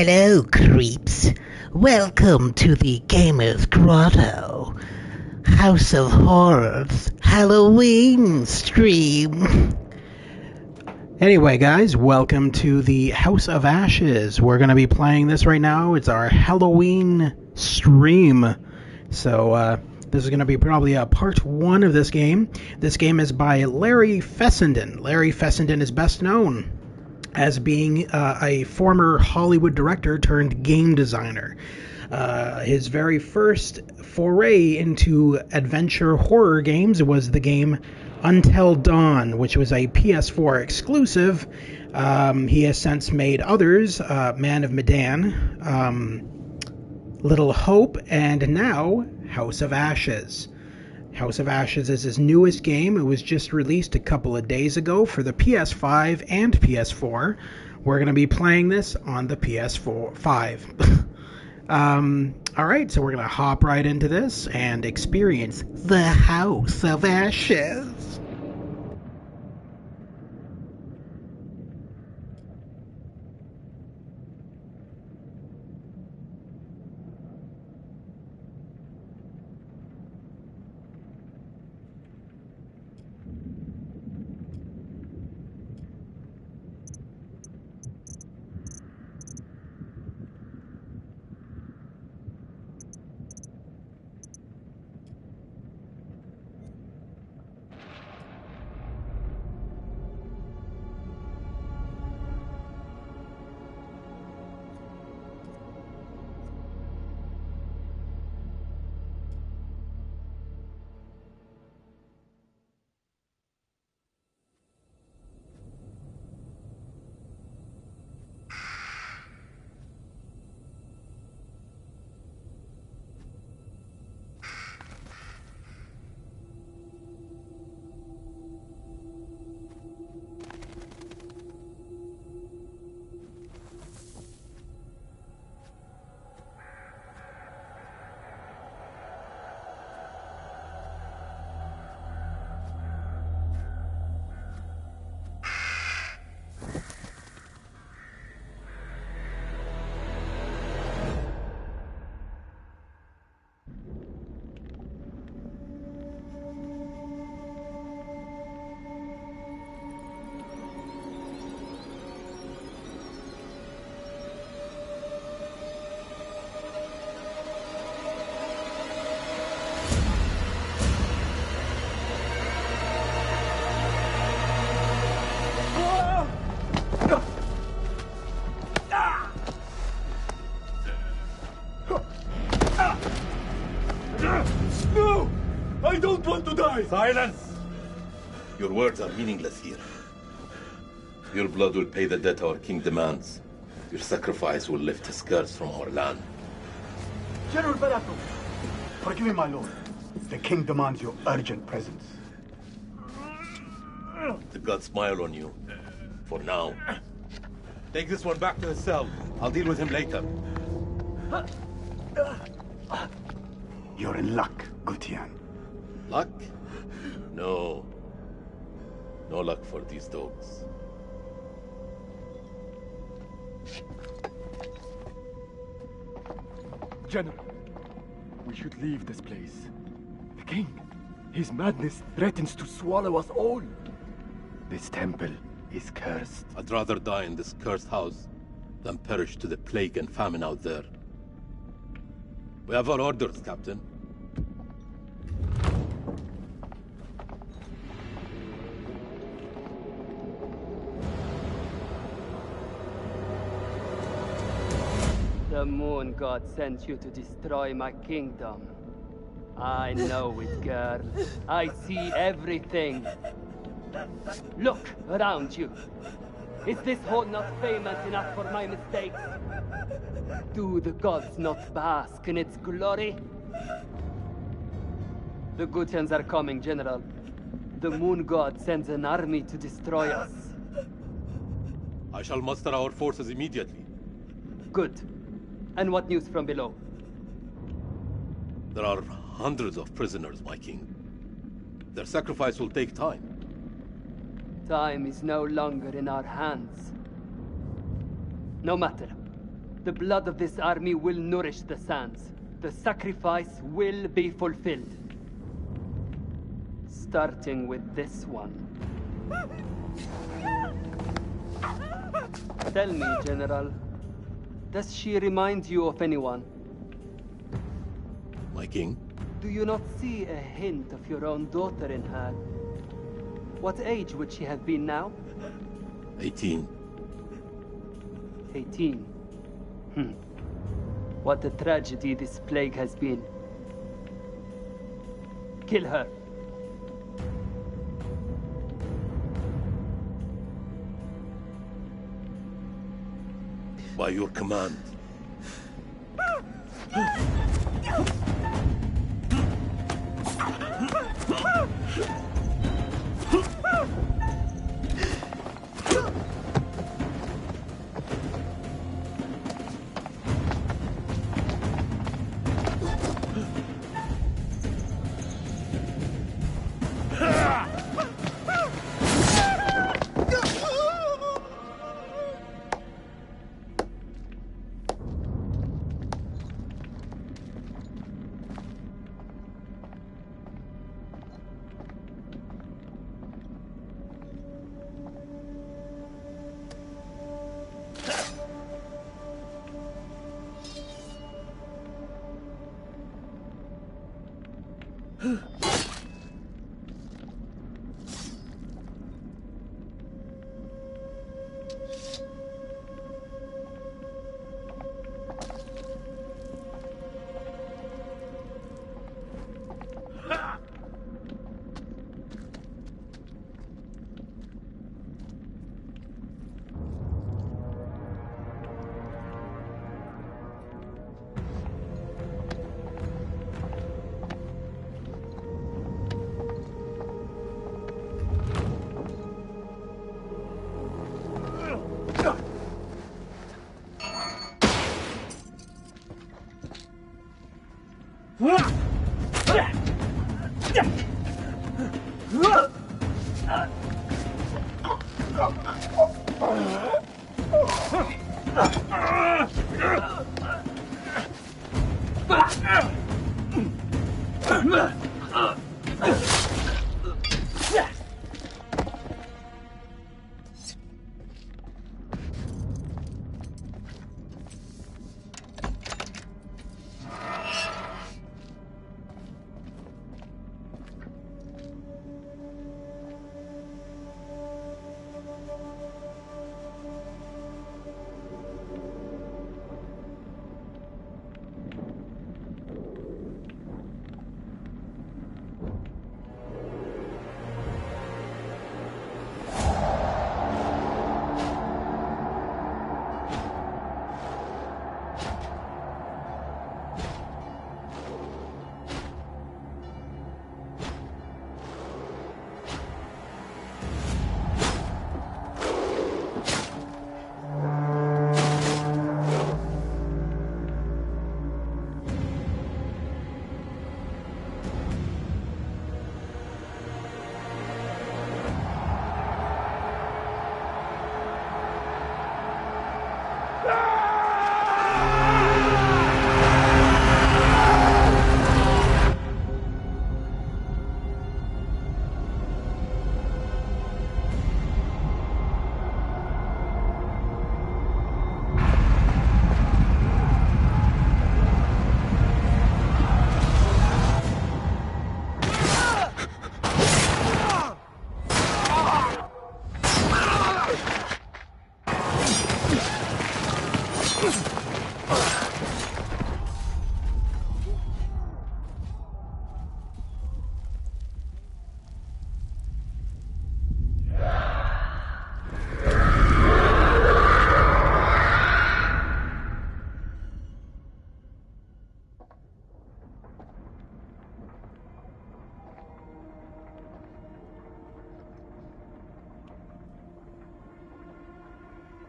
Hello, creeps. Welcome to the Gamer's Grotto, House of Horrors Halloween stream. Anyway, guys, welcome to the House of Ashes. We're going to be playing this right now. It's our Halloween stream. So, this is going to be probably a part one of this game. This game is by Larry Fessenden. Larry Fessenden is best known as being a former Hollywood director turned game designer. His very first foray into adventure horror games was the game Until Dawn, which was a PS4 exclusive. He has since made others, Man of Medan, Little Hope, and now House of Ashes. House of Ashes is his newest game. It was just released a couple of days ago for the PS5 and PS4. We're going to be playing this on the PS5. Alright, so we're going to hop right into this and experience the House of Ashes. No! I don't want to die! Silence! Your words are meaningless here. Your blood will pay the debt our king demands. Your sacrifice will lift his curse from our land. General Barato, forgive me, my lord. The king demands your urgent presence. The gods smile on you. For now. Take this one back to his cell. I'll deal with him later. You're in luck, Gutian. Luck? No. No luck for these dogs. General, we should leave this place. The king, his madness threatens to swallow us all. This temple is cursed. I'd rather die in this cursed house than perish to the plague and famine out there. We have our orders, Captain. The moon god sent you to destroy my kingdom. I know it, girl. I see everything. Look around you. Is this hall not famous enough for my mistakes? Do the gods not bask in its glory? The Gutians are coming, General. The moon god sends an army to destroy us. I shall muster our forces immediately. Good. And what news from below? There are hundreds of prisoners, my king. Their sacrifice will take time. Time is no longer in our hands. No matter. The blood of this army will nourish the sands. The sacrifice will be fulfilled. Starting with this one. Tell me, General, does she remind you of anyone? My king? Do you not see a hint of your own daughter in her? What age would she have been now? 18. 18. What a tragedy this plague has been. Kill her. By your command.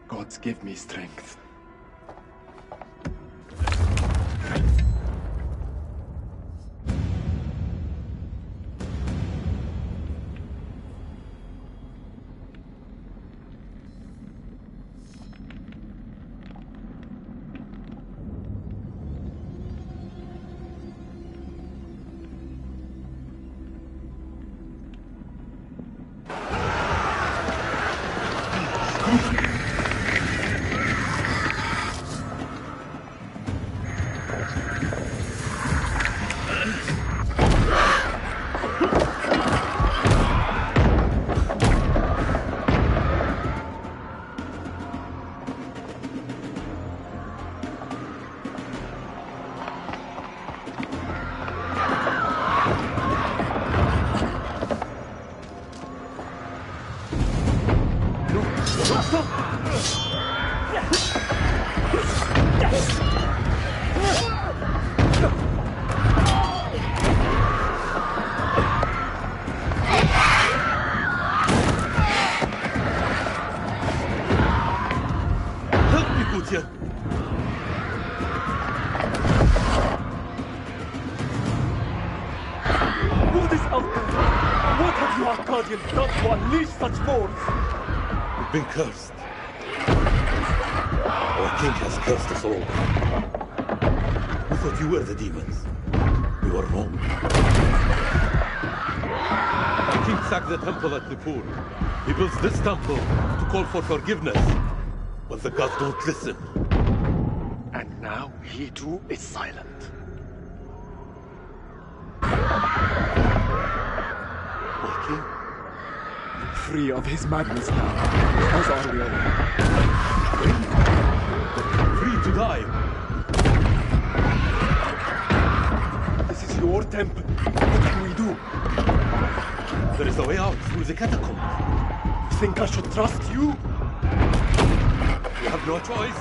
Gods give me strength. guardian does to unleash such force? We've been cursed. Our king has cursed us all. We thought you were the demons. We were wrong. Our king sacked the temple at Nippur. He builds this temple to call for forgiveness. But the gods don't listen. And now he too is silent. My king? Free of his madness now, as are we all. Free to die. This is your temple. What can we do? There is a way out through the catacombs. You think I should trust you? We have no choice.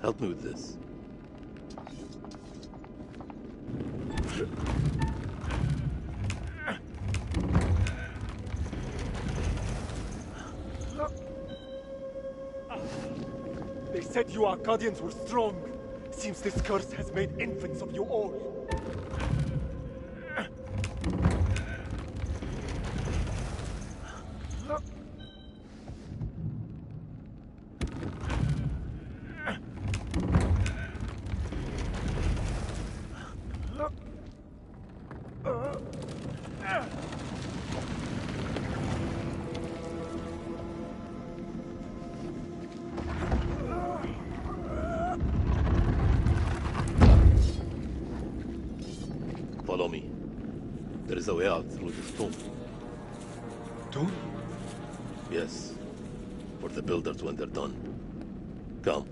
Help me with this. They said you Arcadians were strong. Seems this curse has made infants of you all. Follow me. There is a way out through this tomb. Tomb? Yes. For the builders when they're done. Come.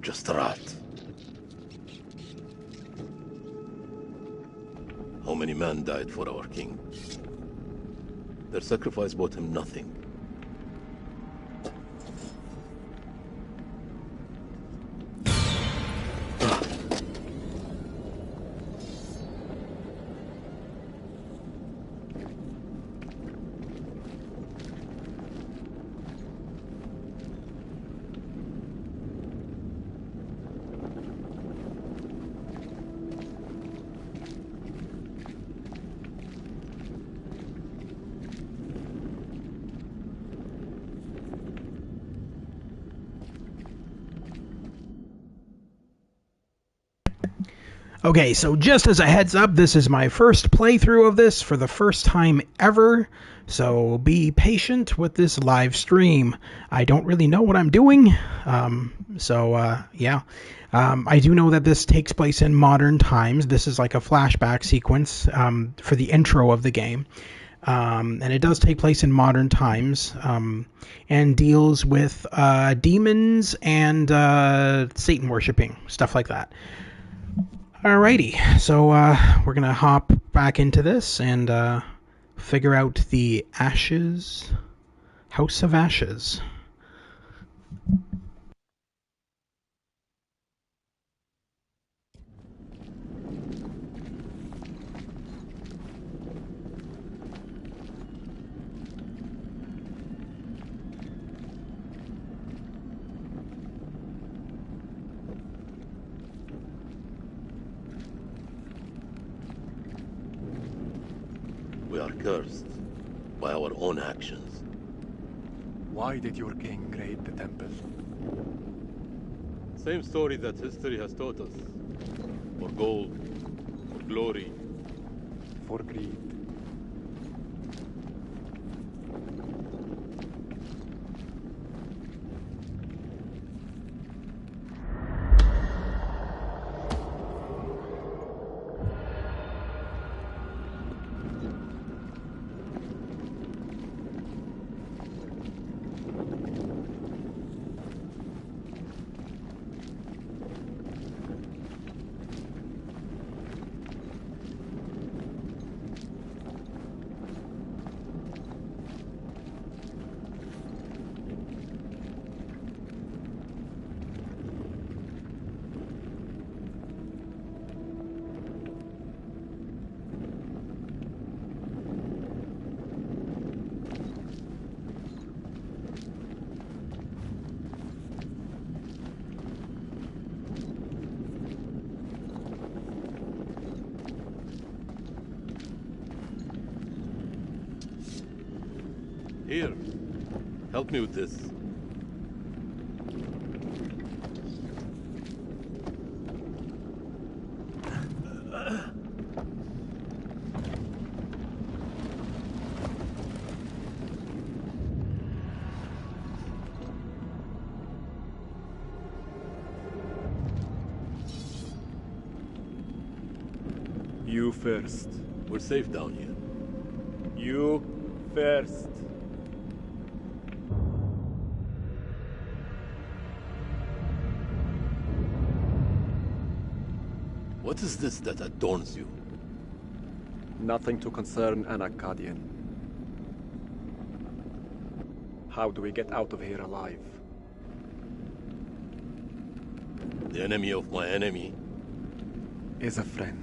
Just a rat. How many men died for our king? Their sacrifice bought him nothing. Okay, so just as a heads up, this is my first playthrough of this for the first time ever, so be patient with this live stream. I don't really know what I'm doing, yeah. I do know that this takes place in modern times. This is like a flashback sequence for the intro of the game. And it does take place in modern times and deals with demons and Satan worshipping, stuff like that. Alrighty, so we're going to hop back into this and figure out the Ashes, House of Ashes. cursed by our own actions. Why did your king raid the temple? Same story that history has taught us. For gold, for glory. For greed. Here, help me with this. You first. We're safe down here. You first. What is this that adorns you? Nothing to concern an Akkadian. How do we get out of here alive? The enemy of my enemy. Is a friend.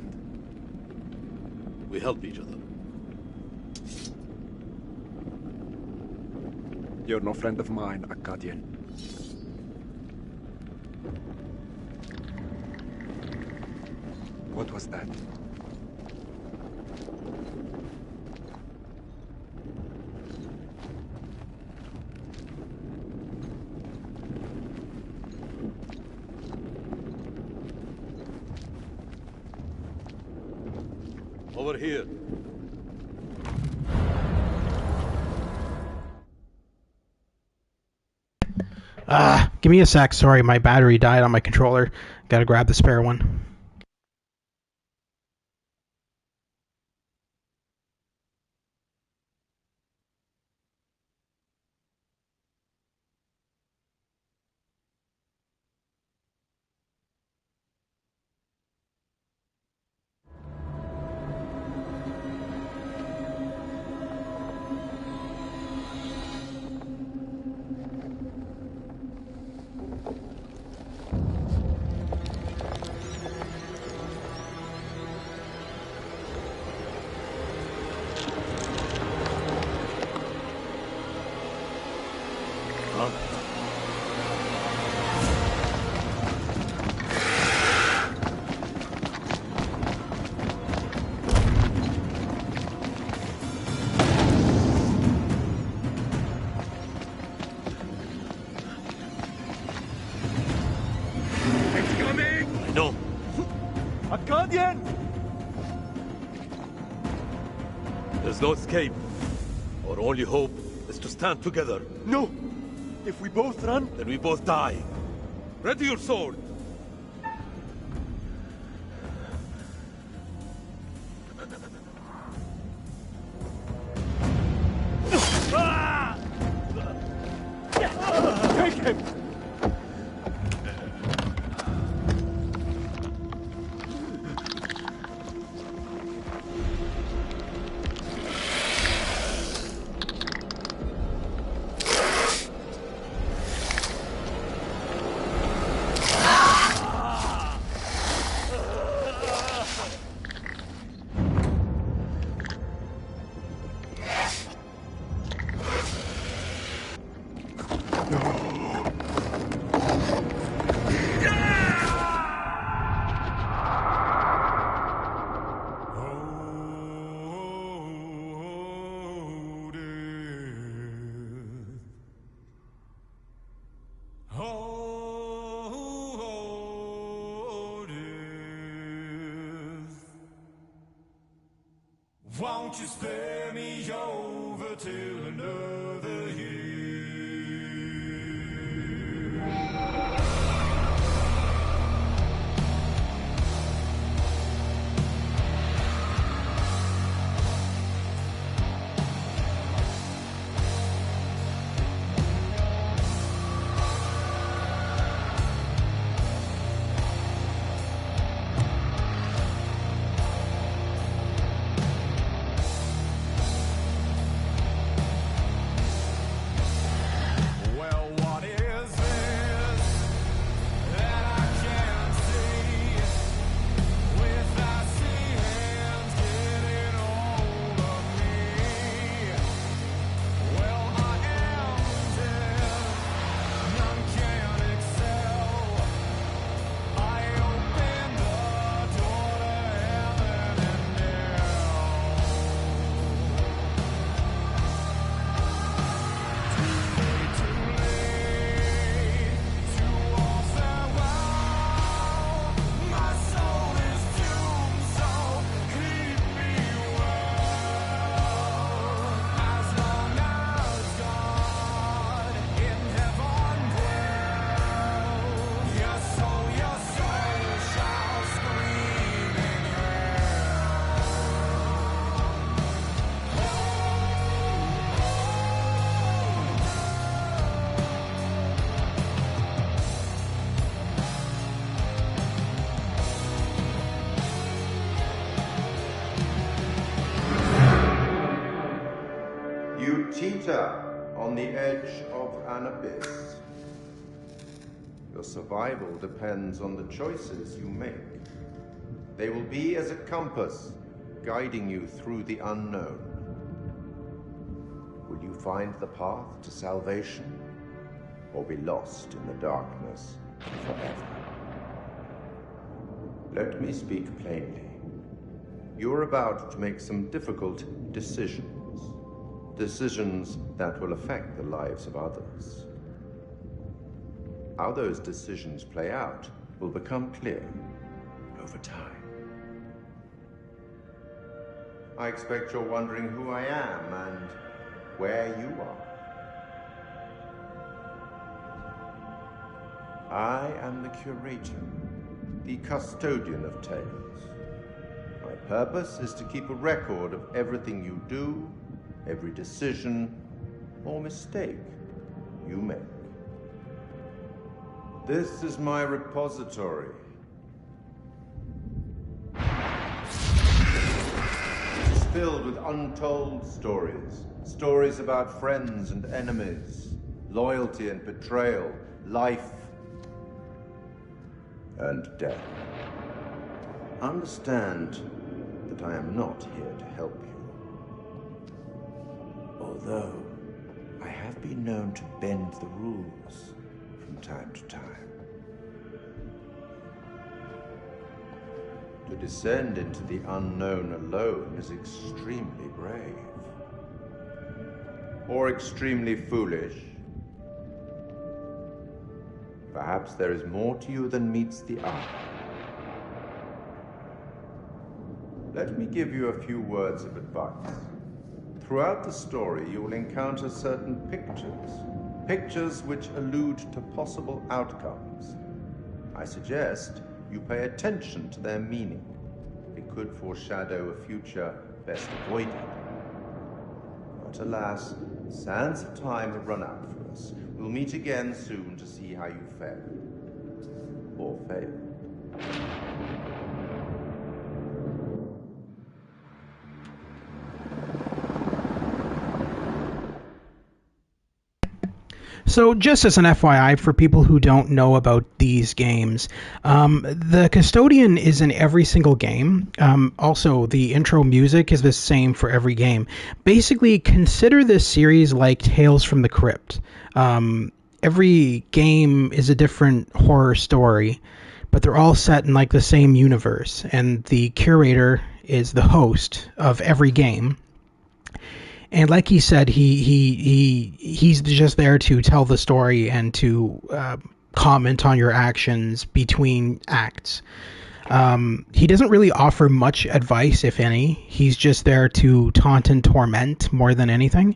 We help each other. You're no friend of mine, Akkadian. What was that? Over here. Give me a sec. Sorry, my battery died on my controller. Gotta grab the spare one. There's no escape. Our only hope is to stand together. No! If we both run, Then we both die. Ready your sword. take him! won't you spare me over till another year? Teeter on the edge of an abyss. Your survival depends on the choices you make. They will be as a compass, guiding you through the unknown. Will you find the path to salvation, or be lost in the darkness forever? Let me speak plainly. You're about to make some difficult decisions. Decisions that will affect the lives of others. How those decisions play out will become clear over time. I expect you're wondering who I am and where you are. I am the curator, the custodian of tales. My purpose is to keep a record of everything you do, every decision or mistake you make. This is my repository. It is filled with untold stories. Stories about friends and enemies, loyalty and betrayal, life and death. Understand that I am not here to help you. Although I have been known to bend the rules from time to time. To descend into the unknown alone is extremely brave. Or extremely foolish. Perhaps there is more to you than meets the eye. Let me give you a few words of advice. Throughout the story, you will encounter certain pictures which allude to possible outcomes. I suggest you pay attention to their meaning. It could foreshadow a future best avoided. But alas, the sands of time have run out for us. We'll meet again soon to see how you fare. Or fail. So just as an FYI for people who don't know about these games, the Custodian is in every single game. Also, the intro music is the same for every game. Basically, consider this series like Tales from the Crypt. Every game is a different horror story, but they're all set in like the same universe, and the curator is the host of every game. And like he said, he's just there to tell the story and to comment on your actions between acts. He doesn't really offer much advice, if any. He's just there to taunt and torment more than anything.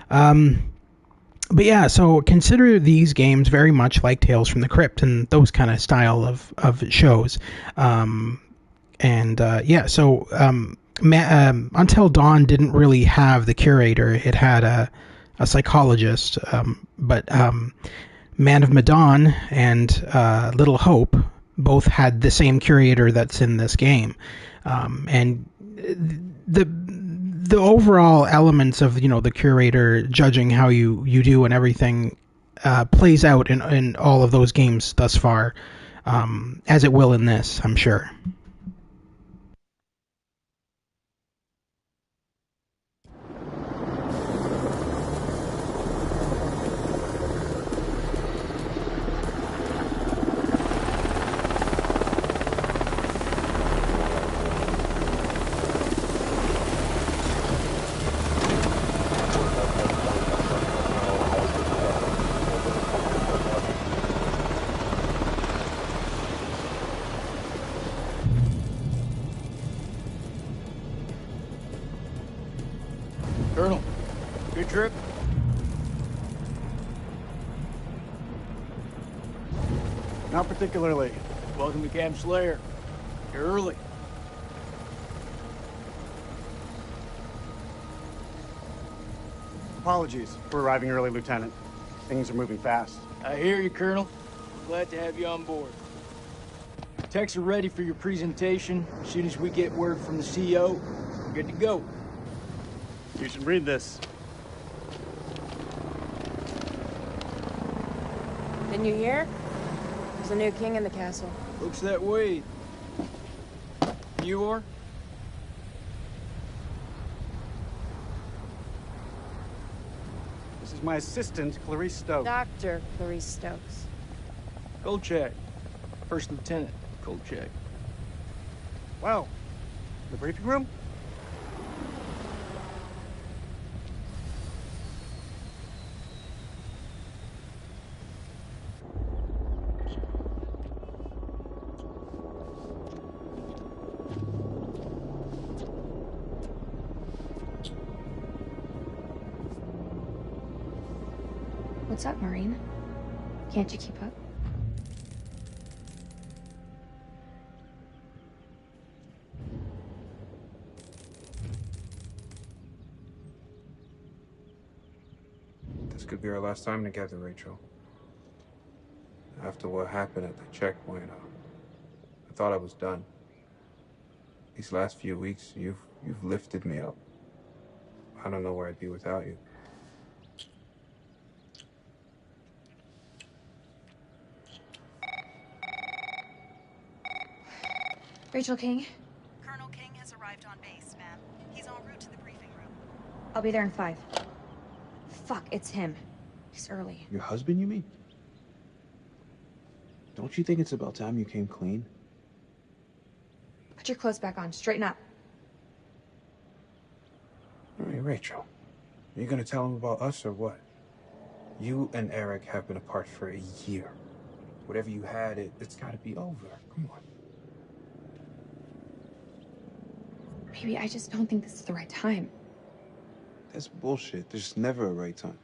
But yeah, so consider these games very much like Tales from the Crypt and those kind of style of shows. Until Dawn didn't really have the curator. It had a psychologist, but Man of Medan and Little Hope both had the same curator that's in this game, and the overall elements of the curator judging how you do and everything plays out in all of those games thus far, as it will in this, I'm sure. Colonel, good trip? Not particularly. Welcome to Camp Slayer. You're early. Apologies for arriving early, Lieutenant. Things are moving fast. I hear you, Colonel. Glad to have you on board. Techs are ready for your presentation. As soon as we get word from the CO, we're good to go. You should read this. Didn't you hear? There's a new king in the castle. Looks that way. You are? This is my assistant, Clarice Stokes. Dr. Clarice Stokes. Kolchak. First Lieutenant Kolchak. Well, the briefing room? What's up, Marine? Can't you keep up? This could be our last time together, Rachel. After what happened at the checkpoint, I thought I was done. These last few weeks, you've lifted me up. I don't know where I'd be without you. Rachel King? Colonel King has arrived on base, ma'am. He's en route to the briefing room. I'll be there in 5. Fuck, it's him. He's early. Your husband, you mean? Don't you think it's about time you came clean? Put your clothes back on. Straighten up. All right, Rachel. Are you gonna tell him about us or what? You and Eric have been apart for a year. Whatever you had, it's gotta be over. Come on. Maybe I just don't think this is the right time. That's bullshit. There's never a right time.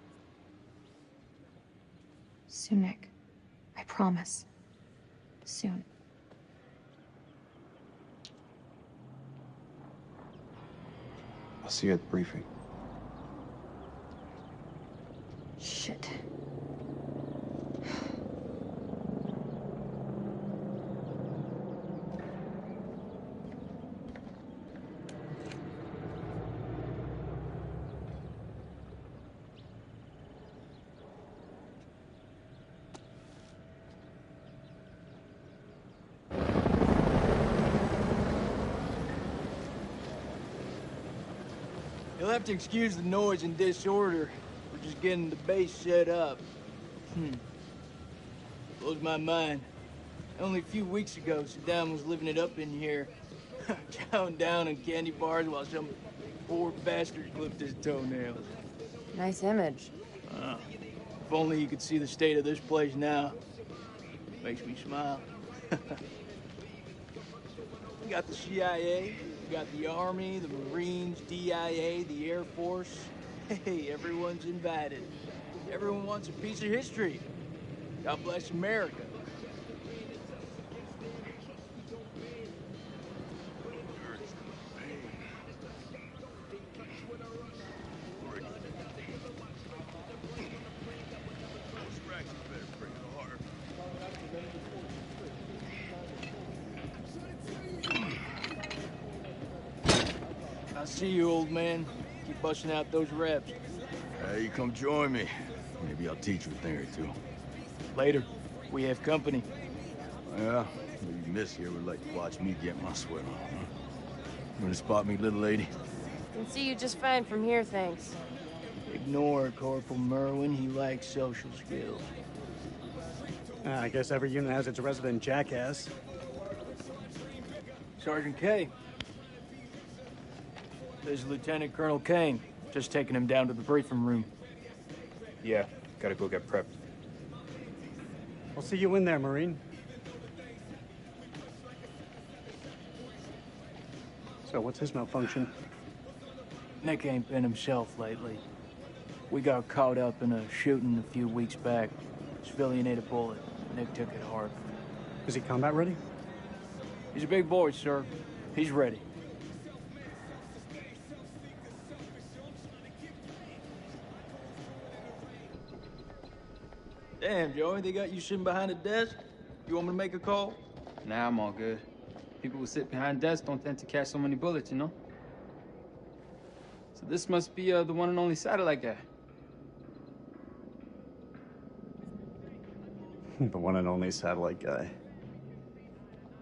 Soon, Nick. I promise. Soon. I'll see you at the briefing. Shit. You'll have to excuse the noise and disorder. We're just getting the base set up. Blows my mind. Only a few weeks ago, Saddam was living it up in here. Chowing down on candy bars while some poor bastard clipped his toenails. Nice image. If only you could see the state of this place now. Makes me smile. got the CIA, we got the Army, the Marines, DIA, the Air Force. Hey, everyone's invited. Everyone wants a piece of history. God bless America. I see you, old man. Keep busting out those reps. Hey, you come join me. Maybe I'll teach you a thing or two. Later. We have company. Yeah, maybe Miss here would like to watch me get my sweat on, huh? You wanna spot me, little lady? Can see you just fine from here, thanks. Ignore Corporal Merwin. He lacks social skills. I guess every unit has its resident jackass. Sergeant K. This is Lieutenant Colonel Kane. Just taking him down to the briefing room. Yeah, gotta go get prepped. I'll see you in there, Marine. So what's his malfunction? Nick ain't been himself lately. We got caught up in a shooting a few weeks back. Civilian ate a bullet. Nick took it hard. Is he combat ready? He's a big boy, sir. He's ready. Damn, Joey, they got you sitting behind a desk? You want me to make a call? Nah, I'm all good. People who sit behind desks don't tend to catch so many bullets, you know? So this must be the one and only satellite guy. The one and only satellite guy.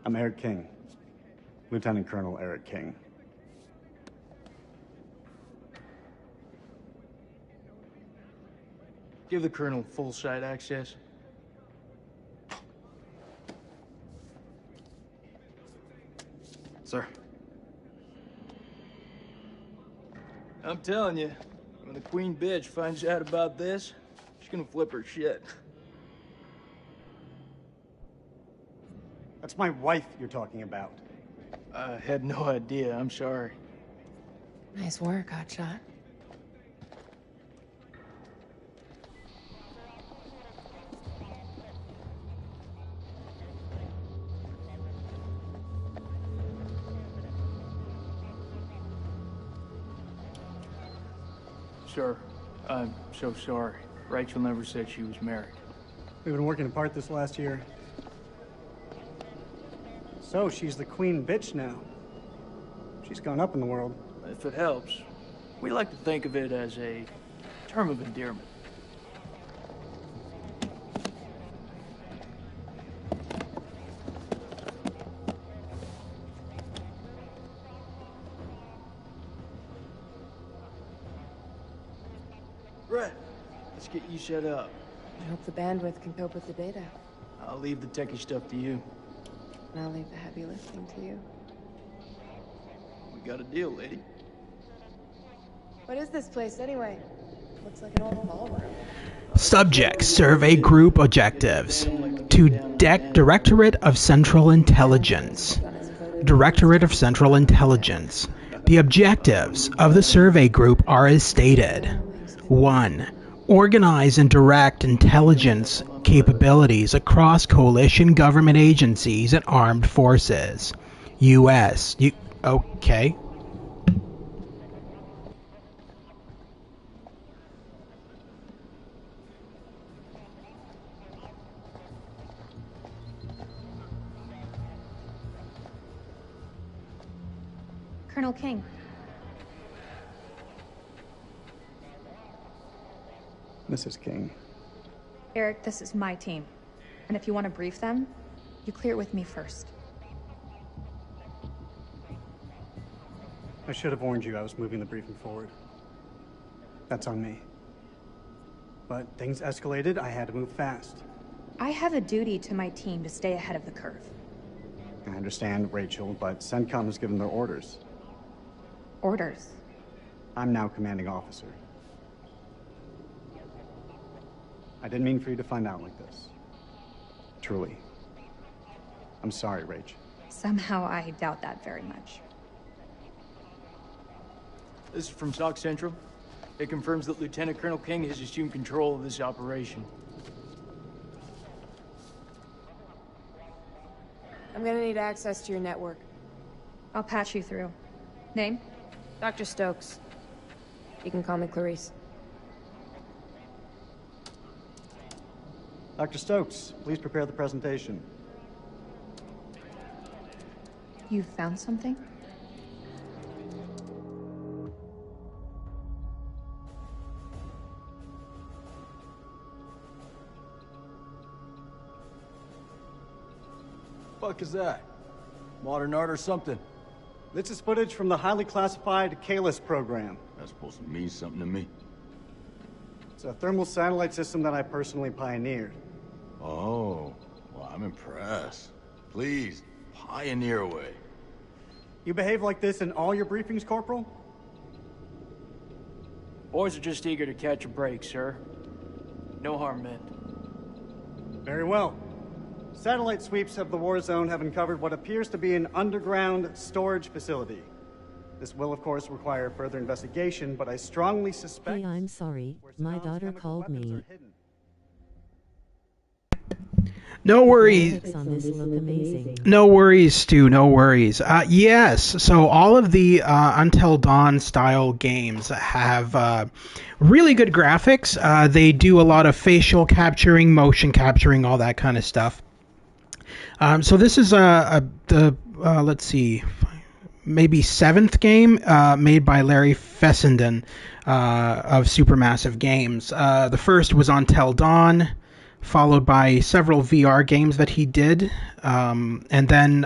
I'm Eric King. Lieutenant Colonel Eric King. Give the Colonel full site access. Sir. I'm telling you, when the Queen bitch finds out about this, she's gonna flip her shit. That's my wife you're talking about. I had no idea. I'm sorry. Nice work, hotshot. Sir, I'm so sorry. Rachel never said she was married. We've been working apart this last year. So, she's the queen bitch now. She's gone up in the world. If it helps, we like to think of it as a term of endearment. Brett, let's get you set up. I hope the bandwidth can cope with the data. I'll leave the techie stuff to you. And I'll leave the heavy lifting to you. We got a deal, lady. What is this place, anyway? Looks like an old ballroom. Subject Survey Group Objectives to Directorate of Central Intelligence. Directorate of Central Intelligence. The objectives of the survey group are as stated. 1. Organize and direct intelligence capabilities across coalition government agencies and armed forces. U.S. Okay. Colonel King. Mrs. King. Eric, this is my team. And if you want to brief them, you clear it with me first. I should have warned you I was moving the briefing forward. That's on me. But things escalated, I had to move fast. I have a duty to my team to stay ahead of the curve. I understand, Rachel, but CENTCOM has given their orders. Orders? I'm now commanding officer. I didn't mean for you to find out like this. Truly. I'm sorry, Rach. Somehow I doubt that very much. This is from Stock Central. It confirms that Lieutenant Colonel King has assumed control of this operation. I'm gonna need access to your network. I'll patch you through. Name? Dr. Stokes. You can call me Clarice. Dr. Stokes, please prepare the presentation. You found something? Fuck is that? Modern art or something? This is footage from the highly classified Kalis program. That's supposed to mean something to me. It's a thermal satellite system that I personally pioneered. Oh, well, I'm impressed. Please, pioneer away. You behave like this in all your briefings, Corporal? Boys are just eager to catch a break, sir. No harm meant. Very well. Satellite sweeps of the war zone have uncovered what appears to be an underground storage facility. This will, of course, require further investigation, but I strongly suspect... Hey, I'm sorry. My daughter called me. No worries. No worries, Stu. No worries. Yes. So all of the Until Dawn style games have really good graphics. They do a lot of facial capturing, motion capturing, all that kind of stuff. So this is let's see, maybe 7th game made by Larry Fessenden of Supermassive Games. The first was Until Dawn, followed by several VR games that he did, and then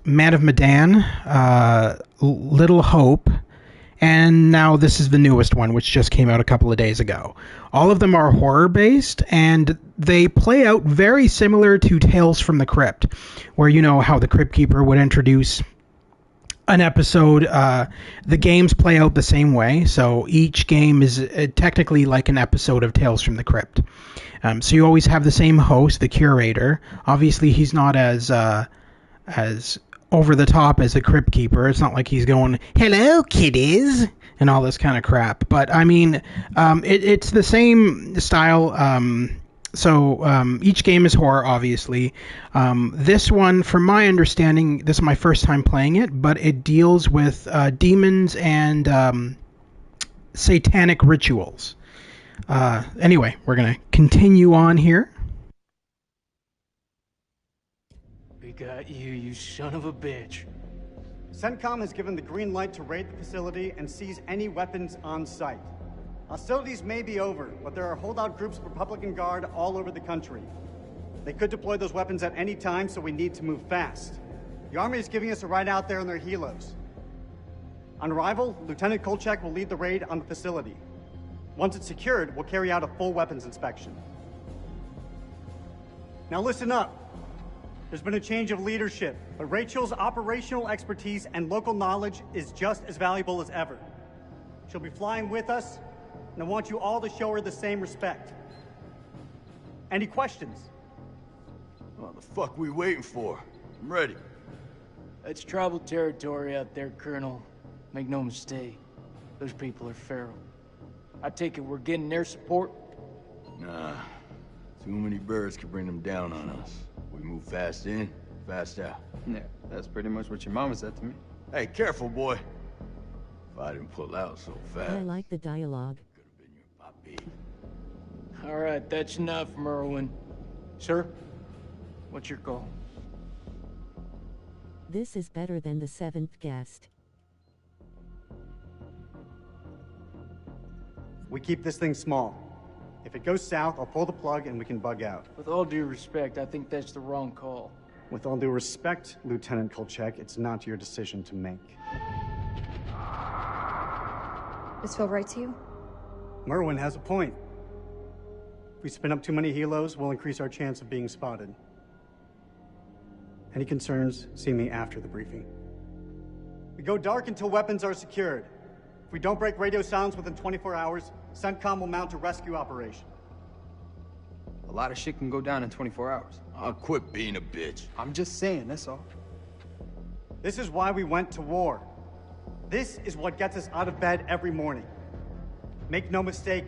Medan, Little Hope, and now this is the newest one, which just came out a couple of days ago. All of them are horror-based, and they play out very similar to Tales from the Crypt, where you know how the Crypt Keeper would introduce an episode. The games play out the same way, so each game is technically like an episode of Tales from the Crypt. So you always have the same host, the curator. Obviously, he's not as over the top as a Crypt Keeper. It's not like he's going, "Hello, kiddies," and all this kind of crap. But I mean, it's the same style. So each game is horror, obviously. This one, from my understanding, this is my first time playing it, but it deals with demons and satanic rituals. Anyway, we're going to continue on here. We got you, you son of a bitch. CENTCOM has given the green light to raid the facility and seize any weapons on site. Hostilities may be over, but there are holdout groups of Republican Guard all over the country. They could deploy those weapons at any time, so we need to move fast. The Army is giving us a ride out there on their helos. On arrival, Lieutenant Kolchak will lead the raid on the facility. Once it's secured, we'll carry out a full weapons inspection. Now listen up. There's been a change of leadership, but Rachel's operational expertise and local knowledge is just as valuable as ever. She'll be flying with us, and I want you all to show her the same respect. Any questions? What the fuck we waiting for? I'm ready. That's tribal territory out there, Colonel. Make no mistake. Those people are feral. I take it we're getting their support? Nah. Too many birds could bring them down on us. We move fast in, fast out. Yeah, that's pretty much what your mama said to me. Hey, careful, boy. If I didn't pull out so fast. I like the dialogue. All right, that's enough, Merwin. Sir, what's your call? This is better than the 7th guest. We keep this thing small. If it goes south, I'll pull the plug and we can bug out. With all due respect, I think that's the wrong call. With all due respect, Lieutenant Kolchak, it's not your decision to make. This feel right to you? Merwin has a point. If we spin up too many helos, we'll increase our chance of being spotted. Any concerns, see me after the briefing. We go dark until weapons are secured. If we don't break radio silence within 24 hours, CENTCOM will mount a rescue operation. A lot of shit can go down in 24 hours. I'll quit being a bitch. I'm just saying, that's all. This is why we went to war. This is what gets us out of bed every morning. Make no mistake,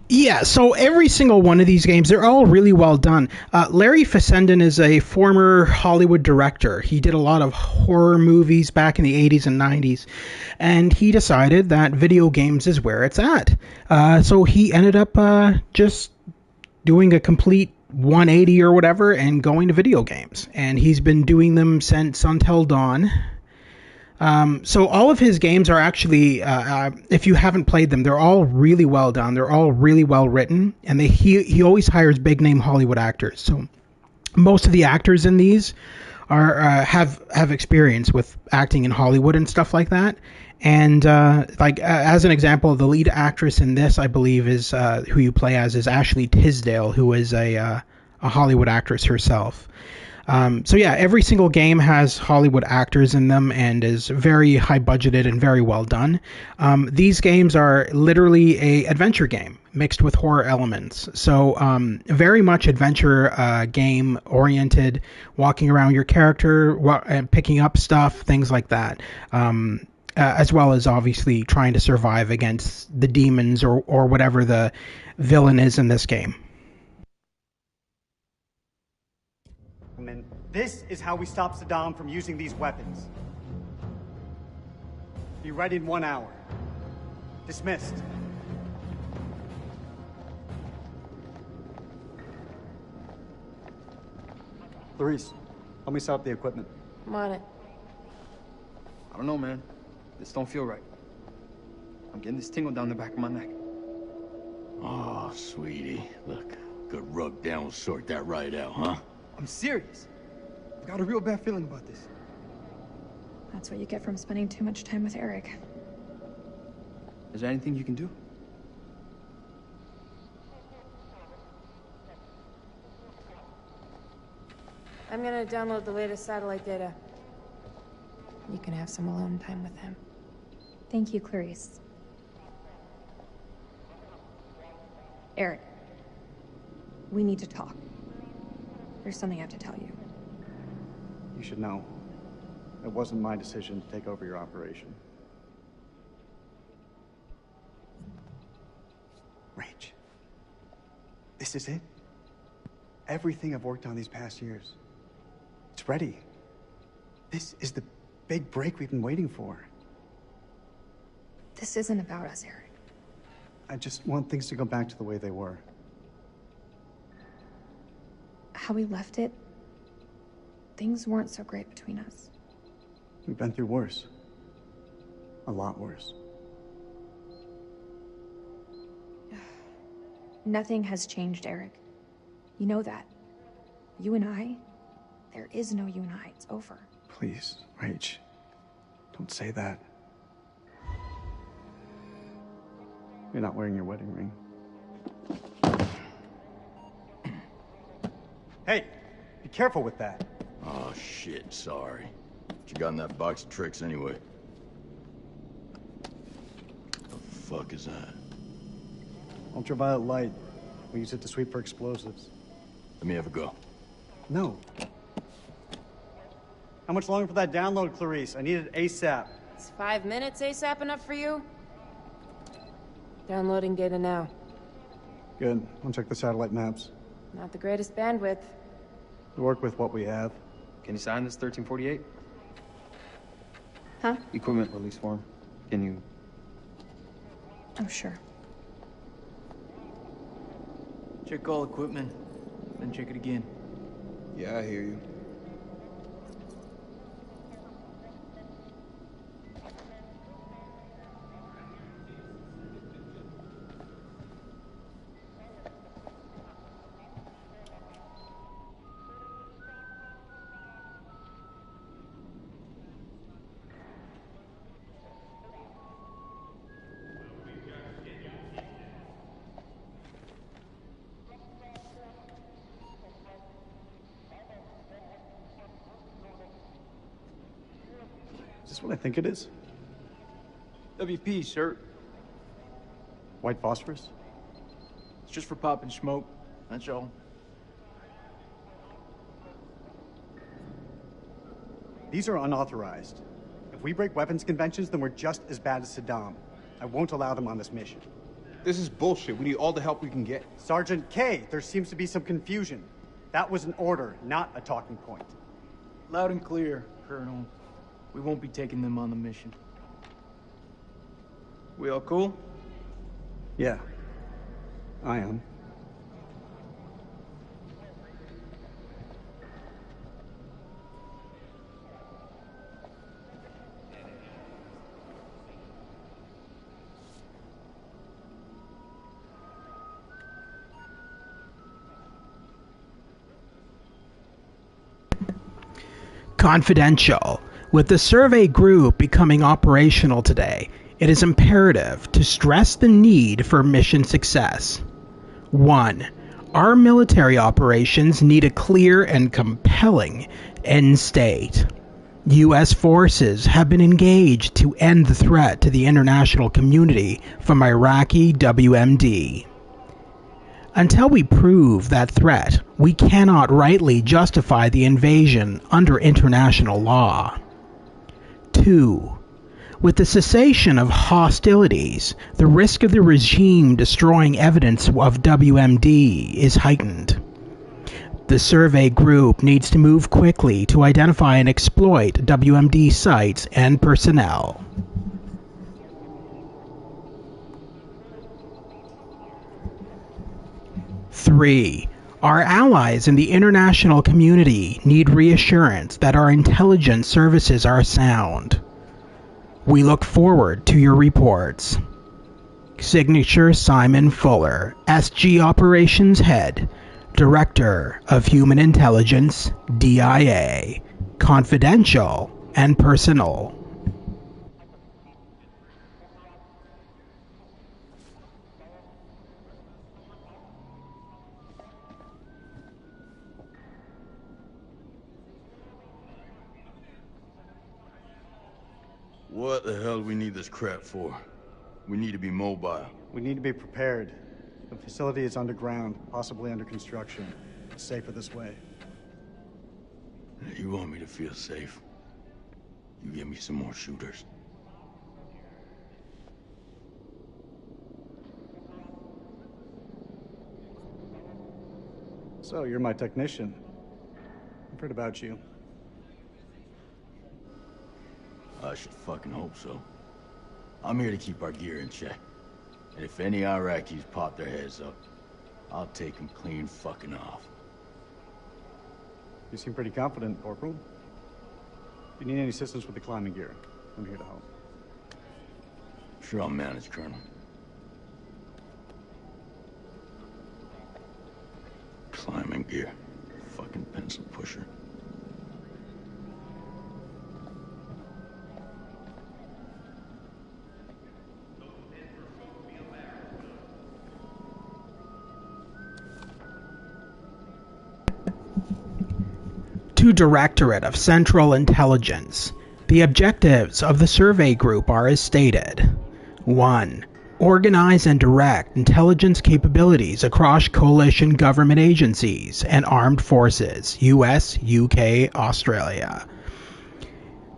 Yeah, so every single one of these games, they're all really well done. Larry Fessenden is a former Hollywood director. He did a lot of horror movies back in the 80s and 90s, and he decided that video games is where it's at. So he ended up just doing a complete 180 or whatever and going to video games. And he's been doing them since Until Dawn. So all of his games are actually, if you haven't played them, they're all really well done. They're all really well written, and he always hires big name Hollywood actors. So most of the actors in these are have experience with acting in Hollywood and stuff like that. And as an example, the lead actress in this, I believe, is who you play as is Ashley Tisdale, who is a Hollywood actress herself. So yeah, every single game has Hollywood actors in them and is very high budgeted and very well done. These games are literally a adventure game mixed with horror elements. So very much adventure game oriented, walking around your character, picking up stuff, things like that. As well as obviously trying to survive against the demons or whatever the villain is in this game. This is how we stop Saddam from using these weapons. Be ready in 1 hour. Dismissed. Clarice, help me set up the equipment. I'm on it. I don't know, man. This don't feel right. I'm getting this tingle down the back of my neck. Oh, sweetie. Look, good rub down will sort that right out, huh? I'm serious. I've got a real bad feeling about this. That's what you get from spending too much time with Eric. Is there anything you can do? I'm gonna download the latest satellite data. You can have some alone time with him. Thank you, Clarice. Eric, we need to talk. There's something I have to tell you. You should know. It wasn't my decision to take over your operation. Rach, this is it. Everything I've worked on these past years, it's ready. This is the big break we've been waiting for. This isn't about us, Eric. I just want things to go back to the way they were. How we left it, things weren't so great between us. We've been through worse. A lot worse. Nothing has changed, Eric. You know that. You and I, there is no you and I. It's over. Please, Rach, don't say that. You're not wearing your wedding ring. Hey, be careful with that. Oh, shit, sorry. What you got in that box of tricks, anyway? The fuck is that? Ultraviolet light. We use it to sweep for explosives. Let me have a go. No. How much longer for that download, Clarice? I need it ASAP. Is 5 minutes ASAP enough for you? Downloading data now. Good. I'll check the satellite maps. Not the greatest bandwidth. We work with what we have. Can you sign this 1348? Huh? Equipment release form. Can you? Oh, sure. Check all equipment, then check it again. Yeah, I hear you. Is this what I think it is? WP, shirt. White phosphorus? It's just for popping smoke, that's all. These are unauthorized. If we break weapons conventions, then we're just as bad as Saddam. I won't allow them on this mission. This is bullshit. We need all the help we can get. Sergeant K, there seems to be some confusion. That was an order, not a talking point. Loud and clear, Colonel. We won't be taking them on the mission. We all cool? Yeah, I am. Confidential. With the survey group becoming operational today, it is imperative to stress the need for mission success. 1. Our military operations need a clear and compelling end state. U.S. forces have been engaged to end the threat to the international community from Iraqi WMD. Until we prove that threat, we cannot rightly justify the invasion under international law. 2. With the cessation of hostilities, the risk of the regime destroying evidence of WMD is heightened. The survey group needs to move quickly to identify and exploit WMD sites and personnel. Three, our allies in the international community need reassurance that our intelligence services are sound. We look forward to your reports. Signature Simon Fuller, SG Operations Head, Director of Human Intelligence, DIA, Confidential and Personal. What the hell do we need this crap for? We need to be mobile. We need to be prepared. The facility is underground, possibly under construction. It's safer this way. You want me to feel safe? You give me some more shooters. So, you're my technician. I've heard about you. I should fucking hope so. I'm here to keep our gear in check. And if any Iraqis pop their heads up, I'll take them clean fucking off. You seem pretty confident, Corporal. If you need any assistance with the climbing gear, I'm here to help. Sure, I'll manage, Colonel. Climbing gear. Fucking pencil pusher. To Directorate of Central Intelligence. The objectives of the survey group are as stated. 1. Organize and direct intelligence capabilities across coalition government agencies and armed forces, US, UK, Australia.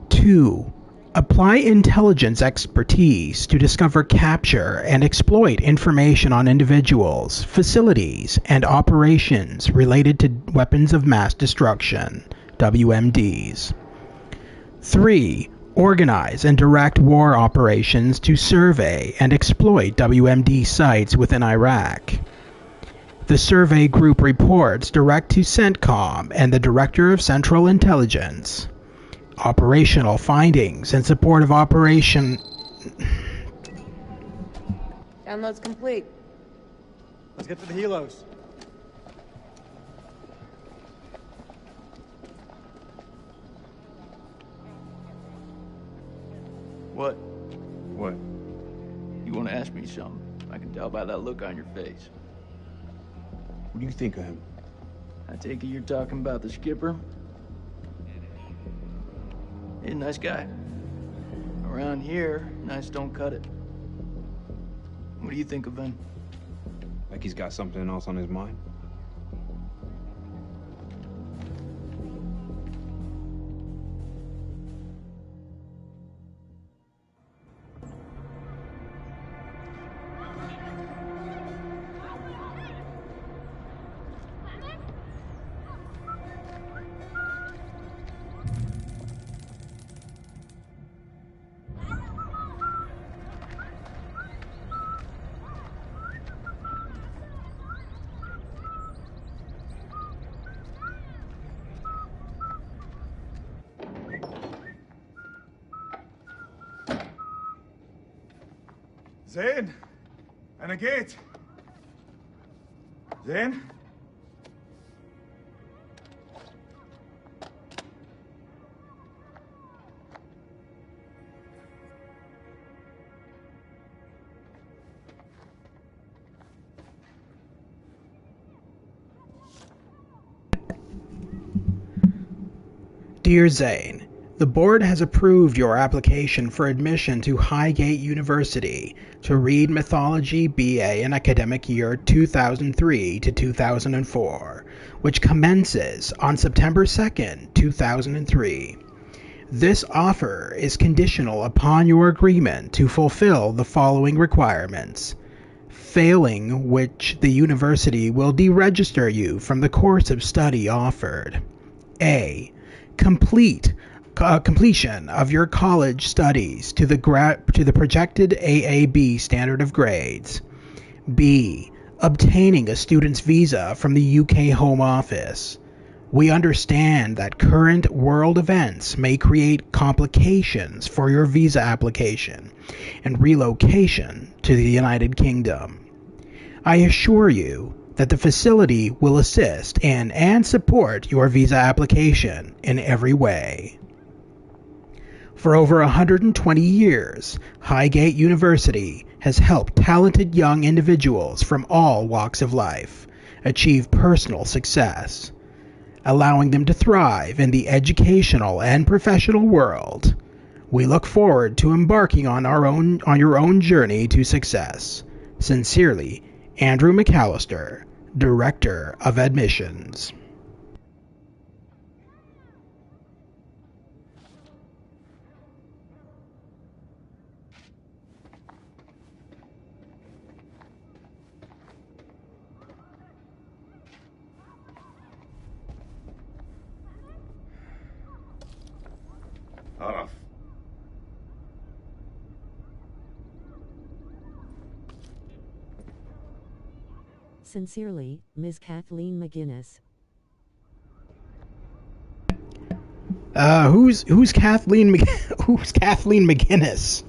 2. Apply intelligence expertise to discover, capture, and exploit information on individuals, facilities, and operations related to weapons of mass destruction, WMDs. 3. Organize and direct war operations to survey and exploit WMD sites within Iraq. The survey group reports direct to CENTCOM and the Director of Central Intelligence. Operational findings in support of Operation... Download's complete. Let's get to the helos. What? What? You want to ask me something? I can tell by that look on your face. What do you think of him? I take it you're talking about the skipper? He's a nice guy. Around here, nice don't cut it. What do you think of him? Like he's got something else on his mind? زين أنا جيت زين Dear Zane, the board has approved your application for admission to Highgate University to read Mythology BA in academic year 2003 to 2004, which commences on September 2nd, 2003. This offer is conditional upon your agreement to fulfill the following requirements, failing which the university will deregister you from the course of study offered. A. Completion of your college studies to the projected AAB standard of grades. B. Obtaining a student's visa from the UK Home Office. We understand that current world events may create complications for your visa application and relocation to the United Kingdom. I assure you that the facility will assist in and support your visa application in every way. For over 120 years, Highgate University has helped talented young individuals from all walks of life achieve personal success, allowing them to thrive in the educational and professional world. We look forward to embarking on your own journey to success. Sincerely, Andrew McAllister, Director of Admissions. عرف Sincerely, Ms. Kathleen McGinnis. Who's Kathleen who's Kathleen McGinnis?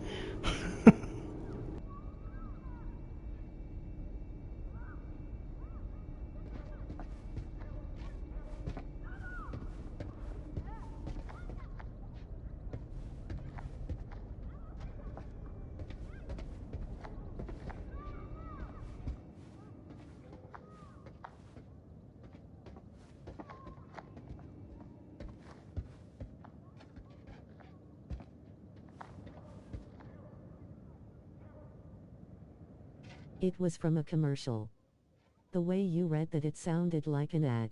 It was from a commercial. The way you read that, it sounded like an ad.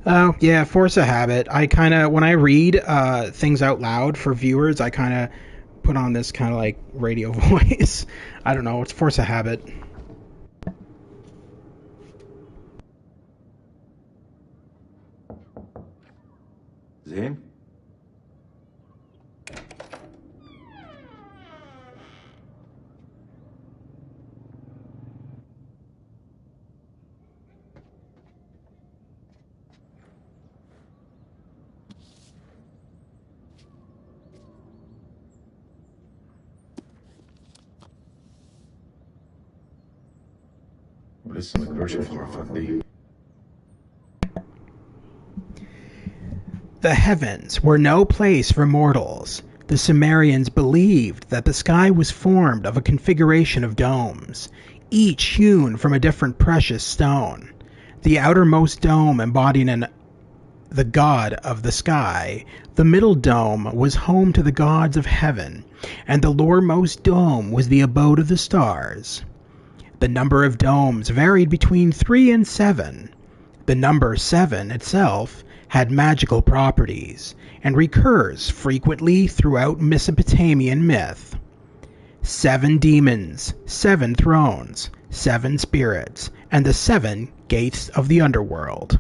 Oh, yeah, force of habit. When I read things out loud for viewers, I kind of put on this kind of like radio voice. I don't know, it's force of habit. زين؟ ولسه ما كبرش الخرافات دي. The heavens were no place for mortals. The Sumerians believed that the sky was formed of a configuration of domes, each hewn from a different precious stone. The outermost dome embodying the god of the sky, the middle dome was home to the gods of heaven, and the lowermost dome was the abode of the stars. The number of domes varied between 3 and 7. The number 7 itself had magical properties and recurs frequently throughout Mesopotamian myth. 7 demons, 7 thrones, 7 spirits, and the 7 gates of the underworld.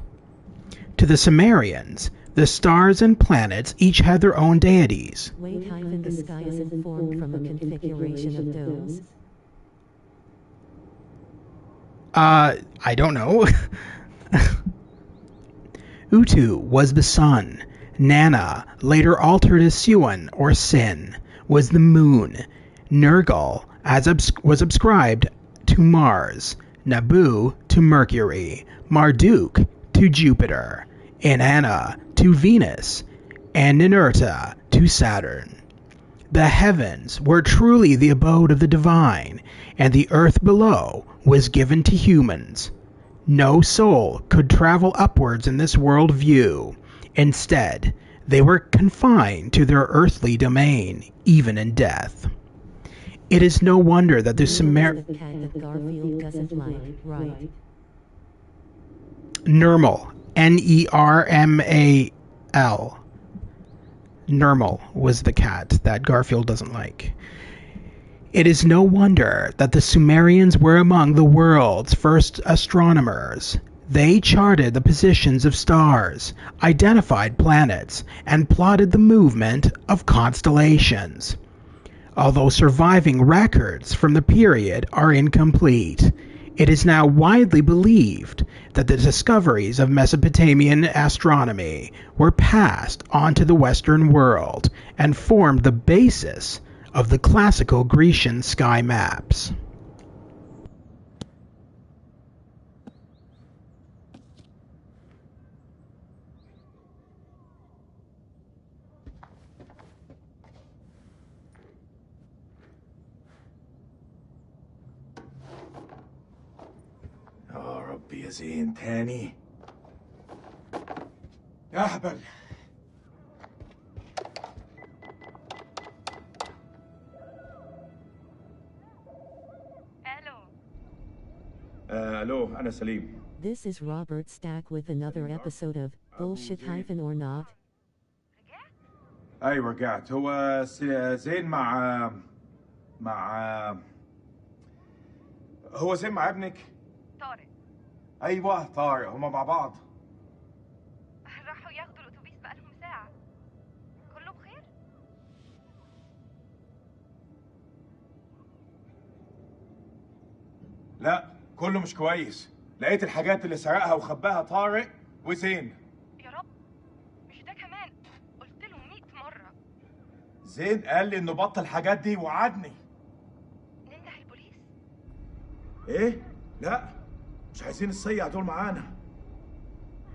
To the Sumerians, the stars and planets each had their own deities. Wait, the sky isn't formed from a configuration of domes? I don't know. Utu was the sun. Nana, later altered as Siwan or Sin, was the moon. Nergal was ascribed to Mars. Nabu to Mercury. Marduk to Jupiter. Inanna to Venus. And Ninurta to Saturn. The heavens were truly the abode of the divine, and the earth below was given to humans. No soul could travel upwards in this world view. Instead, they were confined to their earthly domain, even in death. It is no wonder that the Sumerians... Garfield doesn't like, right? Nermal. Nermal. Nermal was the cat that Garfield doesn't like. It is no wonder that the Sumerians were among the world's first astronomers. They charted the positions of stars, identified planets, and plotted the movement of constellations. Although surviving records from the period are incomplete, it is now widely believed that the discoveries of Mesopotamian astronomy were passed on to the Western world and formed the basis of the classical Grecian sky maps. يا ربي يا زين تاني. يا هبل. الو انا سليم. This is Robert Stack with another episode of Bullshit or Not. ايوه رجعت. هو زين مع هو زين مع ابنك طارق. ايوه طارق، هما مع بعض. راحوا ياخدوا الاتوبيس بقالهم ساعة. كله بخير؟ لا كله مش كويس. لقيت الحاجات اللي سرقها وخباها طارق وزين. يا رب مش ده كمان، قلت له 100 مرة. زين قال لي انه بطل الحاجات دي ووعدني. ننده البوليس؟ ايه؟ لا مش عايزين الصيع دول معانا.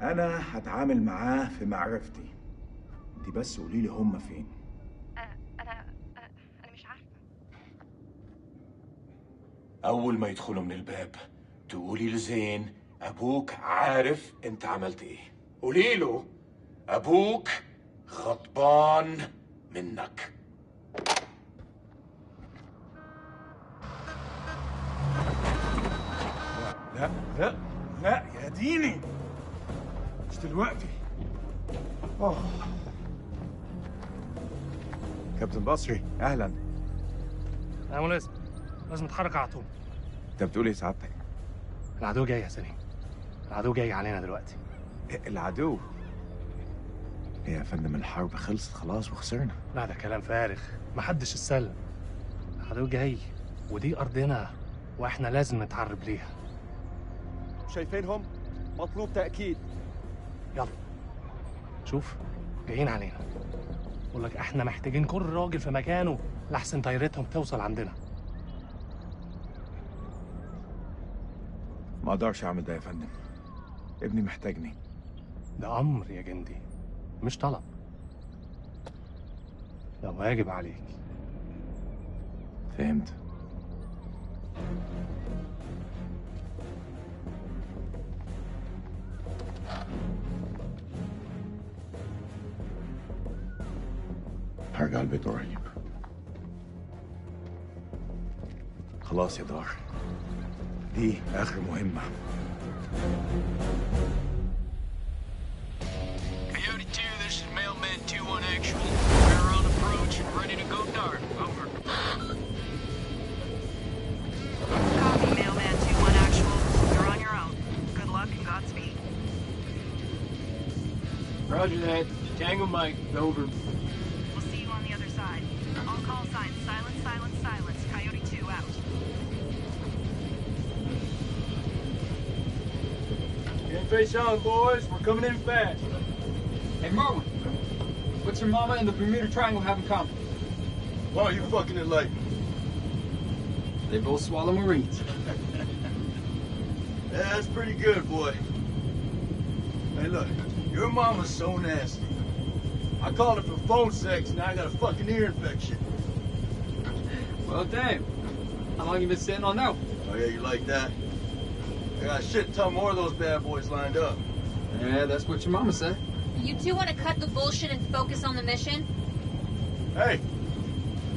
انا هتعامل معاه في معرفتي. انت بس قولي لي هم فين. انا مش عارفة. اول ما يدخلوا من الباب تقولي لزين ابوك عارف انت عملت ايه. قولي له ابوك غضبان منك. لا لا لا يا ديني مش دلوقتي. كابتن بصري اهلا. يا ملازم لازم نتحرك على طول. انت بتقول ايه سعادتك؟ العدو جاي يا سليم، العدو جاي علينا دلوقتي. العدو؟ ايه يا فندم، الحرب خلصت خلاص وخسرنا. لا ده كلام فارغ، محدش اتسلم. العدو جاي ودي ارضنا واحنا لازم نتعرب ليها. شايفينهم؟ مطلوب تأكيد. يلا شوف جايين علينا. بقول لك احنا محتاجين كل راجل في مكانه لحسن طيارتهم توصل عندنا. ما اقدرش اعمل ده يا فندم، ابني محتاجني. ده امر يا جندي مش طلب، ده واجب عليك. فهمت. هرجع البيت قريب. خلاص يا دار، دي آخر مهمة. Coyote 2, this is Mailman 2-1 actual. We're on approach and ready to go dark. Over. Copy, Mailman 2-1 actual. You're on your own. Good luck and Godspeed. Roger that. Tango Mike, over. We'll see you on the other side. All call signs, silence, silence, silence. Coyote 2 out. Get face on, boys. We're coming in fast. Hey, Merwin. What's your mama and the Bermuda Triangle have in common? Why don't you fucking enlighten me? They both swallow Marines. Yeah, that's pretty good, boy. Hey, look. Your mama's so nasty. I called her for phone sex, now I got a fucking ear infection. Well, damn. How long you been sitting on that? Oh, yeah, you like that? I got a shit ton more of those bad boys lined up. Yeah, that's what your mama said. You two want to cut the bullshit and focus on the mission? Hey,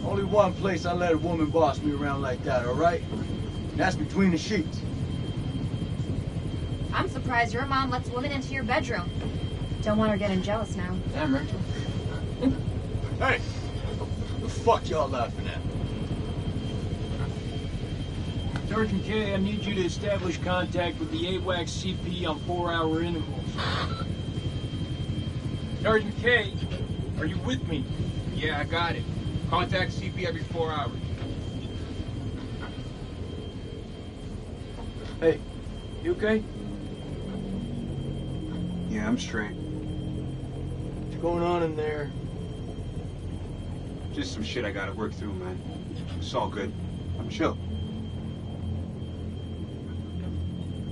only one place I let a woman boss me around like that, all right? And that's between the sheets. I'm surprised your mom lets women into your bedroom. Don't want her getting jealous now. Damn, Rachel. Hey, the fuck y'all laughing at? Sergeant K, I need you to establish contact with the AWACS CP on 4-hour intervals. Sergeant K, are you with me? Yeah, I got it. Contact CP every 4 hours. Hey, you okay? Yeah, I'm straight. What's going on in there? Just some shit I gotta work through, man. It's all good. I'm chill.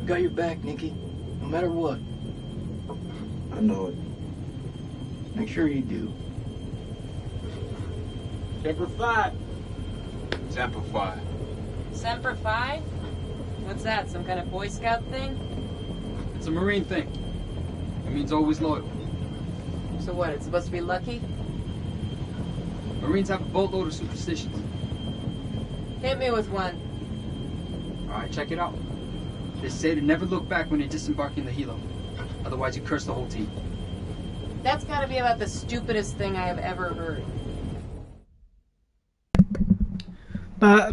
Got your back, Nikki. No matter what. I know it. Make sure you do. Semper Fi. Semper Fi. Semper Fi? What's that, some kind of Boy Scout thing? It's a Marine thing. It means always loyal. So what, it's supposed to be lucky? Marines have a boatload of superstitions. Hit me with one. Alright, check it out. They say to never look back when you're disembarking the helo. Otherwise you curse the whole team. That's gotta be about the stupidest thing I have ever heard.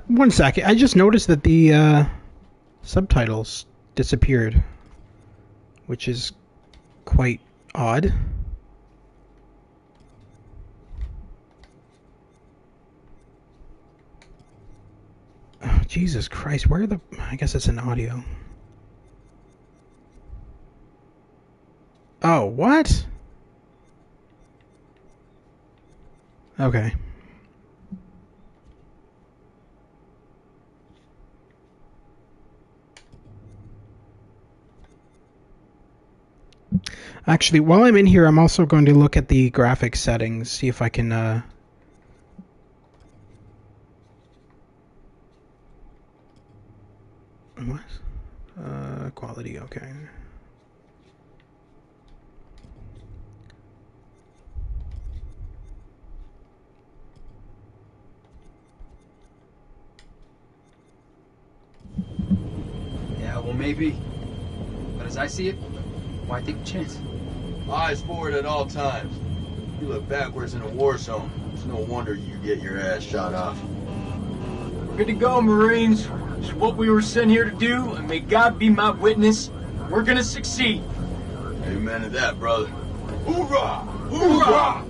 1 second. I just noticed that the subtitles disappeared, which is quite odd. Oh, Jesus Christ, where are the... I guess it's an audio. Oh, what? Okay. Actually, while I'm in here, I'm also going to look at the graphics settings, see if I can, what? Quality, okay. Yeah, well maybe. But as I see it, why take a chance? Eyes forward at all times. You look backwards in a war zone. It's no wonder you get your ass shot off. We're good to go, Marines. It's what we were sent here to do, and may God be my witness. We're gonna succeed. Amen to that, brother. Hoorah! Hoorah!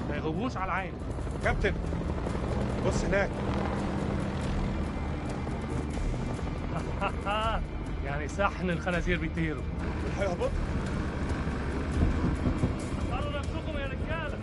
ما يغوص على العين. كابتن بص هناك. يعني صحن الخنازير بيطيروا. هيهبط؟ اختاروا نفسكم يا رجاله.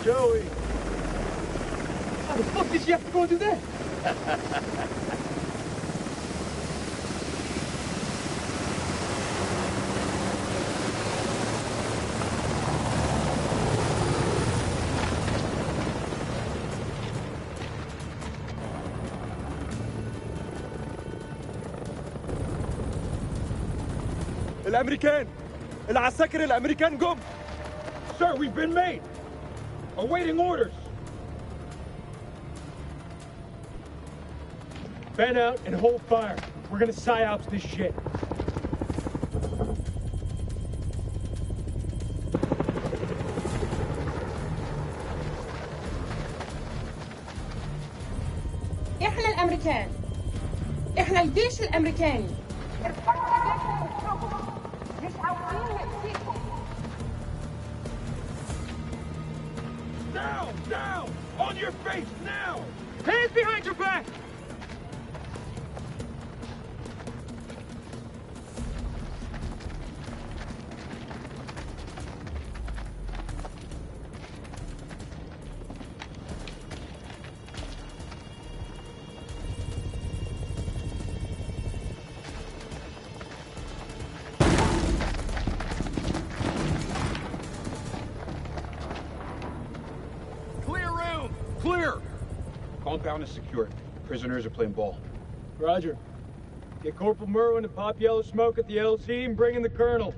Joey! How the fuck did you have to go and do that? الامريكان العساكر الامريكان جم. Sir, we've been made. Awaiting orders. Fan out and hold fire. We're gonna psyops this shit. احنا الامريكان. احنا الجيش الامريكاني. مش عاوزين نأذيكم. Down! Down! On your face, now! Hands behind your back! Compound is secure. Prisoners are playing ball. Roger. Get Corporal Merwin to pop yellow smoke at the LZ and bring in the Colonel.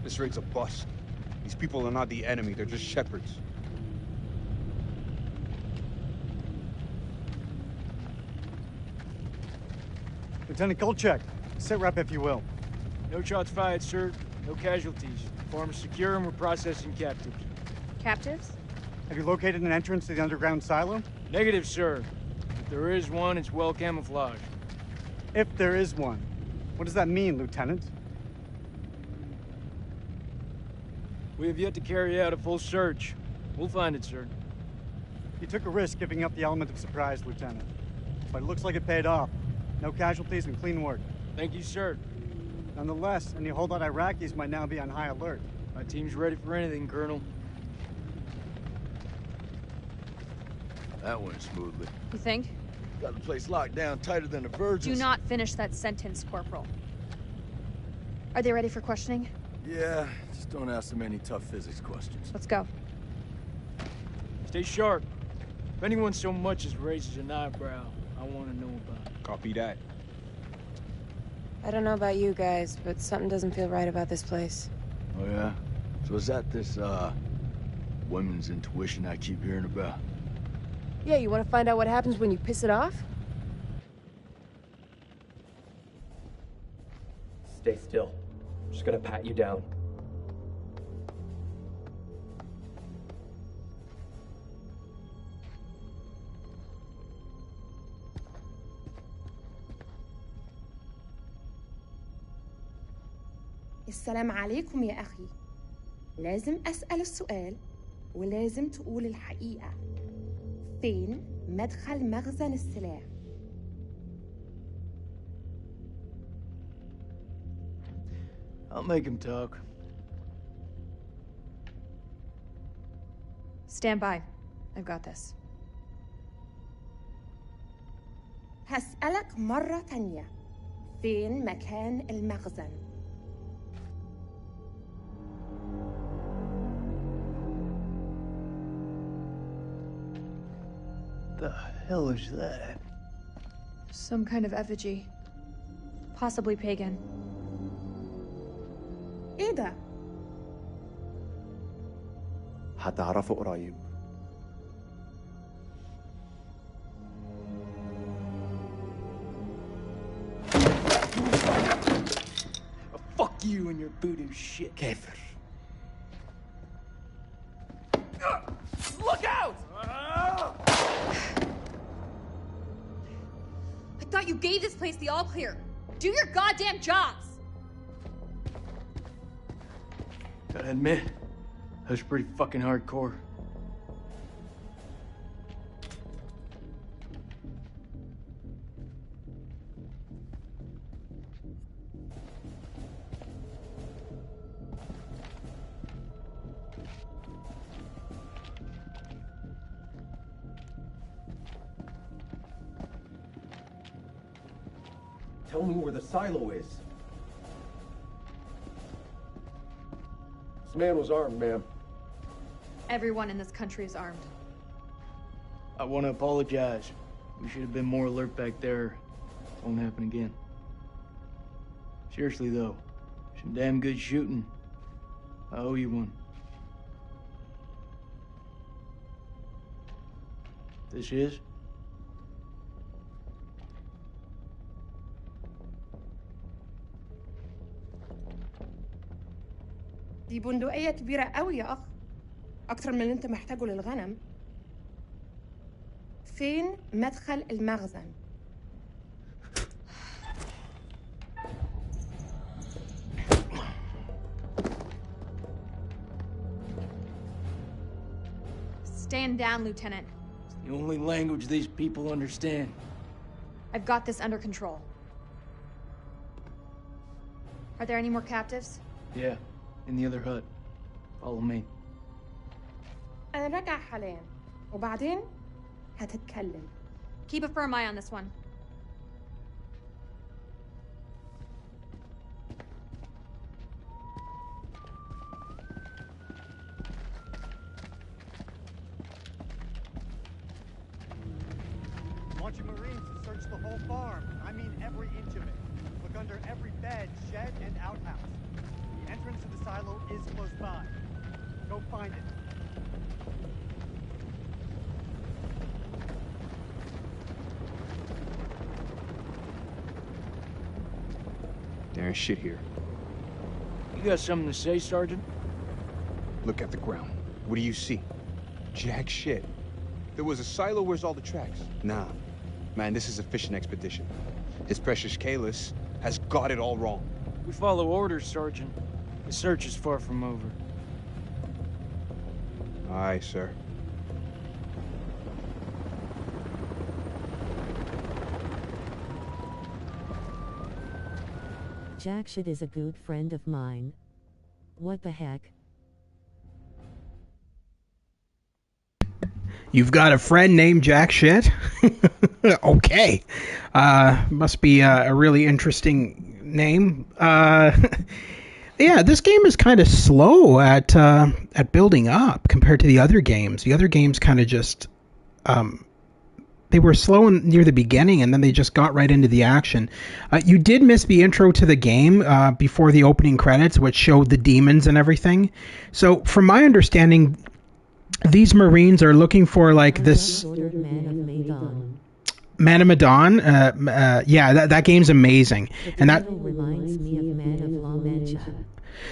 This raid's a bust. These people are not the enemy, they're just shepherds. Lieutenant Goldcheck, sit rep if you will. No shots fired, sir. No casualties. Farm is secure and we're processing captives. Captives? Have you located an entrance to the underground silo? Negative, sir. If there is one, it's well camouflaged. If there is one. What does that mean, Lieutenant? We have yet to carry out a full search. We'll find it, sir. You took a risk giving up the element of surprise, Lieutenant. But it looks like it paid off. No casualties and clean work. Thank you, sir. Nonetheless, any holdout Iraqis might now be on high alert. My team's ready for anything, Colonel. That went smoothly. You think? Got the place locked down tighter than a virgin's. Do not finish that sentence, Corporal. Are they ready for questioning? Yeah, just don't ask them any tough physics questions. Let's go. Stay sharp. If anyone so much as raises an eyebrow, I want to know about it. Copy that. I don't know about you guys, but something doesn't feel right about this place. Oh, yeah? So is that this, women's intuition I keep hearing about? Yeah, you want to find out what happens when you piss it off? Stay still. I'm just gonna pat you down. السلام عليكم يا أخي. لازم أسأل السؤال ولازم تقول الحقيقة. فين مدخل مخزن السلاح؟ I'll make him talk. Stand by. I've got this. هسألك مرة تانية. فين مكان المخزن؟ The hell is that? Some kind of effigy. Possibly pagan. إيه ده؟ هتعرفه قريب. Fuck you and your voodoo shit. كافر. Look out! I thought you gave this place the all clear. Do your goddamn jobs! Gotta admit, that was pretty fucking hardcore. Tell me where the silo is. This man was armed, ma'am. Everyone in this country is armed. I want to apologize. We should have been more alert back there. Won't happen again. Seriously, though. Some damn good shooting. I owe you one. This is? دي بندقية كبيرة قوي يا أخ. أكتر من اللي أنت محتاجه للغنم. فين مدخل المخزن؟ Stand down, Lieutenant. It's the only language these people understand. I've got this under control. Are there any more captives? Yeah, in the other hut. Follow me. أنا راجع حاليا وبعدين هتتكلم. Keep a firm eye on this one. I want you Marines to search the whole farm. I mean every inch of it. Look under every bed, shed, and outhouse. The entrance to the silo is close by. Go find it. There's shit here. You got something to say, Sergeant? Look at the ground. What do you see? Jack shit. There was a silo. Where's all the tracks? Nah. Man, this is a fishing expedition. His precious Kalis has got it all wrong. We follow orders, Sergeant. The search is far from over. Aye, sir. Jack Shit is a good friend of mine. What the heck? You've got a friend named Jack Shit? Okay. Must be a really interesting name. Yeah, this game is kind of slow at building up compared to the other games. The other games kind of just they were slow near the beginning, and then they just got right into the action. You did miss the intro to the game before the opening credits, which showed the demons and everything. So, from my understanding, these Marines are looking for like this Man of Medan. Yeah, that game's amazing, and that reminds me of Man of La Mancha.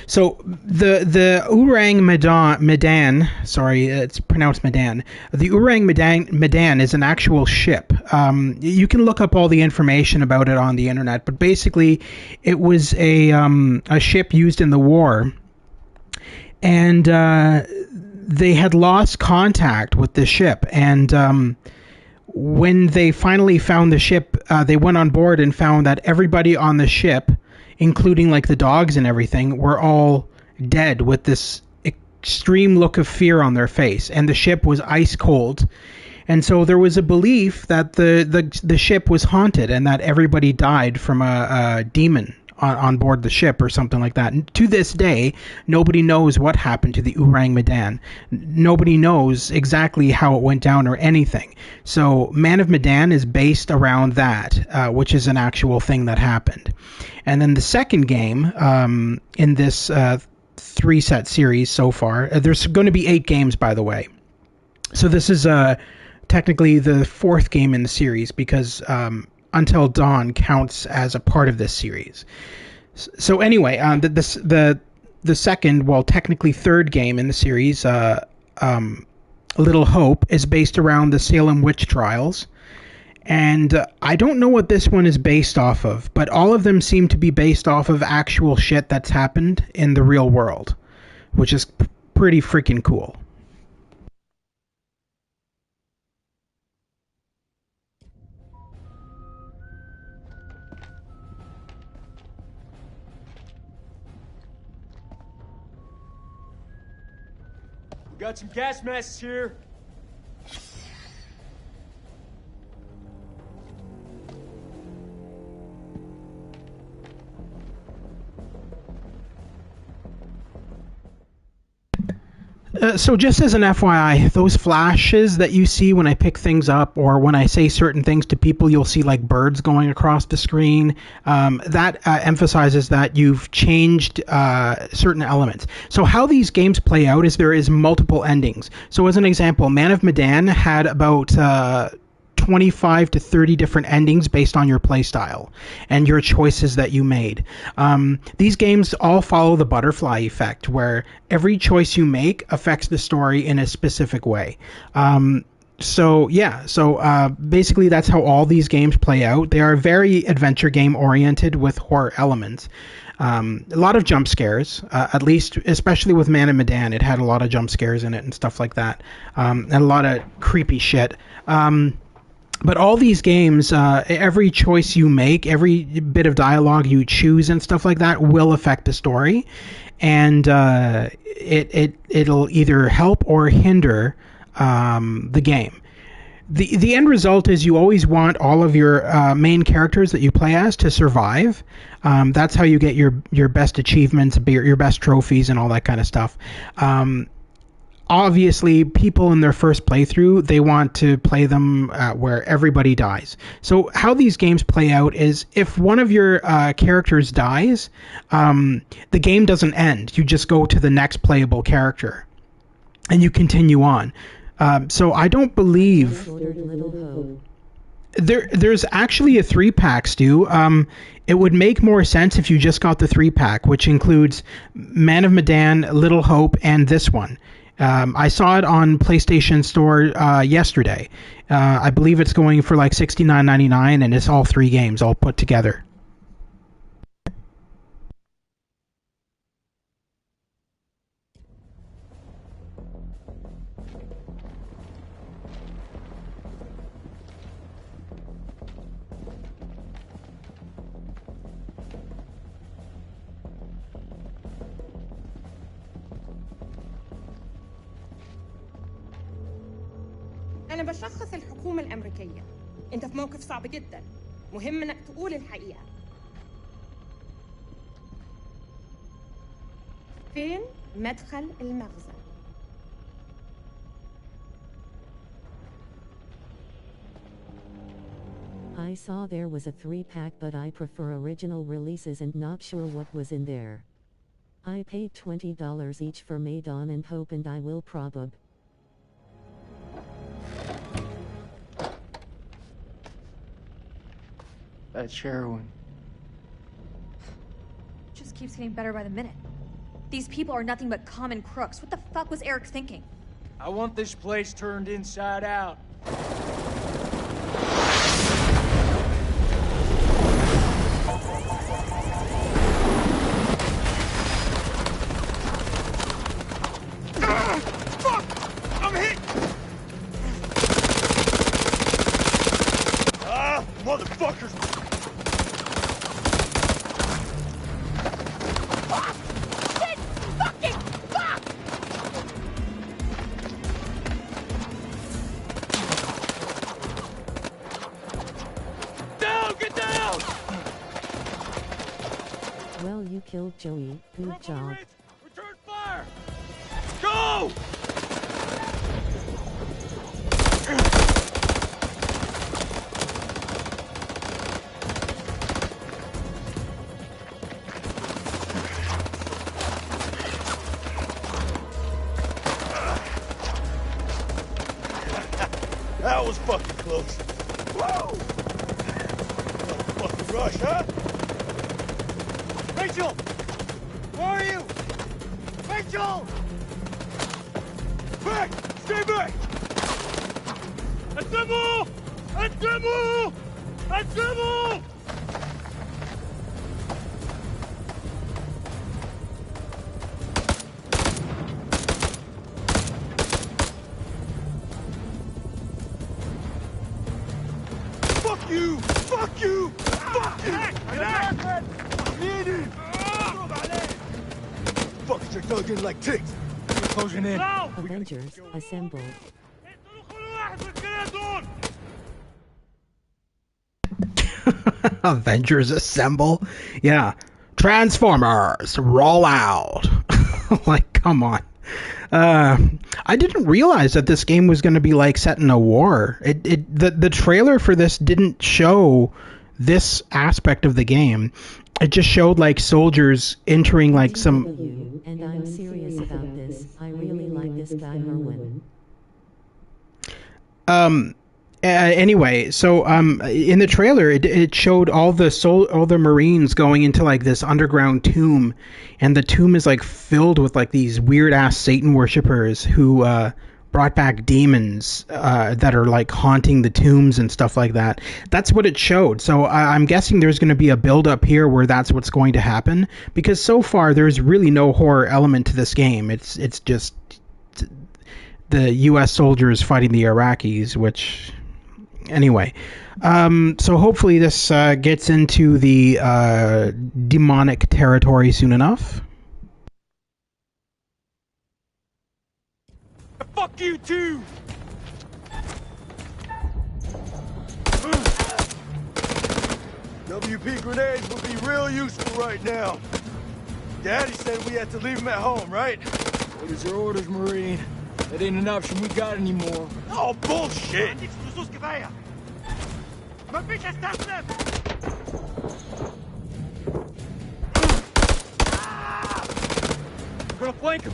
So the Orang Medan, sorry, it's pronounced Medan. The Orang Medan is an actual ship. You can look up all the information about it on the internet, but basically, it was a ship used in the war, and they had lost contact with the ship, and when they finally found the ship, they went on board and found that everybody on the ship, including like the dogs and everything, were all dead with this extreme look of fear on their face, and the ship was ice cold. And so there was a belief that the ship was haunted and that everybody died from a demon on board the ship or something like that. And to this day, nobody knows what happened to the Orang Medan. Nobody knows exactly how it went down or anything. So Man of Medan is based around that, which is an actual thing that happened. And then the second game in this 3-set series so far, there's going to be 8 games, by the way. So this is technically the 4th game in the series because Until Dawn counts as a part of this series. So anyway, the second, well, technically 3rd game in the series, Little Hope, is based around the Salem witch trials. And I don't know what this one is based off of, but all of them seem to be based off of actual shit that's happened in the real world, which is pretty freaking cool. We got some gas masks here. So just as an FYI, those flashes that you see when I pick things up or when I say certain things to people, you'll see like birds going across the screen. That emphasizes that you've changed certain elements. So how these games play out is there is multiple endings. So as an example, Man of Medan had about 25 to 30 different endings based on your playstyle and your choices that you made. These games all follow the butterfly effect, where every choice you make affects the story in a specific way. So basically that's how all these games play out. They are very adventure game oriented with horror elements. A lot of jump scares, at least, especially with Man of Medan, it had a lot of jump scares in it and stuff like that, and a lot of creepy shit. But all these games, every choice you make, every bit of dialogue you choose and stuff like that will affect the story, and it'll either help or hinder the game. The end result is you always want all of your main characters that you play as to survive. That's how you get your best achievements, your best trophies, and all that kind of stuff. Obviously, people in their first playthrough, they want to play them where everybody dies. So how these games play out is if one of your characters dies, the game doesn't end. You just go to the next playable character, and you continue on. So I don't believe... There's actually a 3-pack, Stu. It would make more sense if you just got the 3-pack, which includes Man of Medan, Little Hope, and this one. I saw it on PlayStation Store yesterday. I believe it's going for like $69.99, and it's all 3 games all put together. أنا بشخص الحكومة الأمريكية. أنت في موقف صعب جدا. مهم إنك تقول الحقيقة. فين مدخل المخزن؟ I saw there was a 3-pack, but I prefer original releases and not sure what was in there. I paid $20 each for Medan and Hope, and I will probably... That's heroin. Just keeps getting better by the minute. These people are nothing but common crooks. What the fuck was Eric thinking? I want this place turned inside out. Fuck! I'm hit! Motherfuckers! Shit! Fucking fuck! Down! Get down! Well, you killed Joey. Good job. Return fire! Go! That was fucking close. Whoa! Fucking rush, huh? Rachel! Where are you? Rachel! Back! Stay back! Assemble! Assemble! Assemble! Fuck you! Fuck you! Fuck you! Need it! Fuckers are dug in like ticks. We're closing in. Avengers, assemble. Avengers assemble? Yeah. Transformers, roll out. Like, come on. I didn't realize that this game was going to be like set in a war. The trailer for this didn't show this aspect of the game. It just showed like soldiers entering like some. And I'm serious about this. I really like this guy Merwin. Anyway, so in the trailer, it showed all the Marines going into like this underground tomb, and the tomb is like filled with like these weird ass Satan worshippers who brought back demons that are like haunting the tombs and stuff like that. That's what it showed. So I'm guessing there's going to be a build up here where that's what's going to happen, because so far there's really no horror element to this game. It's just the U.S. soldiers fighting the Iraqis, which. Anyway, so hopefully this gets into the demonic territory soon enough. Fuck you too! WP grenades would be real useful right now. Daddy said we had to leave them at home, right? What is your orders, Marine? That ain't an option we got anymore. Oh, bullshit! I'm gonna flank him.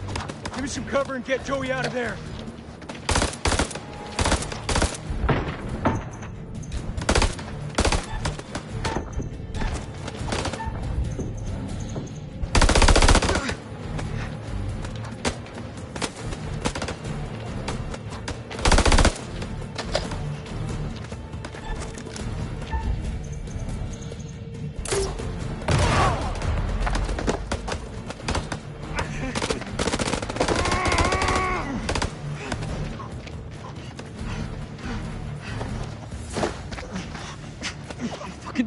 Give me some cover and get Joey out of there.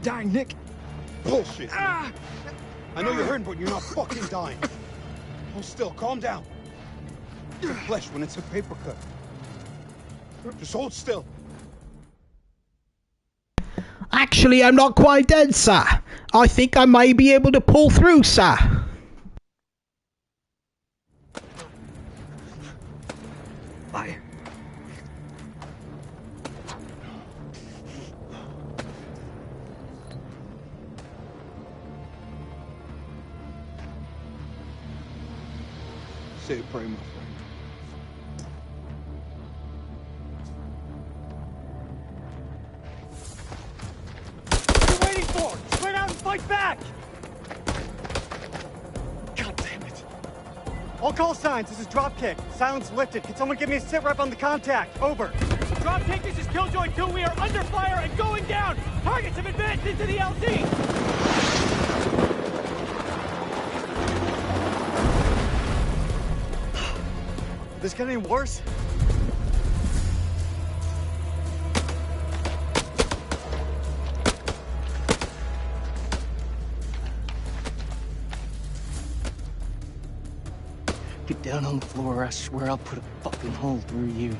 Dying, Nick. Bullshit. I know you're hurting, but you're not fucking dying. Hold still. Calm down. It's flesh when it's a paper cut. Just hold still. Actually, I'm not quite dead, sir. I think I may be able to pull through, sir. Bye. Say a prayer, my friend. What are you waiting for? Spread out and fight back! God damn it. All call signs, this is Dropkick. Silence lifted. Can someone give me a sit rep on the contact? Over. Dropkick, this is Killjoy 2. We are under fire and going down. Targets have advanced into the LZ. This get any worse? Get down on the floor or I swear I'll put a fucking hole through you.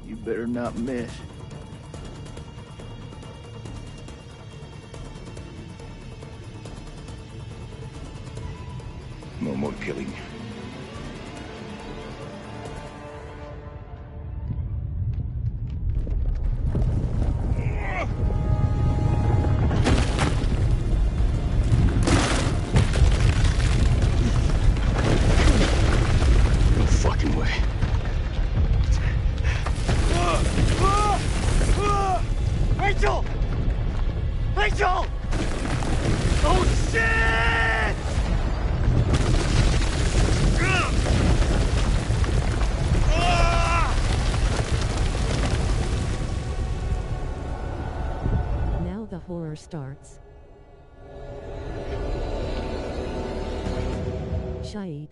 You better not miss. No more killing. No fucking way. Rachel! Rachel! Oh, shit! Now the horror starts. Shahid.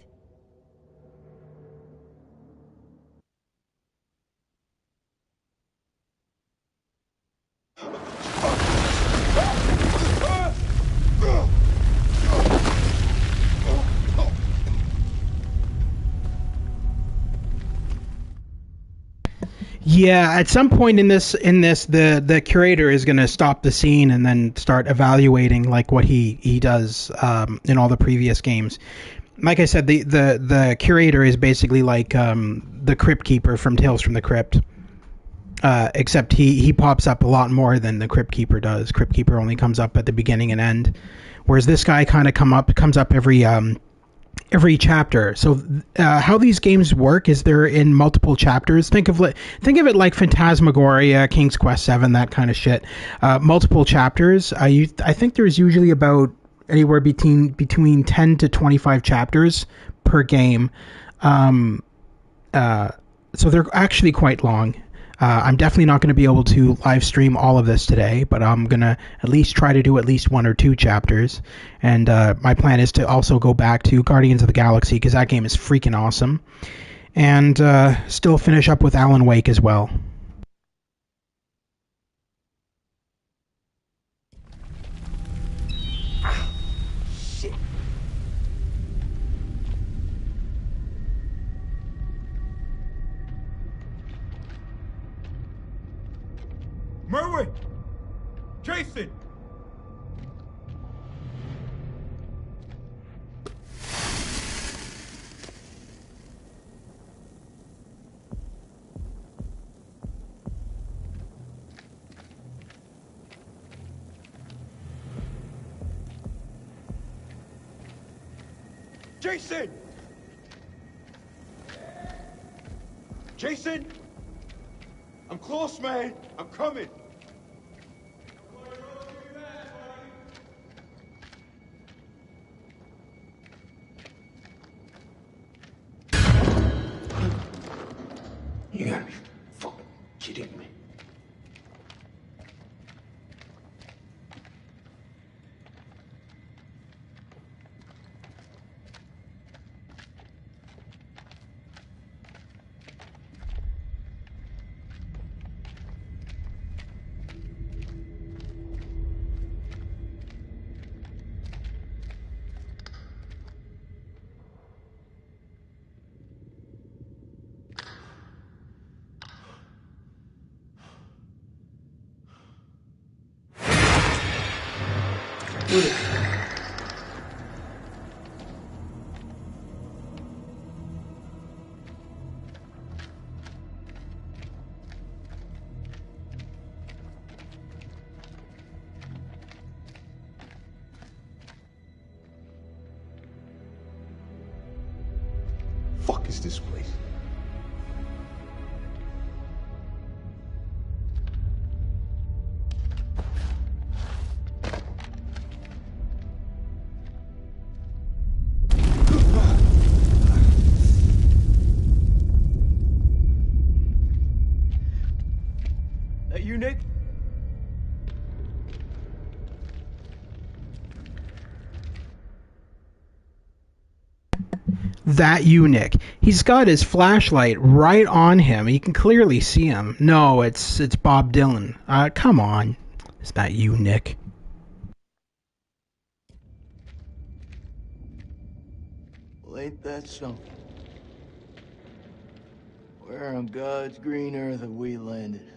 Yeah, at some point in this, the curator is going to stop the scene and then start evaluating like what he does in all the previous games. Like I said, the curator is basically like the Crypt Keeper from Tales from the Crypt, except he pops up a lot more than the Crypt Keeper does. Crypt Keeper only comes up at the beginning and end, whereas this guy kind of comes up every chapter. So how these games work is they're in multiple chapters. Think of it like Phantasmagoria, King's Quest VII, that kind of shit. Multiple chapters. I think there's usually about anywhere between 10 to 25 chapters per game. So they're actually quite long. I'm definitely not going to be able to live stream all of this today, but I'm going to at least try to do at least 1 or 2 chapters. And my plan is to also go back to Guardians of the Galaxy, because that game is freaking awesome. And still finish up with Alan Wake as well. Merwin! Jason! Jason! Jason? I'm close, man. I'm coming. You gotta be fucking kidding me. Fuck is this place? That you, Nick? That Nick. He's got his flashlight right on him. You can clearly see him. No, it's Bob Dylan. Come on. Is that you, Nick? Well, ain't that something? Where on God's green earth have we landed?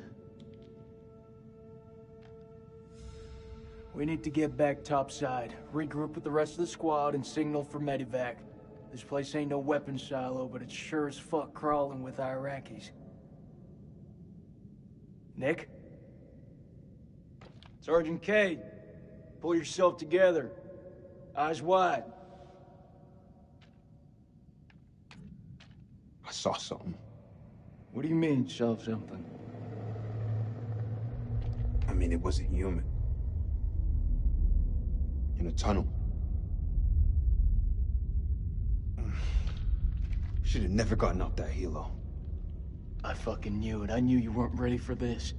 We need to get back topside, regroup with the rest of the squad, and signal for medevac. This place ain't no weapons silo, but it's sure as fuck crawling with Iraqis. Nick? Sergeant K, pull yourself together. Eyes wide. I saw something. What do you mean, saw something? I mean, it wasn't human. In a tunnel. Should have never gotten up that helo. I fucking knew it. I knew you weren't ready for this.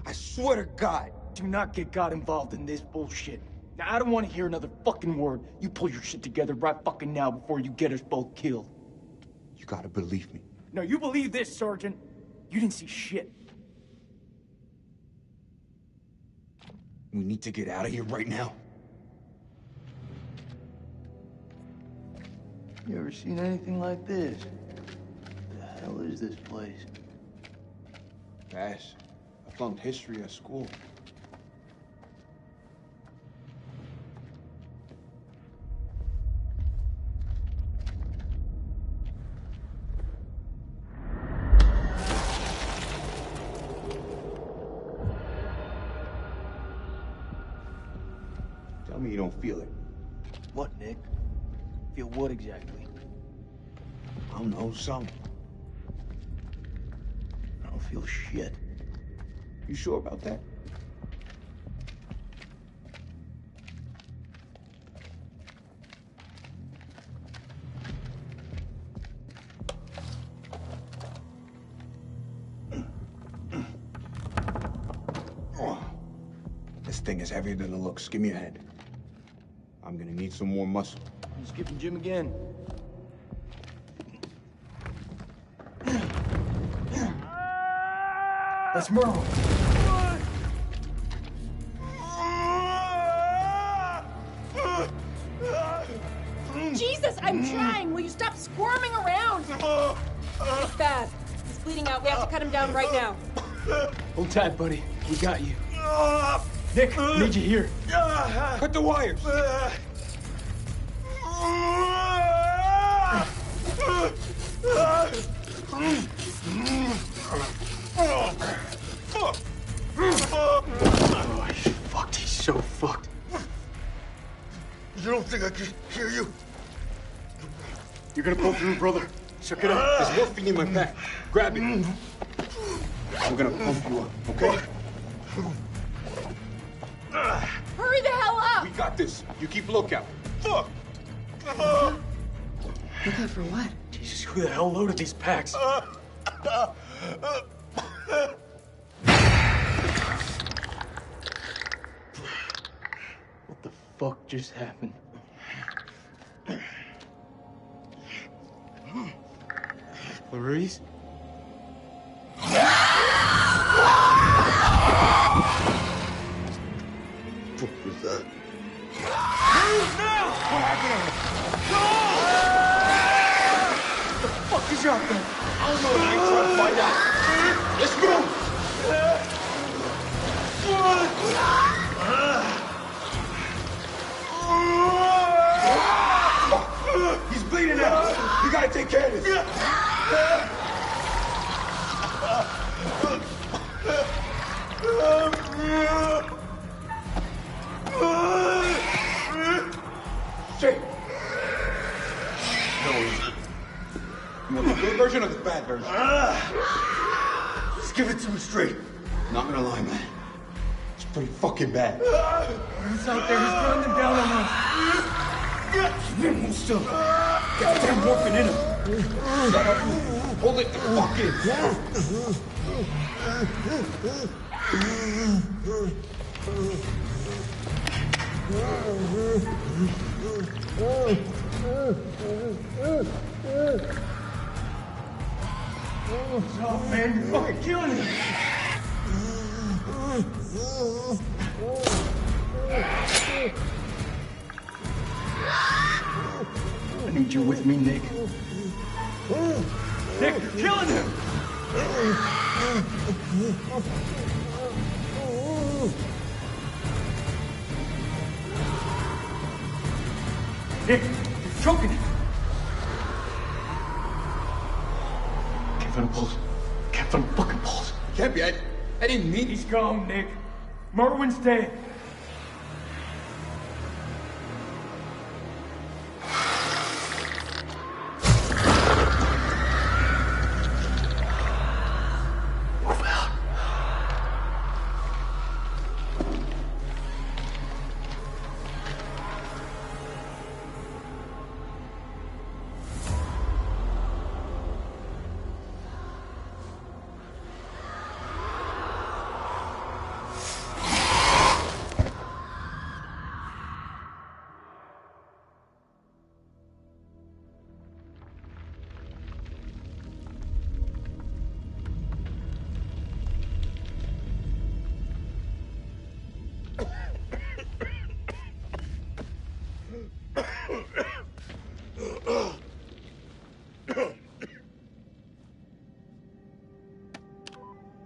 I swear to God. Do not get God involved in this bullshit. Now, I don't want to hear another fucking word. You pull your shit together right fucking now before you get us both killed. You gotta believe me. No, you believe this, Sergeant. You didn't see shit. We need to get out of here right now. You ever seen anything like this? The hell is this place? Pass. I flunked history at school. Tell me you don't feel it. What, Nick? Feel what exactly? I don't know, something. I don't feel shit. You sure about that? This thing is heavier than it looks. Give me a hand. I'm gonna need some more muscle. You skipping gym again? That's Merle. Jesus, I'm trying. Will you stop squirming around? It's bad. He's bleeding out. We have to cut him down right now. Hold tight, buddy. We got you. Nick, need you here. Cut the wires. Oh, he's fucked. He's so fucked. You don't think I can hear you? You're gonna pull through, brother. Check it out. There's morphine in my pack. Grab it. I'm gonna pump you up, okay? Hurry the hell up! We got this. You keep lookout. Fuck! Lookout for what? Jesus, who the hell loaded these packs? What the fuck just happened? Clarice? What was that? Move now! What happened? What the fuck is out there? I don't know. I ain't trying to find out. Let's move! He's bleeding out. You gotta take care of this. Shit. You want the good version or the bad version? Just give it to him straight. Not gonna lie, man. It's pretty fucking bad. He's out there. He's running them down on us. Man, hold still. Goddamn morphine in him. Shut up. Hold it the fuck in. Oh, man, you're fucking killing him. I need you with me, Nick. Nick, you're killing him! Nick, you're choking him! Can't find a pulse. Can't find a fucking pulse. Can't be. I didn't mean. He's gone, Nick. Merwin's dead.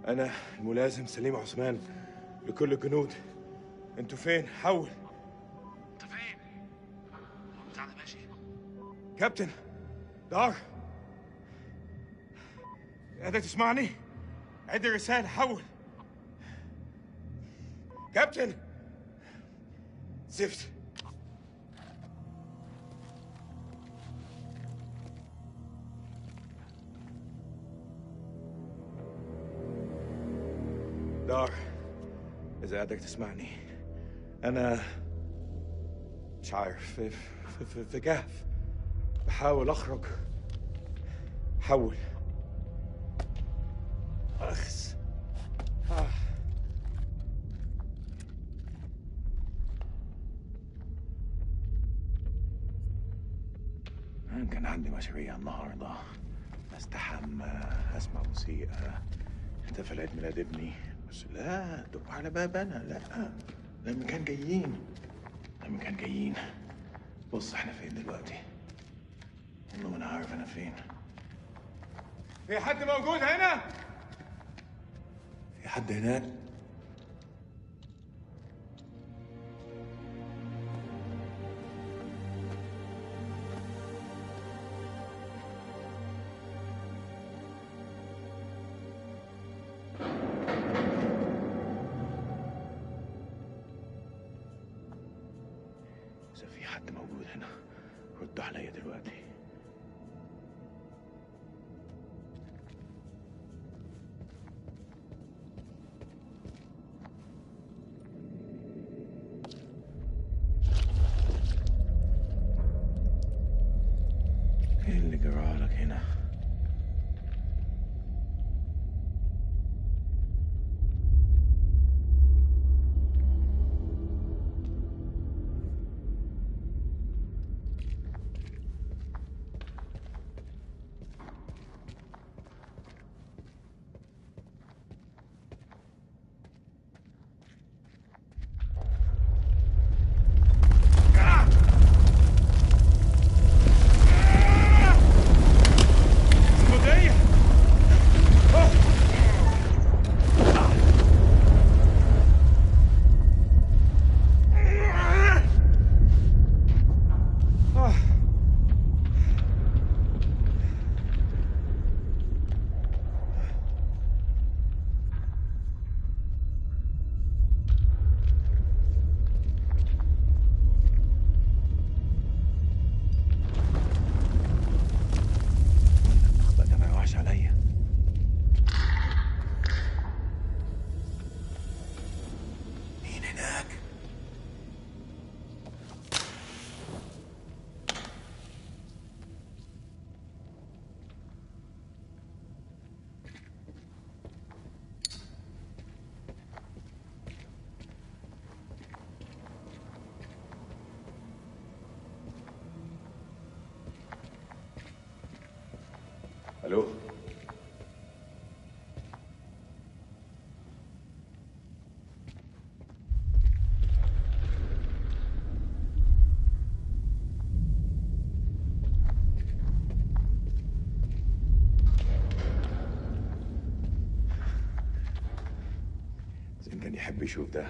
أنا الملازم سليم عثمان لكل الجنود. أنتوا فين؟ حول. أنت فين؟ البتاع ده ماشي؟ كابتن دار، قادر تسمعني؟ عد الرسالة. حول كابتن. زفت. دار، إذا قادر تسمعني، أنا مش عارف، في كهف بحاول أخرج. حول. أخس. كان عندي مشاريع النهارده، استحمى، اسمع موسيقى، احتفل عيد ميلاد ابني، بس لا دقوا على باب انا. لا لما كان جايين. بص احنا فين دلوقتي؟ والله ما انا عارف انا فين. في حد موجود هنا؟ في حد هناك؟ إذا في حد موجود هنا رد عليا دلوقتي. ايه اللي جرالك هنا؟ الو. زين كان يحب يشوف ده.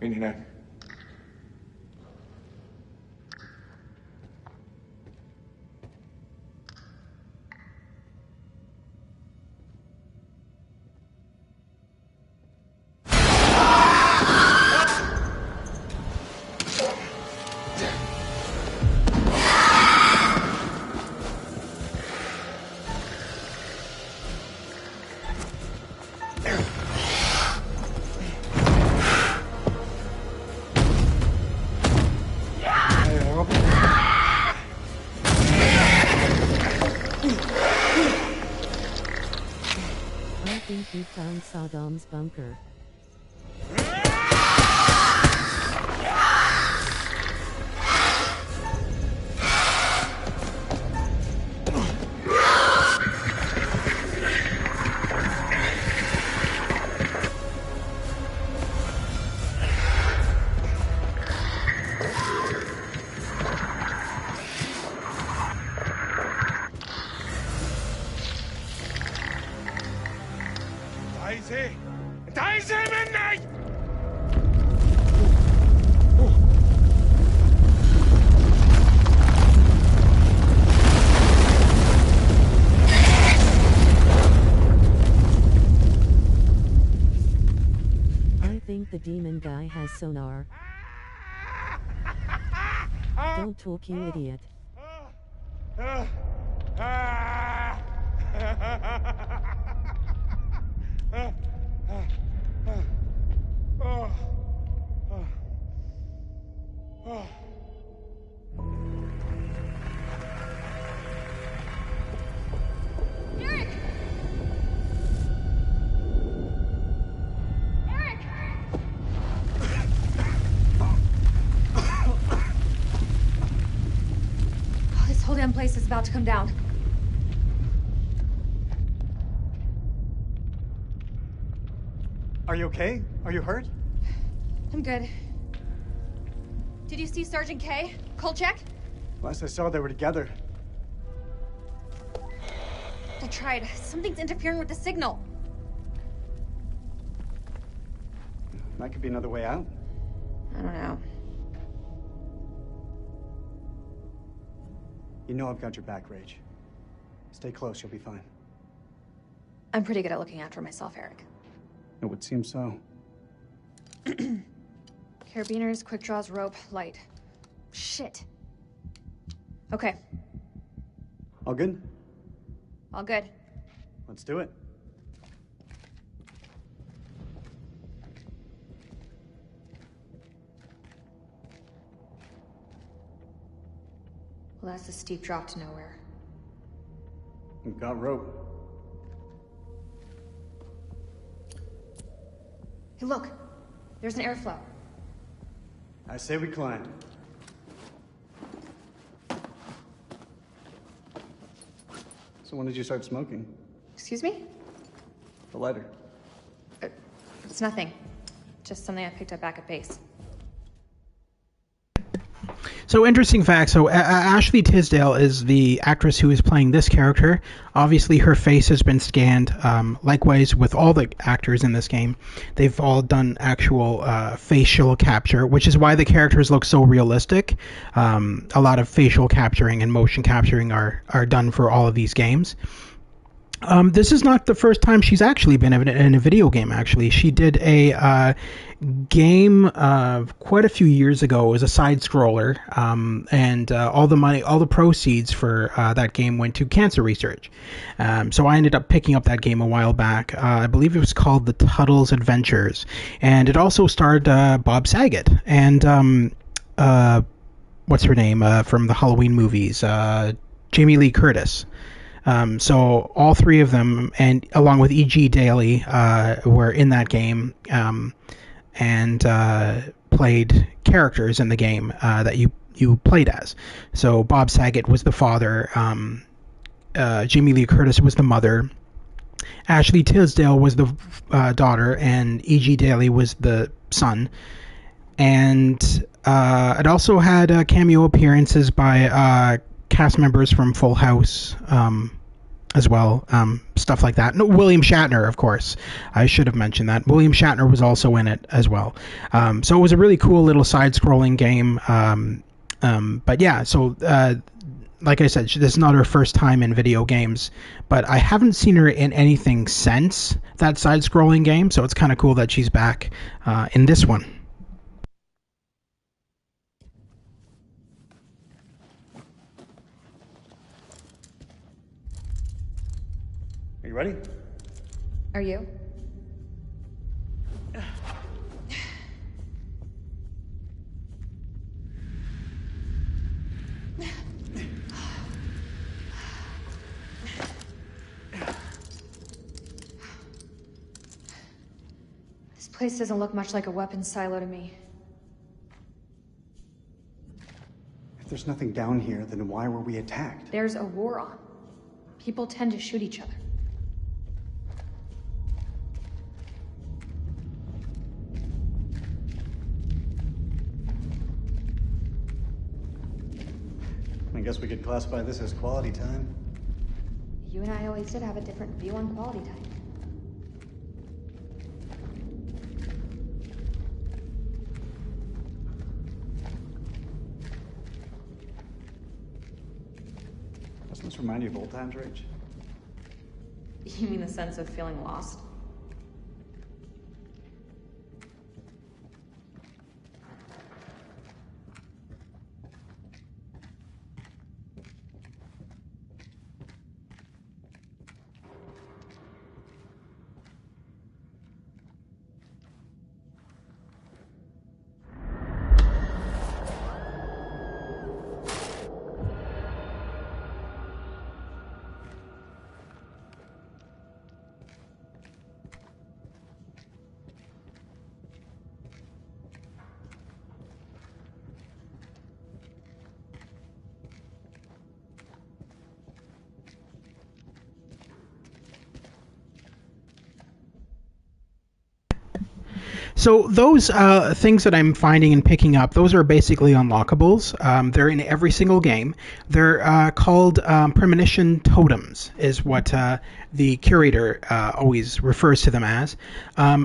مين هناك؟ I think we found Saddam's bunker. sonar. Don't talk, you idiot. Eric! Eric! This whole damn place is about to come down. Are you okay? Are you hurt? I'm good. Did you see Sergeant K? Kolchak? Last I saw, they were together. I tried. Something's interfering with the signal. That could be another way out. I don't know. You know I've got your back, Rach. Stay close, you'll be fine. I'm pretty good at looking after myself, Eric. It would seem so. Carabiners, quick draws, rope, light. Shit. Okay, All good? all good. Let's do it. Well, that's a steep drop to nowhere. We've got rope. Hey, look. There's an airflow. I say we climb. So when did you start smoking? Excuse me? The lighter. It's nothing. Just something I picked up back at base. So interesting fact. So Ashley Tisdale is the actress who is playing this character. Obviously, her face has been scanned. Likewise, with all the actors in this game, they've all done actual facial capture, which is why the characters look so realistic. A lot of facial capturing and motion capturing are done for all of these games. This is not the first time she's actually been in a video game, actually. She did a game quite a few years ago. It was a side-scroller, and all the proceeds for that game went to cancer research. So I ended up picking up that game a while back. I believe it was called The Tuttle's Adventures, and it also starred Bob Saget and what's her name from the Halloween movies, Jamie Lee Curtis. So all three of them, and along with E.G. Daly, were in that game and played characters in the game that you played as. So Bob Saget was the father, Jamie Lee Curtis was the mother, Ashley Tisdale was the daughter, and E.G. Daly was the son. And it also had cameo appearances by cast members from Full House as well, stuff like that. No, William Shatner, of course. I should have mentioned that. William Shatner was also in it as well. So it was a really cool little side-scrolling game. But yeah, so like I said, this is not her first time in video games, but I haven't seen her in anything since that side-scrolling game, so it's kind of cool that she's back in this one. Are you ready? Are you? This place doesn't look much like a weapons silo to me. If there's nothing down here, then why were we attacked? There's a war on. People tend to shoot each other. I guess we could classify this as quality time. You and I always did have a different view on quality time. Doesn't this remind you of old times, Rach? You mean the sense of feeling lost? So those things that I'm finding and picking up, those are basically unlockables. They're in every single game. They're called premonition totems, is what the curator always refers to them as.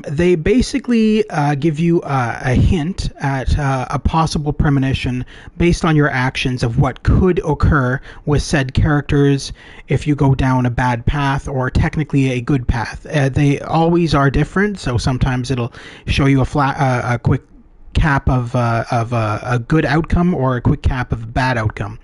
They basically give you a hint at a possible premonition based on your actions of what could occur with said characters if you go down a bad path or technically a good path. They always are different, so sometimes it'll show you a quick cap of a good outcome or a quick cap of a bad outcome.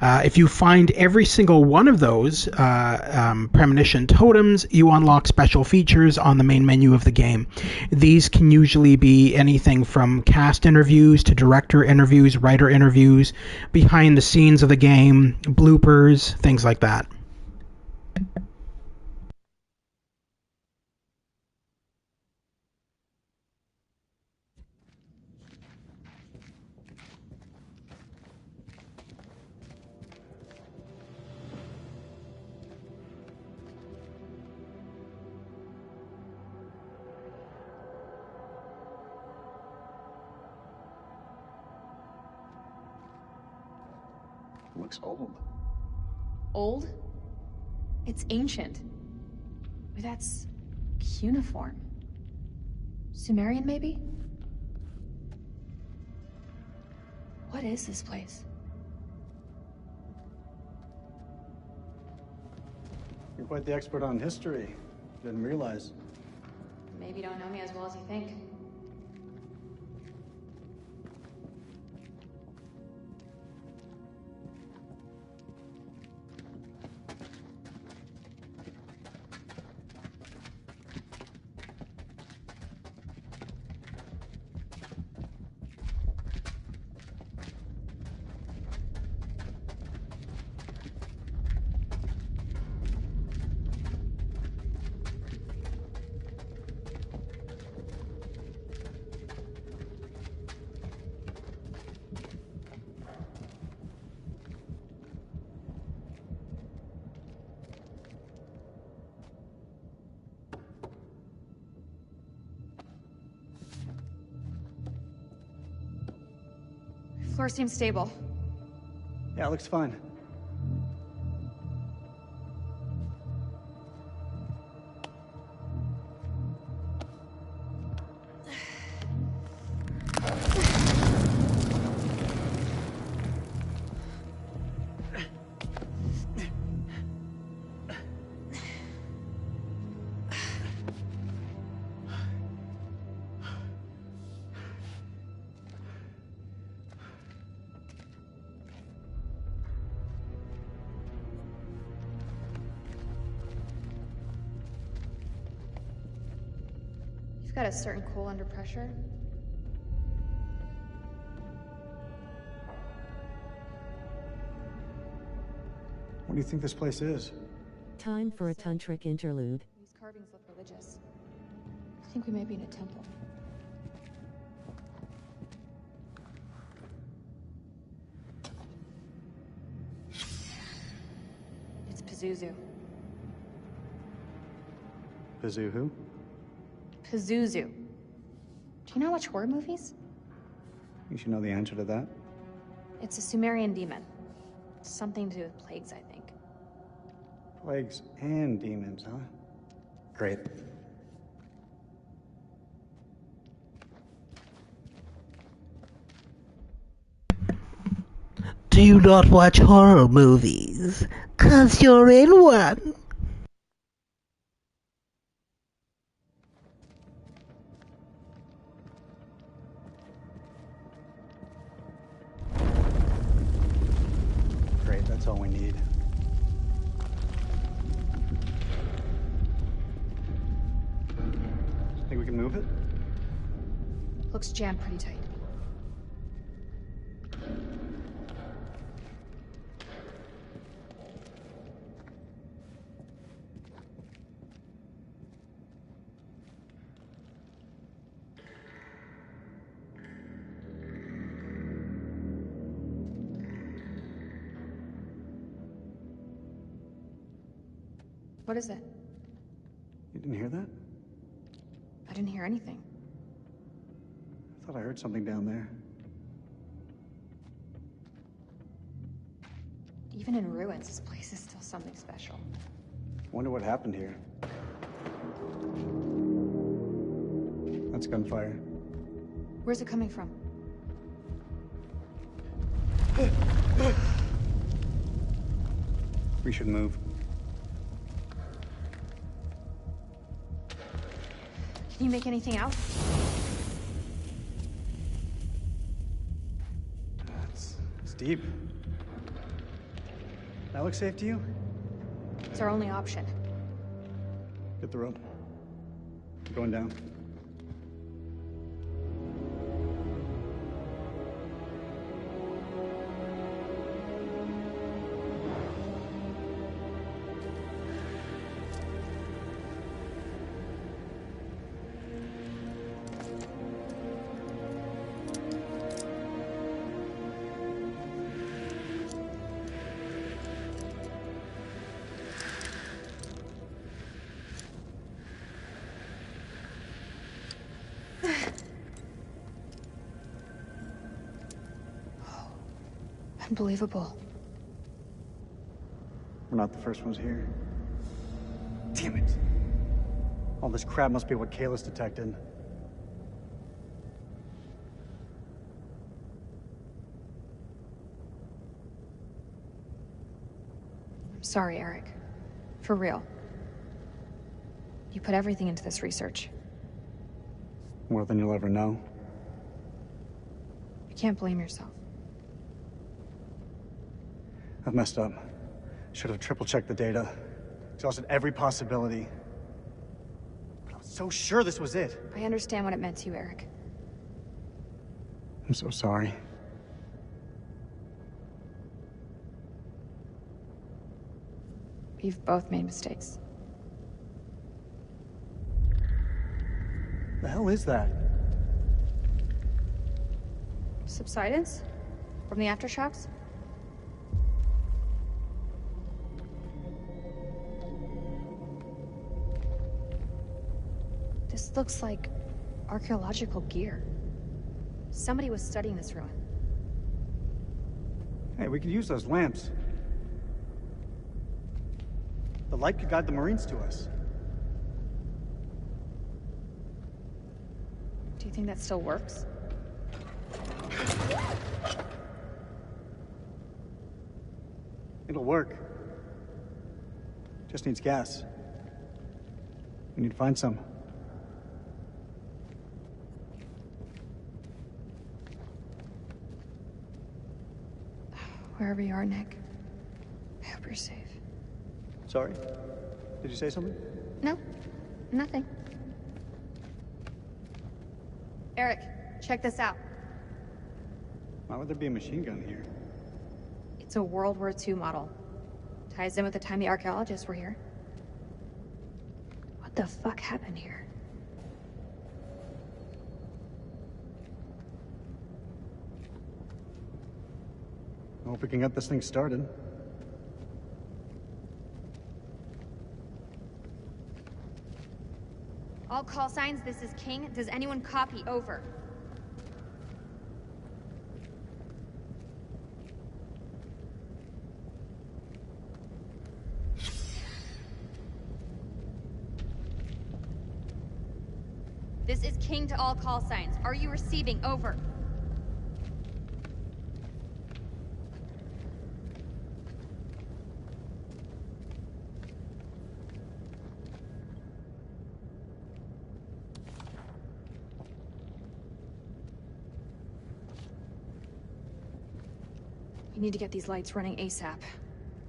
If you find every single one of those premonition totems, you unlock special features on the main menu of the game. These can usually be anything from cast interviews to director interviews, writer interviews, behind the scenes of the game, bloopers, things like that. Looks old. Old? It's ancient. Or that's cuneiform. Sumerian, maybe? What is this place? You're quite the expert on history. Didn't realize. Maybe you don't know me as well as you think. Floor seems stable. Yeah, it looks fine. You've got a certain cool under pressure. What do you think this place is? Time for a tantric interlude. These carvings look religious. I think we may be in a temple. It's Pazuzu. Pazu who? Pazuzu. Do you not watch horror movies? You should know the answer to that. It's a Sumerian demon. Something to do with plagues, I think. Plagues and demons, huh? Great. Do you not watch horror movies? 'Cause you're in one. Great, that's all we need. Think we can move it? Looks jammed pretty tight. What is it? You didn't hear that? I didn't hear anything. thought I heard something down there. Even in ruins, this place is still something special. Wonder what happened here. That's gunfire. Where's it coming from? We should move. Can you make anything out? It's deep. That looks safe to you? It's our only option. Get the rope. Going down. Unbelievable. We're not the first ones here. Damn it. All this crap must be what Kayla's detected. I'm sorry, Eric. For real. You put everything into this research. More than you'll ever know. You can't blame yourself. I've messed up. Should have triple-checked the data. Exhausted every possibility. But I was so sure this was it. I understand what it meant to you, Eric. I'm so sorry. We've both made mistakes. The hell is that? Subsidence? From the aftershocks? This looks like archaeological gear. Somebody was studying this ruin. Hey, we could use those lamps. The light could guide the Marines to us. Do you think that still works? It'll work. Just needs gas. We need to find some. Wherever you are, Nick, I hope you're safe. Sorry? Did you say something? No, nothing. Eric, check this out. Why would there be a machine gun here? It's a World War II model. Ties in with the time the archaeologists were here. What the fuck happened here? I hope we can get this thing started. All call signs, this is King. Does anyone copy? Over. This is King to all call signs. Are you receiving? Over. We need to get these lights running ASAP.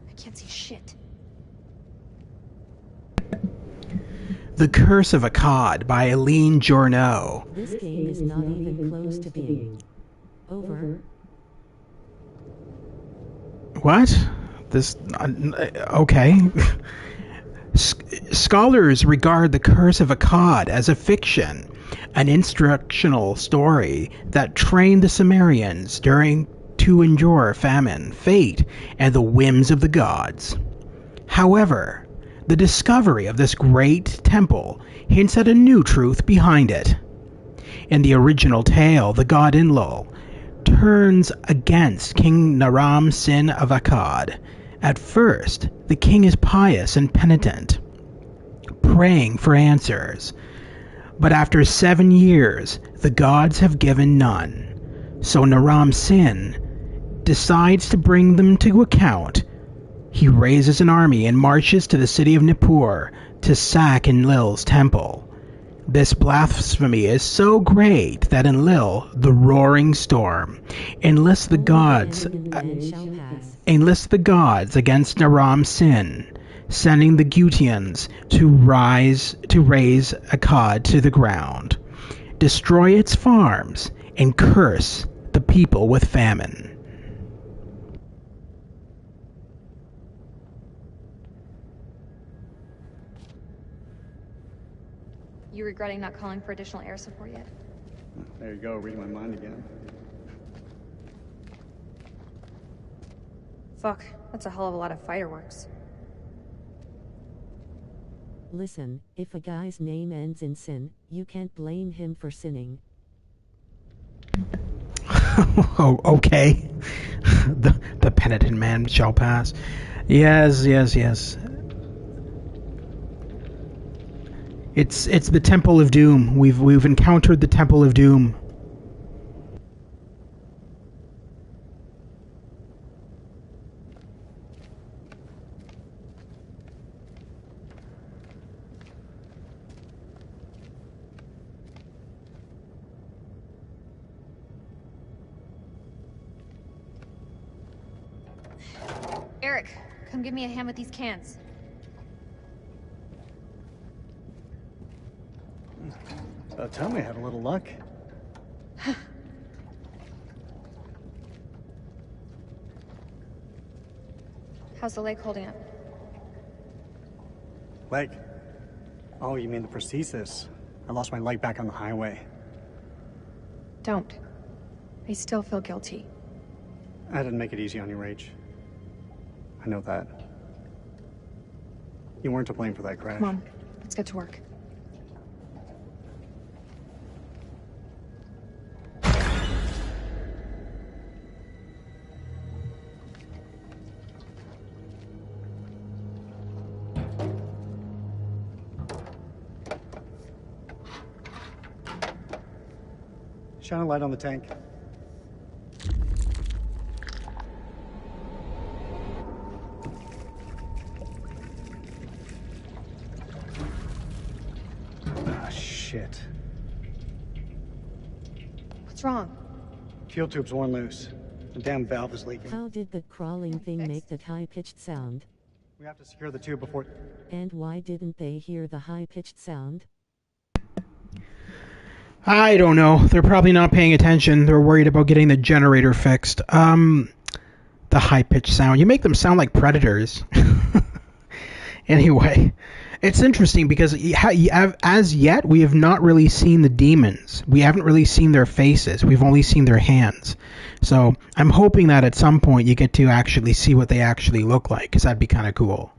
I can't see shit. The Curse of Akkad by Eileen Journeau. This game is not even close to being over. What? This... okay. Scholars regard The Curse of Akkad as a fiction, an instructional story that trained the Sumerians to endure famine, fate, and the whims of the gods. However, the discovery of this great temple hints at a new truth behind it. In the original tale, the god Enlil turns against King Naram Sin of Akkad. At first, the king is pious and penitent, praying for answers. But after 7 years, the gods have given none. So Naram Sin decides to bring them to account. He raises an army and marches to the city of Nippur to sack Enlil's temple. This blasphemy is so great that Enlil, the roaring storm, enlists the gods against Naram Sin, sending the Gutians to raise Akkad to the ground, destroy its farms, and curse the people with famine. You regretting not calling for additional air support yet? There you go, reading my mind again. Fuck, that's a hell of a lot of fireworks. Listen, if a guy's name ends in sin, you can't blame him for sinning. Oh, okay. The penitent man shall pass. Yes. It's the Temple of Doom. We've encountered the Temple of Doom. Eric, come give me a hand with these cans. Tell me I had a little luck. How's the leg holding up? Leg? Oh, you mean the prosthesis? I lost my leg back on the highway. Don't. I still feel guilty. I didn't make it easy on you, Rach. I know that. You weren't to blame for that crash. Come on, let's get to work. Shine a light on the tank. Ah, shit. What's wrong? Fuel tube's worn loose. The damn valve is leaking. How did the crawling thing make that high-pitched sound? We have to secure the tube before... And why didn't they hear the high-pitched sound? I don't know. They're probably not paying attention. They're worried about getting the generator fixed. The high-pitched sound. You make them sound like predators. Anyway, it's interesting because as yet, we have not really seen the demons. We haven't really seen their faces. We've only seen their hands. So I'm hoping that at some point you get to actually see what they actually look like, because that'd be kind of cool.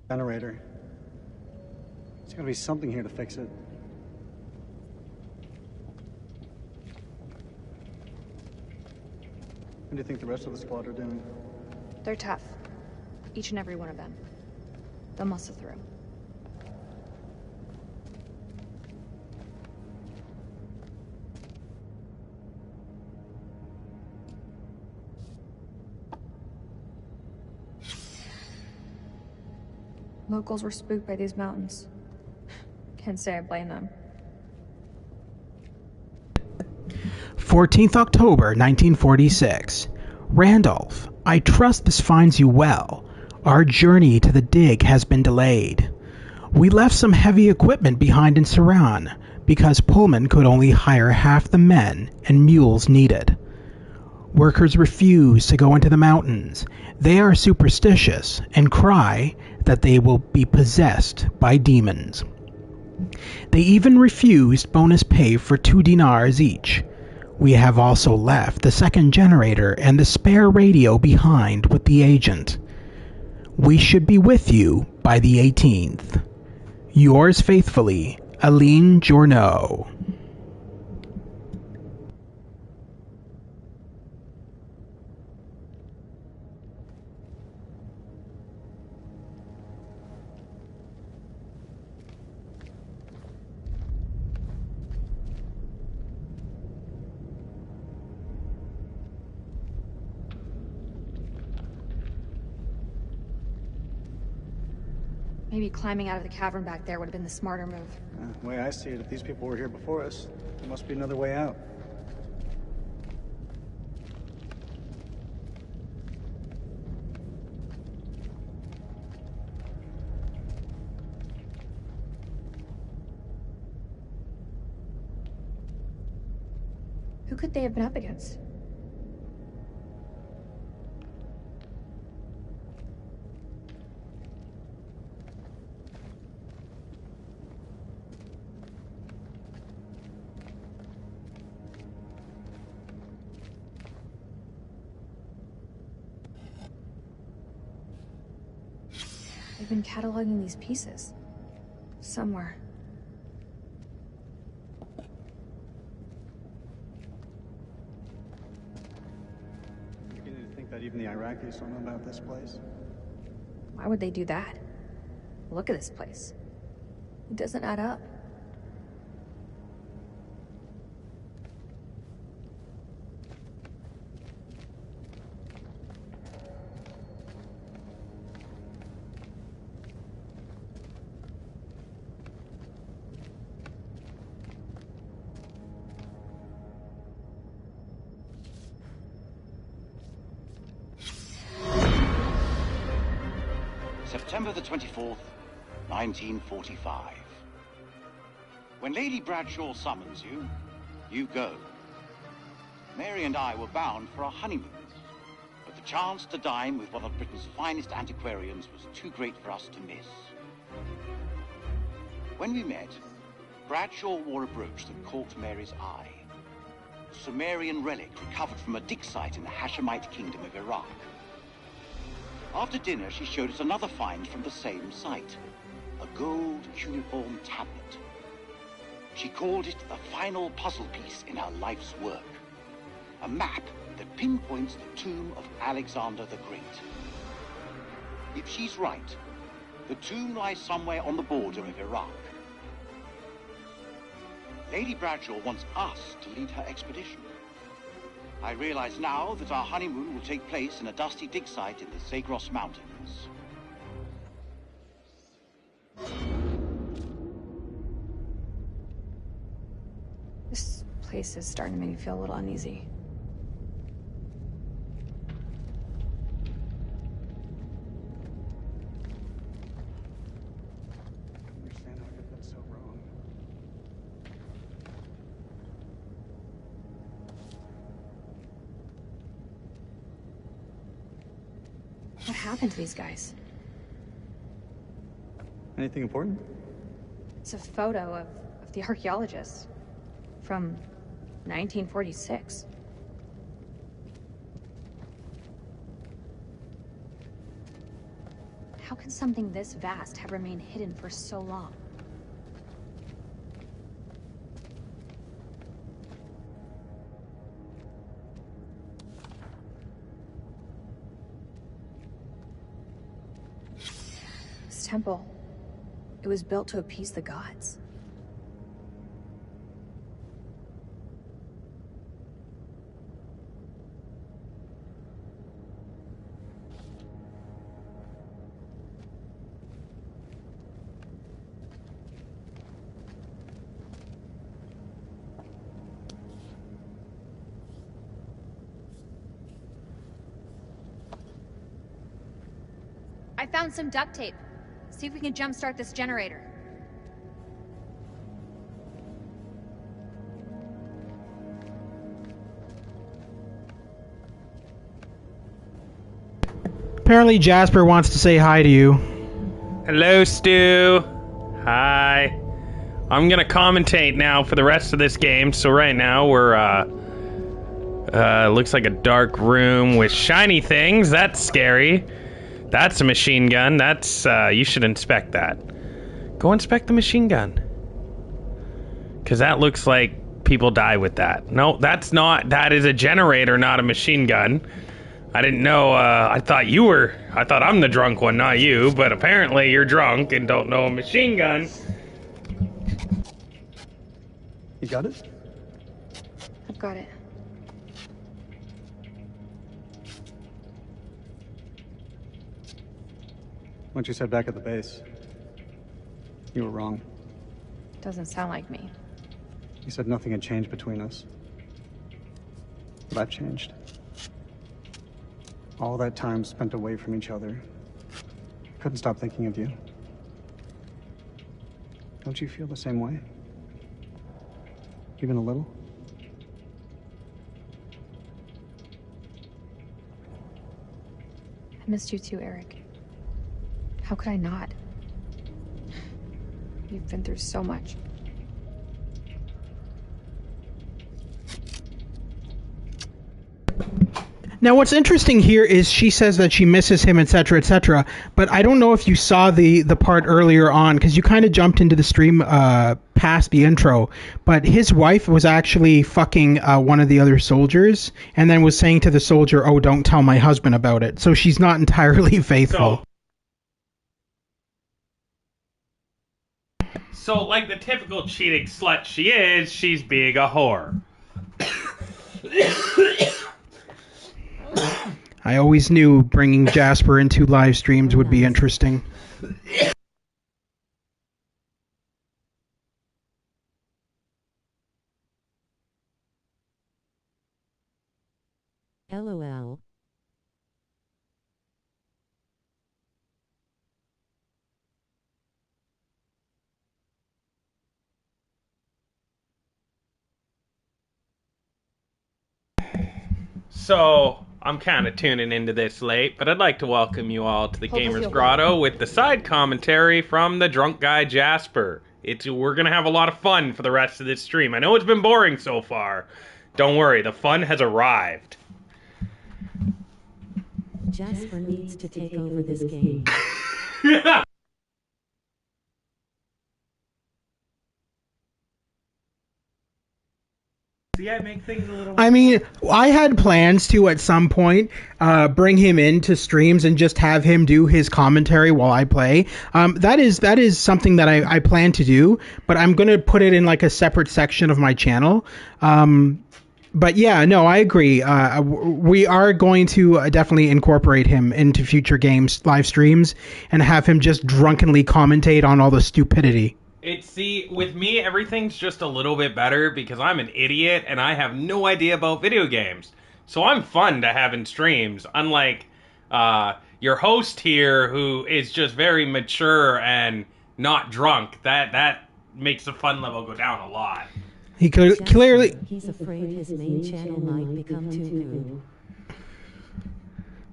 Generator. There's gotta be something here to fix it. What do you think the rest of the squad are doing? They're tough. Each and every one of them. They'll muscle through. Locals were spooked by these mountains. Can't say I blame them. 14th October, 1946. Randolph, I trust this finds you well. Our journey to the dig has been delayed. We left some heavy equipment behind in Saran because Pullman could only hire half the men and mules needed. Workers refuse to go into the mountains. They are superstitious and cry that they will be possessed by demons. They even refused bonus pay for 2 dinars each. We have also left the second generator and the spare radio behind with the agent. We should be with you by the 18th. Yours faithfully, Aline Journeau. Maybe climbing out of the cavern back there would have been the smarter move. The way I see it, if these people were here before us, there must be another way out. Who could they have been up against? They've been cataloging these pieces. Somewhere. You're beginning to think that even the Iraqis don't know about this place? Why would they do that? Look at this place. It doesn't add up. September the 24th, 1945. When Lady Bradshaw summons you, you go. Mary and I were bound for our honeymoon, but the chance to dine with one of Britain's finest antiquarians was too great for us to miss. When we met, Bradshaw wore a brooch that caught Mary's eye. A Sumerian relic recovered from a dig site in the Hashemite Kingdom of Iraq. After dinner, she showed us another find from the same site, a gold cuneiform tablet. She called it the final puzzle piece in her life's work, a map that pinpoints the tomb of Alexander the Great. If she's right, the tomb lies somewhere on the border of Iraq. Lady Bradshaw wants us to lead her expedition. I realize now that our honeymoon will take place in a dusty dig site in the Zagros Mountains. This place is starting to make me feel a little uneasy. I don't understand how I got that so wrong. What happened to these guys? Anything important? It's a photo of the archaeologist from 1946. How can something this vast have remained hidden for so long? This temple, it was built to appease the gods. I found some duct tape. See if we can jumpstart this generator. Apparently Jasper wants to say hi to you. Hello, Stu. Hi. I'm gonna commentate now for the rest of this game. So right now we're looks like a dark room with shiny things. That's scary. That's a machine gun. That's you should inspect that. Go inspect the machine gun. Because that looks like people die with that. No, that's not. That is a generator, not a machine gun. I didn't know. I thought I'm the drunk one, not you. But apparently you're drunk and don't know a machine gun. You got it? I've got it. What you said back at the base. You were wrong. Doesn't sound like me. You said nothing had changed between us. But I've changed. All that time spent away from each other. Couldn't stop thinking of you. Don't you feel the same way? Even a little? I missed you too, Eric. How could I not? You've been through so much. Now, what's interesting here is she says that she misses him, etc., etc. But I don't know if you saw the part earlier on, because you kind of jumped into the stream past the intro. But his wife was actually fucking one of the other soldiers, and then was saying to the soldier, "Oh, don't tell my husband about it." So she's not entirely faithful. So, like the typical cheating slut she is, she's being a whore. I always knew bringing Jasper into live streams would be interesting. LOL. So, I'm kind of tuning into this late, but I'd like to welcome you all to the Gamers Grotto with the side commentary from the drunk guy Jasper. We're going to have a lot of fun for the rest of this stream. I know it's been boring so far. Don't worry, the fun has arrived. Jasper needs to take over this game. See, I make things a little... I mean, I had plans to, at some point, bring him into streams and just have him do his commentary while I play. That is something that I plan to do, but I'm going to put it in like a separate section of my channel. But yeah, no, I agree. We are going to definitely incorporate him into future games live streams and have him just drunkenly commentate on all the stupidity. See, with me, everything's just a little bit better because I'm an idiot and I have no idea about video games. So I'm fun to have in streams, unlike your host here, who is just very mature and not drunk. That makes the fun level go down a lot. He clearly... He's afraid his main channel might become too new.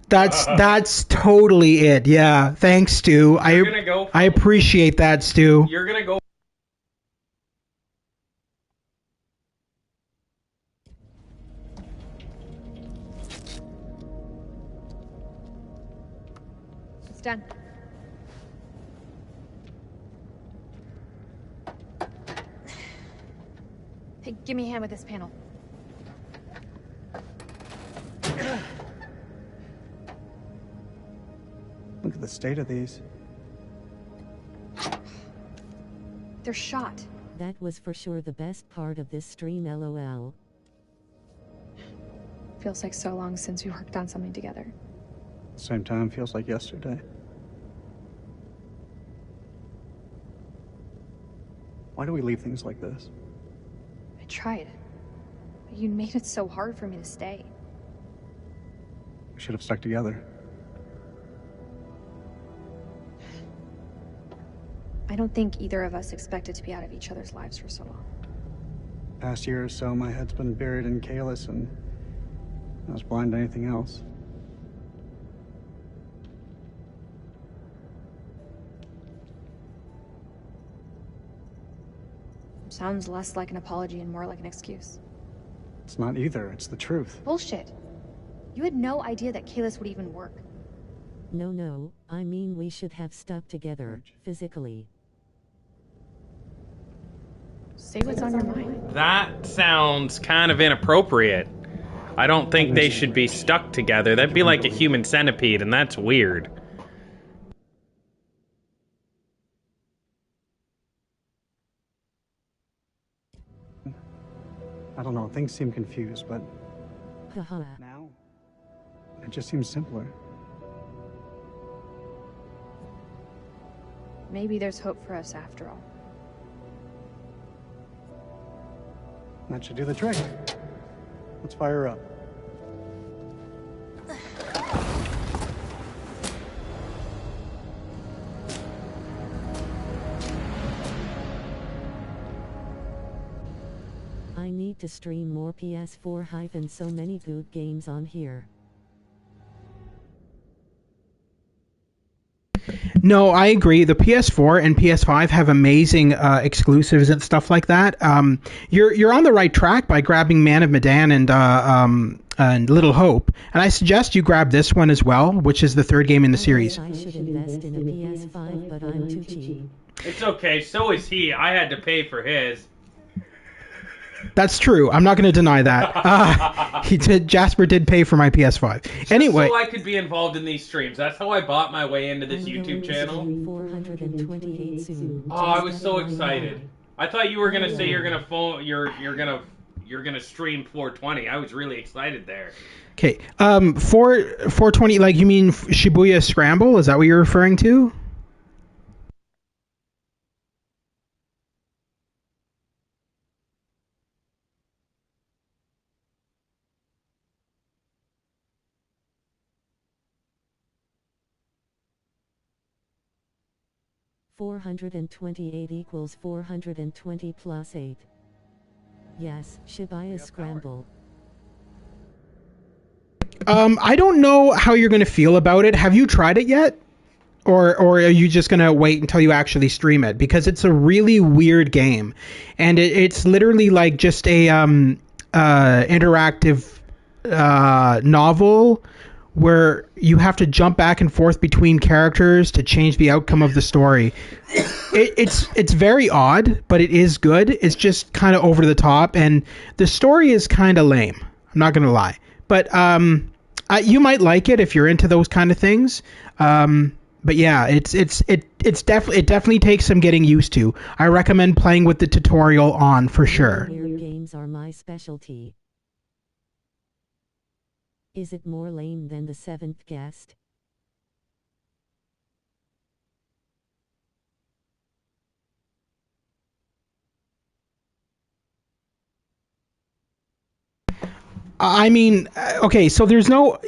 That's totally it. Yeah, thanks, Stu. I appreciate that, Stu. You're gonna go. It's done. Hey, give me a hand with this panel. Look at the state of these. They're shot. That was for sure the best part of this stream, LOL. Feels like so long since we worked on something together. Same time, feels like yesterday. Why do we leave things like this? I tried. But you made it so hard for me to stay. We should have stuck together. I don't think either of us expected to be out of each other's lives for so long. Past year or so, my head's been buried in Kalis, and I was blind to anything else. Sounds less like an apology and more like an excuse. It's not either, it's the truth. Bullshit. You had no idea that Kalis would even work. No, I mean we should have stuck together, physically. Say what's on your mind. That sounds kind of inappropriate. I don't think they should be stuck together. That'd be like a human centipede, and that's weird. I don't know, things seem confused, but now it just seems simpler. Maybe there's hope for us after all. That should do the trick. Let's fire her up. I need to stream more PS4 so many good games on here. No, I agree. The PS4 and PS5 have amazing exclusives and stuff like that. You're on the right track by grabbing Man of Medan and Little Hope, and I suggest you grab this one as well, which is the third game in the series. I should invest in a PS5, but I'm too cheap. It's okay. So is he. I had to pay for his. That's true. I'm not going to deny that. Jasper did pay for my PS5. Anyway, so I could be involved in these streams. That's how I bought my way into this YouTube channel. 428 soon. Oh, I was so excited. I thought you were gonna say you're gonna stream 420. I was really excited there. Okay. 420. Like you mean Shibuya Scramble? Is that what you're referring to? $428 equals 420 plus 8. Yes, Shibuya Scramble. I don't know how you're going to feel about it. Have you tried it yet? Or are you just going to wait until you actually stream it? Because it's a really weird game. And it's literally like just a interactive novel where you have to jump back and forth between characters to change the outcome of the story. It's very odd, but it is good. It's just kind of over the top, and the story is kind of lame. I'm not gonna lie, but you might like it if you're into those kind of things. But yeah, it definitely takes some getting used to. I recommend playing with the tutorial on for sure. Weird games are my specialty. Is it more lame than The Seventh Guest? I mean, okay, so there's no...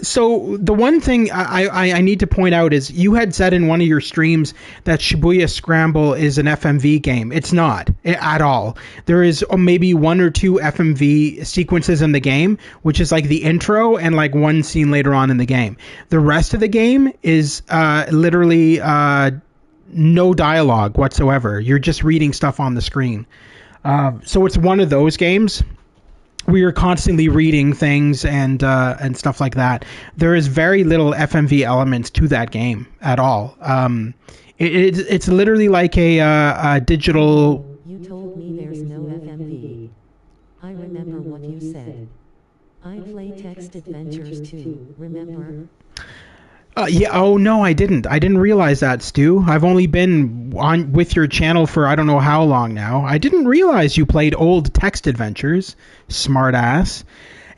so the one thing I need to point out is you had said in one of your streams that Shibuya Scramble is an FMV game. It's not at all. There is maybe one or two FMV sequences in the game, which is like the intro and like one scene later on in the game. The rest of the game is literally no dialogue whatsoever. You're just reading stuff on the screen. So it's one of those games. We are constantly reading things and stuff like that. There is very little FMV elements to that game at all. It's literally like a digital... You told me there's no FMV. I remember what you said. I play text adventures too, remember? Yeah. Oh no, I didn't. I didn't realize that, Stu. I've only been on with your channel for I don't know how long now. I didn't realize you played old text adventures. Smart ass.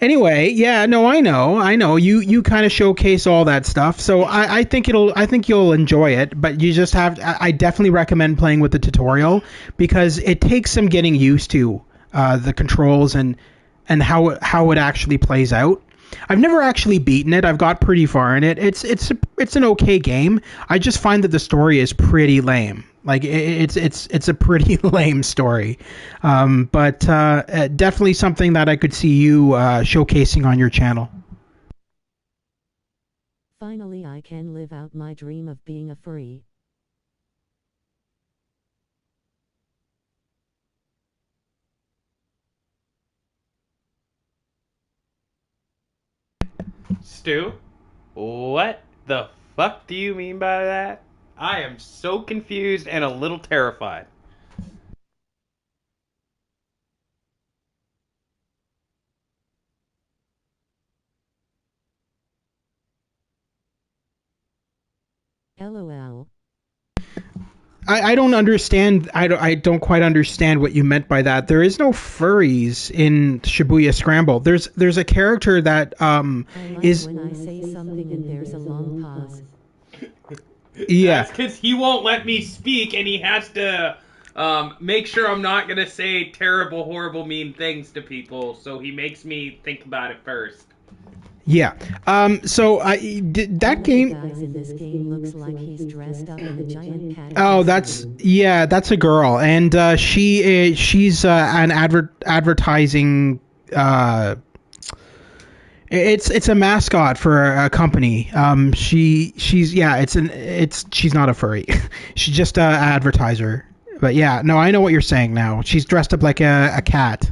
Anyway, yeah, no, I know. You kind of showcase all that stuff, so I think you'll enjoy it. But you just have. I definitely recommend playing with the tutorial because it takes some getting used to the controls and how it actually plays out. I've never actually beaten it. I've got pretty far in it. It's an okay game. I just find that the story is pretty lame. Like it's a pretty lame story. But definitely something that I could see you showcasing on your channel. Finally, I can live out my dream of being a furry. Stu, what the fuck do you mean by that? I am so confused and a little terrified. LOL. I don't understand. I don't quite understand what you meant by that. There is no furries in Shibuya Scramble. There's a character that is. When I say something and there's a long pause. Yeah. That's because he won't let me speak, and he has to make sure I'm not gonna say terrible, horrible, mean things to people. So he makes me think about it first. Yeah. So that game. Guys in this game looks like he's dressed up in a giant pattern. Oh, that's a girl, and she's an advertising. It's a mascot for a company. She's not a furry. She's just a advertiser. But yeah, no, I know what you're saying now. She's dressed up like a cat.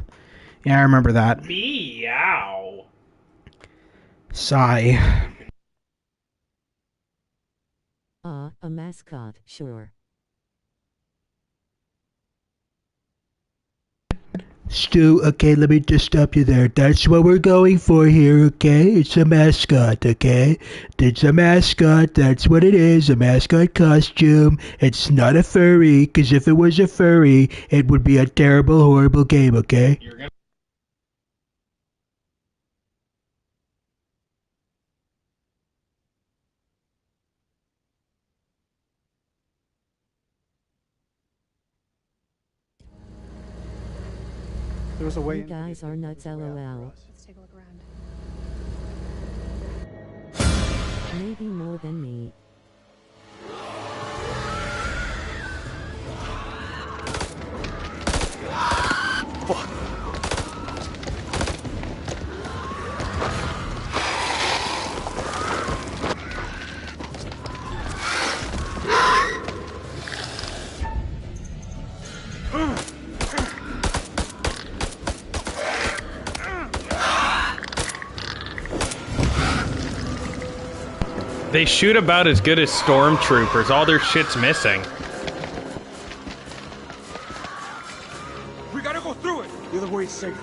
Yeah, I remember that. Meow. Sigh. A mascot, sure. Stu, okay, let me just stop you there. That's what we're going for here, okay? It's a mascot, okay? It's a mascot, that's what it is, a mascot costume. It's not a furry, because if it was a furry, it would be a terrible, horrible game, okay? There's a way. You guys are nuts, LOL. Let's take a look around. Maybe more than me. Fuck. They shoot about as good as stormtroopers. All their shit's missing. We gotta go through it. The other way is safe.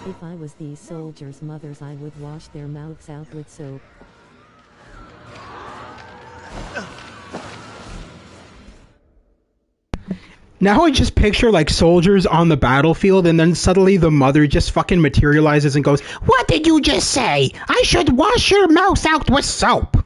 If I was these soldiers' mothers, I would wash their mouths out with soap. Now I just picture like soldiers on the battlefield, and then suddenly the mother just fucking materializes and goes, "What did you just say? I should wash your mouth out with soap."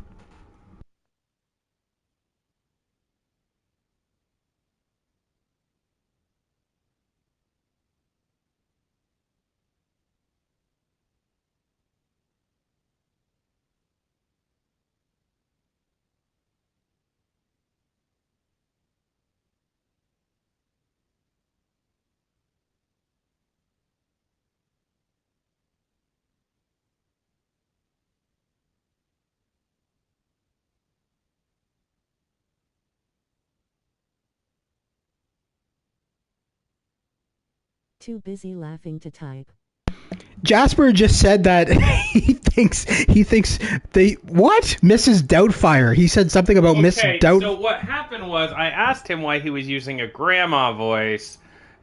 Too busy laughing to type. Jasper just said that he thinks they what? Mrs. Doubtfire. He said something about Miss Doubt. So what happened was I asked him why he was using a grandma voice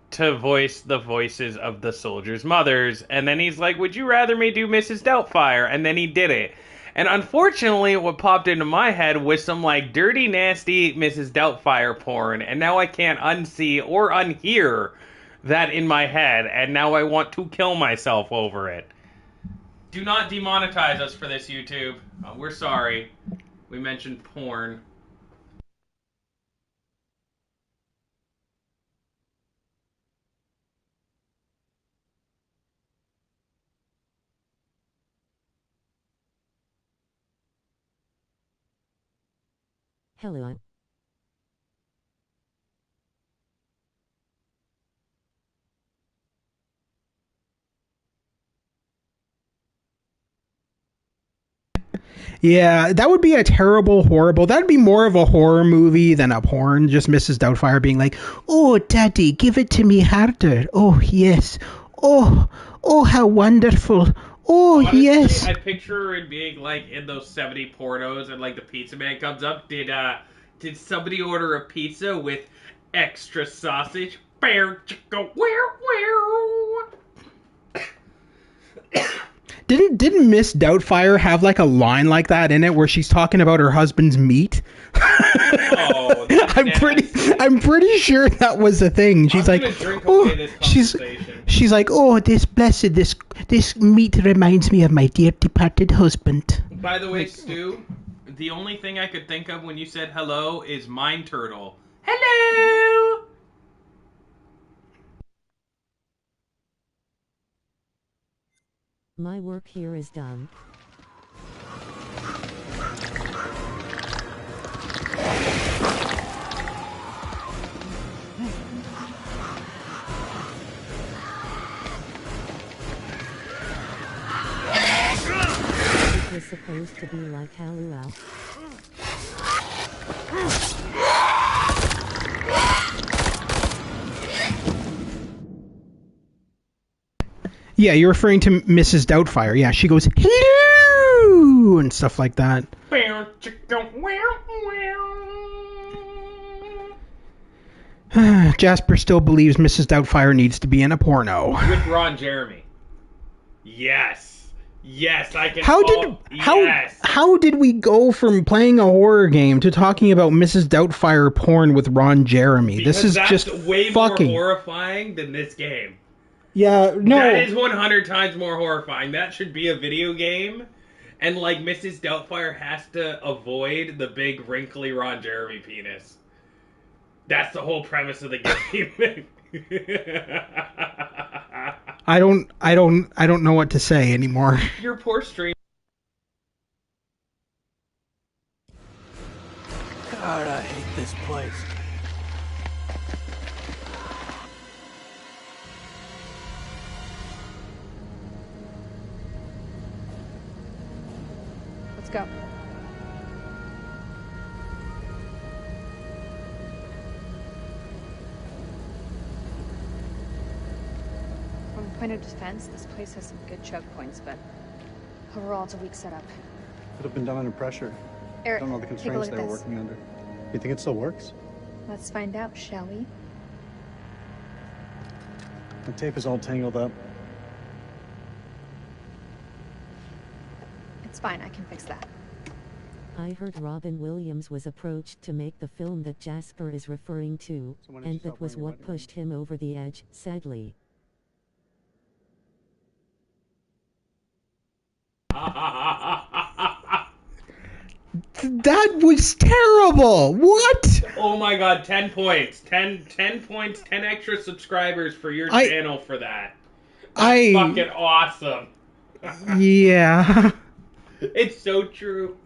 to voice the voices of the soldiers' mothers, and then he's like, "Would you rather me do Mrs. Doubtfire?" And then he did it. And unfortunately, what popped into my head was some like dirty, nasty Mrs. Doubtfire porn, and now I can't unsee or unhear that in my head, and now I want to kill myself over it. Do not demonetize us for this, YouTube. We're sorry. We mentioned porn. Hello. Yeah, that would be a terrible, horrible. That'd be more of a horror movie than a porn. Just Mrs. Doubtfire being like, "Oh, Daddy, give it to me harder. Oh, yes. Oh, how wonderful. Oh, Honestly, yes." I picture it being like in those 70 pornos, and like the pizza man comes up. Did somebody order a pizza with extra sausage? Bear chicka, where? Didn't Miss Doubtfire have like a line like that in it where she's talking about her husband's meat? Oh, I'm pretty sure that was a thing. She's like, oh, she's like, oh, this meat reminds me of my dear departed husband. By the way, Stu, the only thing I could think of when you said hello is Mind Turtle. Hello! My work here is done. It was supposed to be like Halloween. Yeah, you're referring to Mrs. Doubtfire. Yeah, she goes, hello, and stuff like that. Jasper still believes Mrs. Doubtfire needs to be in a porno. With Ron Jeremy. Yes. Yes, I can. How did we go from playing a horror game to talking about Mrs. Doubtfire porn with Ron Jeremy? Because this is that's just way fucking more horrifying than this game. Yeah, no. That is 100 times more horrifying. That should be a video game. And, like, Mrs. Doubtfire has to avoid the big, wrinkly Ron Jeremy penis. That's the whole premise of the game. I don't know what to say anymore. Your poor stream. God, I hate this place. Let's go. From a point of defense, this place has some good choke points, but overall it's a weak setup. Could have been done under pressure. Eric, I don't know the take a constraints look they at were this. working under. You think it still works? Let's find out, shall we? The tape is all tangled up. It's fine, I can fix that. I heard Robin Williams was approached to make the film that Jasper is referring to, and that was what pushed him over the edge, sadly. That was terrible. What? Oh my god, 10 points. 10 points, 10 extra subscribers for your channel for that. That's fucking awesome. Yeah. It's so true.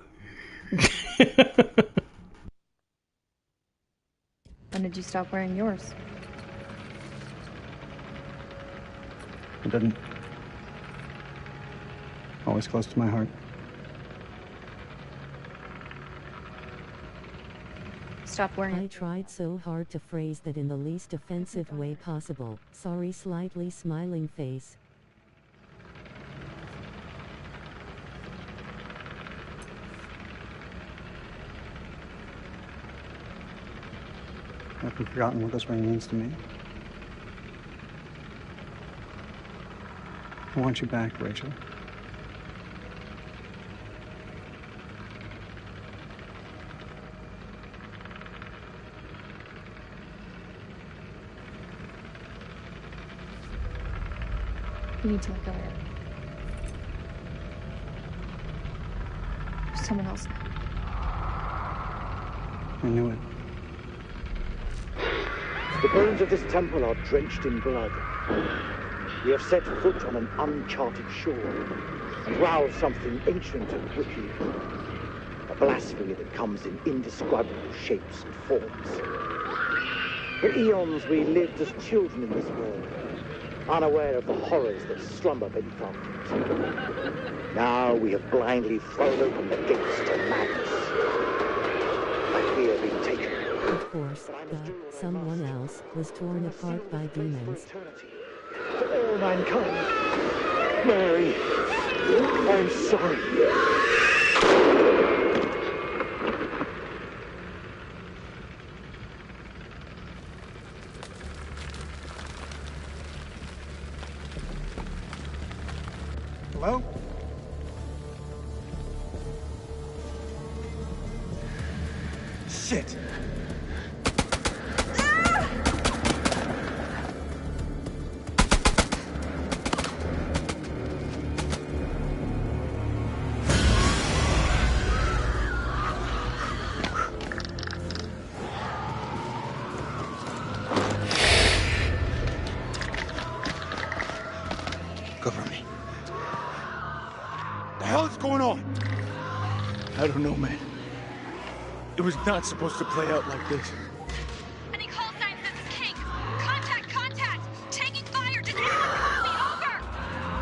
When did you stop wearing yours? I didn't. Always close to my heart. Stop wearing I tried so hard to phrase that in the least offensive way possible. Sorry, slightly smiling face. I haven't forgotten what this ring means to me. I want you back, Rachel. You need to let go, Eric. There's someone else now. I knew it. The bones of this temple are drenched in blood. We have set foot on an uncharted shore and roused something ancient and wicked. A blasphemy that comes in indescribable shapes and forms. For eons we lived as children in this world, unaware of the horrors that slumber beneath our feet. Now we have blindly thrown open the gates to madness. Like we have been taken. Of course, someone else was torn apart by demons. For all mankind. Mary, I'm sorry. Hello? Shit! Cover me. The hell is going on? I don't know, man. It was not supposed to play out like this. Any call signs, this is King. Contact, contact! Taking fire! Does anyone call me over?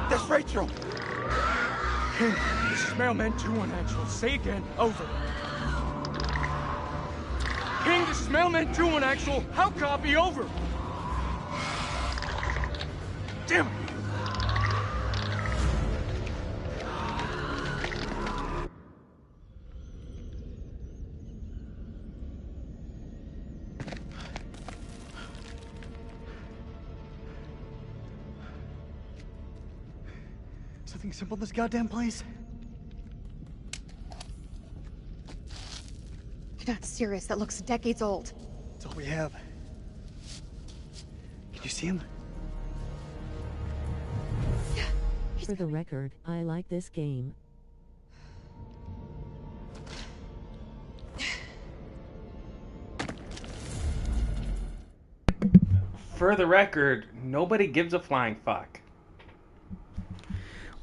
That's Rachel! King, this is Mailman 2-1 actual. Say again, over. King, this is Mailman 2-1 actual. How copy, over? Damn it! Something simple in this goddamn place? You're not serious. That looks decades old. That's all we have. Can you see him? For the record, I like this game. For the record, nobody gives a flying fuck.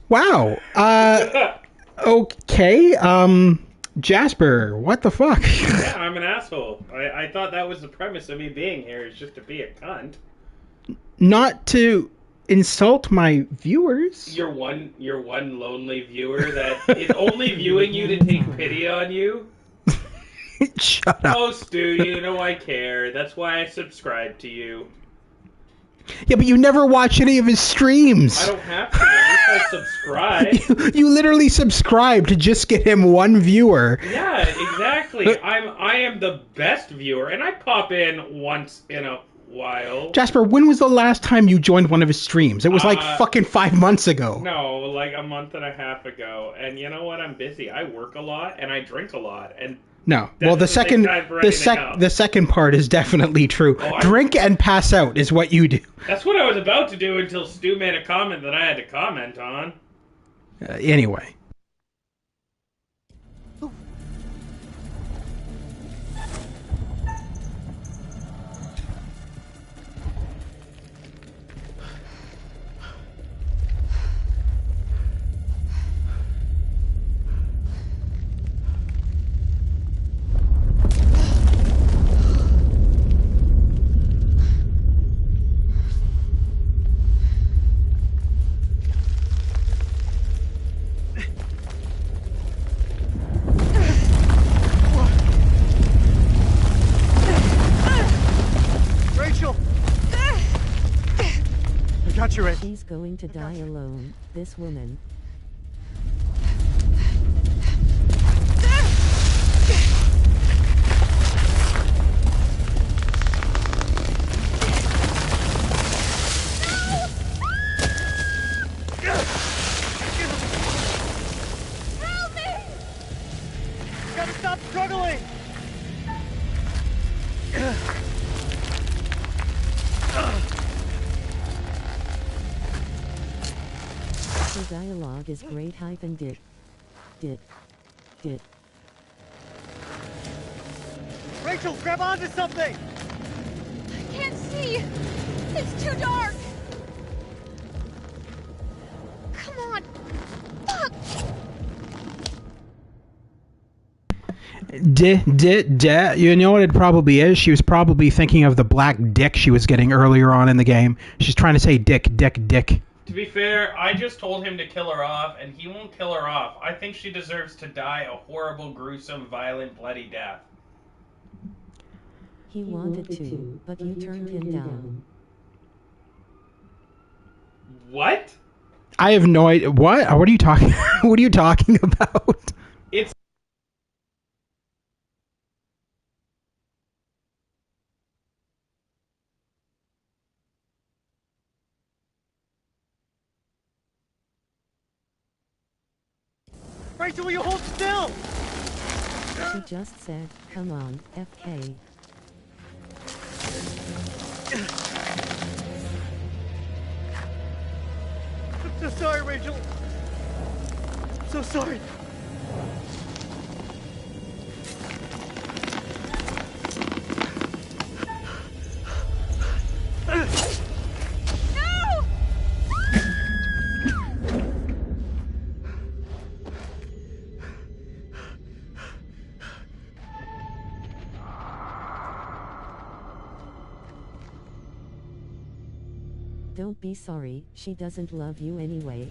Wow. Okay. Jasper, what the fuck? Yeah, I'm an asshole. I thought that was the premise of me being here, is just to be a cunt. Not to insult my viewers. You're one lonely viewer that is only viewing you to take pity on you. Shut up. Oh, Stu, you know I care. That's why I subscribe to you. Yeah, but you never watch any of his streams. I don't have to. At least I subscribe. You literally subscribe to just get him one viewer. Yeah, exactly. I am the best viewer, and I pop in once in a while. Jasper, when was the last time you joined one of his streams? It was like fucking 5 months ago. No, like a month and a half ago. And you know what? I'm busy. I work a lot and I drink a lot. And no. Well, the second part is definitely true. Drink and pass out is what you do. That's what I was about to do until Stu made a comment that I had to comment on. Anyway. She's going to die alone, this woman. Help me! Gotta stop struggling! The dialogue is great hyphen dit. Rachel, grab onto something! I can't see! It's too dark! Come on! Fuck! You know what it probably is? She was probably thinking of the black dick she was getting earlier on in the game. She's trying to say dick. To be fair, I just told him to kill her off, and he won't kill her off. I think she deserves to die a horrible, gruesome, violent, bloody death. He wanted to, but you turned him down. What? I have no idea. What? What are you talking? What are you talking about? It's. Rachel, will you hold still? She just said, come on, FK. I'm so sorry, Rachel. I'm so sorry. Don't be sorry, she doesn't love you anyway.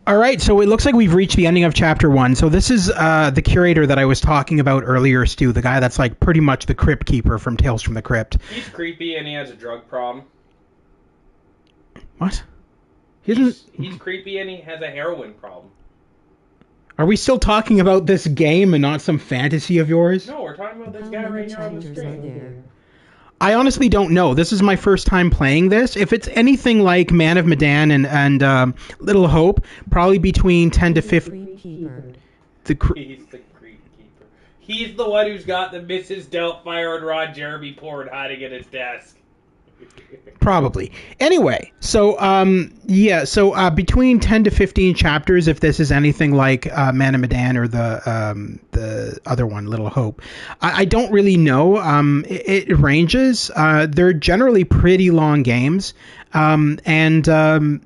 All right, so it looks like we've reached the ending of chapter 1. So this is the curator that I was talking about earlier, Stu, the guy that's like pretty much the crypt keeper from Tales from the Crypt. He's creepy and he has a drug problem. What? He's creepy and he has a heroin problem. Are we still talking about this game and not some fantasy of yours? No, we're talking about this guy right here on the screen. I honestly don't know. This is my first time playing this. If it's anything like Man of Medan and Little Hope, probably between 10 to 15. He's the creep keeper. He's the one who's got the Mrs. Doubtfire and Ron Jeremy porn hiding in his desk. Probably. Anyway, so between 10 to 15 chapters, if this is anything like Man of Medan or the other one, Little Hope. I don't really know. It ranges. They're generally pretty long games, and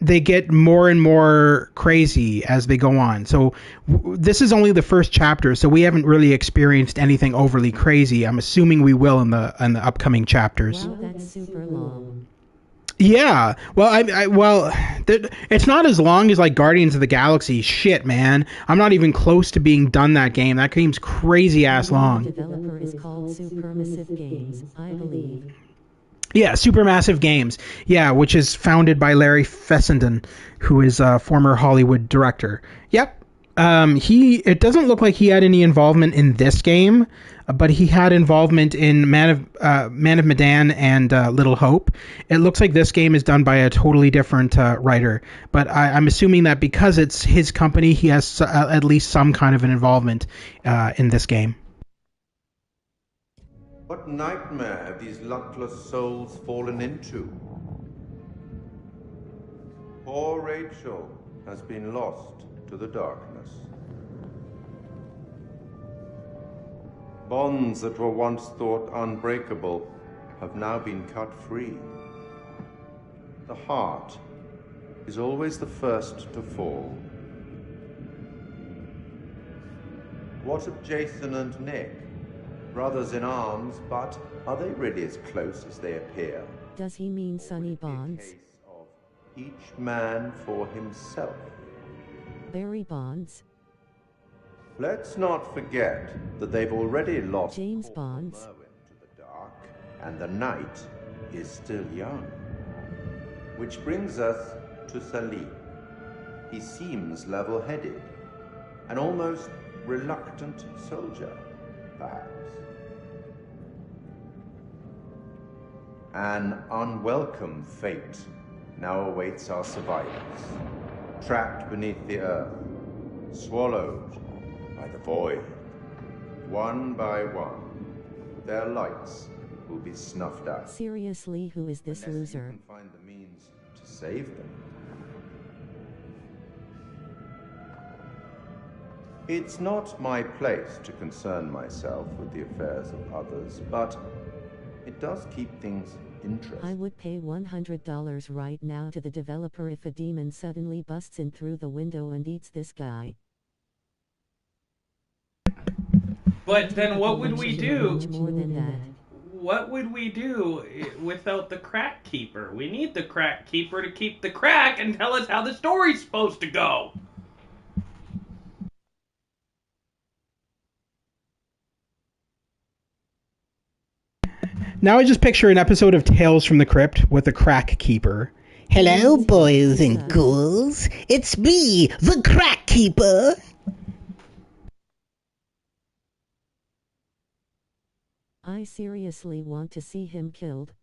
they get more and more crazy as they go on. So this is only the first chapter, so we haven't really experienced anything overly crazy. I'm assuming we will in the upcoming chapters. Wow, that's super long. Yeah. Well, it's not as long as like Guardians of the Galaxy. Shit, man. I'm not even close to being done that game. That game's crazy ass long. The developer is called Supermassive Games, I believe. Yeah, Supermassive Games. Yeah, which is founded by Larry Fessenden, who is a former Hollywood director. Yep. It doesn't look like he had any involvement in this game, but he had involvement in Man of Medan and Little Hope. It looks like this game is done by a totally different writer, but I'm assuming that because it's his company, he has at least some kind of an involvement in this game. What nightmare have these luckless souls fallen into? Poor Rachel has been lost to the darkness. Bonds that were once thought unbreakable have now been cut free. The heart is always the first to fall. What of Jason and Nick? Brothers in arms, but are they really as close as they appear? Does he mean Sonny Bonds? Each man for himself. Barry Bonds? Let's not forget that they've already lost James Bonds to the dark, and the night is still young. Which brings us to Salim. He seems level-headed, an almost reluctant soldier, perhaps. An unwelcome fate now awaits our survivors, trapped beneath the earth, swallowed by the void. One by one, their lights will be snuffed out. Seriously, who is this loser? You can find the means to save them. It's not my place to concern myself with the affairs of others, but it does keep things interesting. I would pay $100 right now to the developer if a demon suddenly busts in through the window and eats this guy. But then what would we do? Much more than that. What would we do without the crack keeper? We need the crack keeper to keep the crack and tell us how the story's supposed to go. Now I just picture an episode of Tales from the Crypt with a crack keeper. Hello, boys and ghouls. It's me, the crack keeper. I seriously want to see him killed.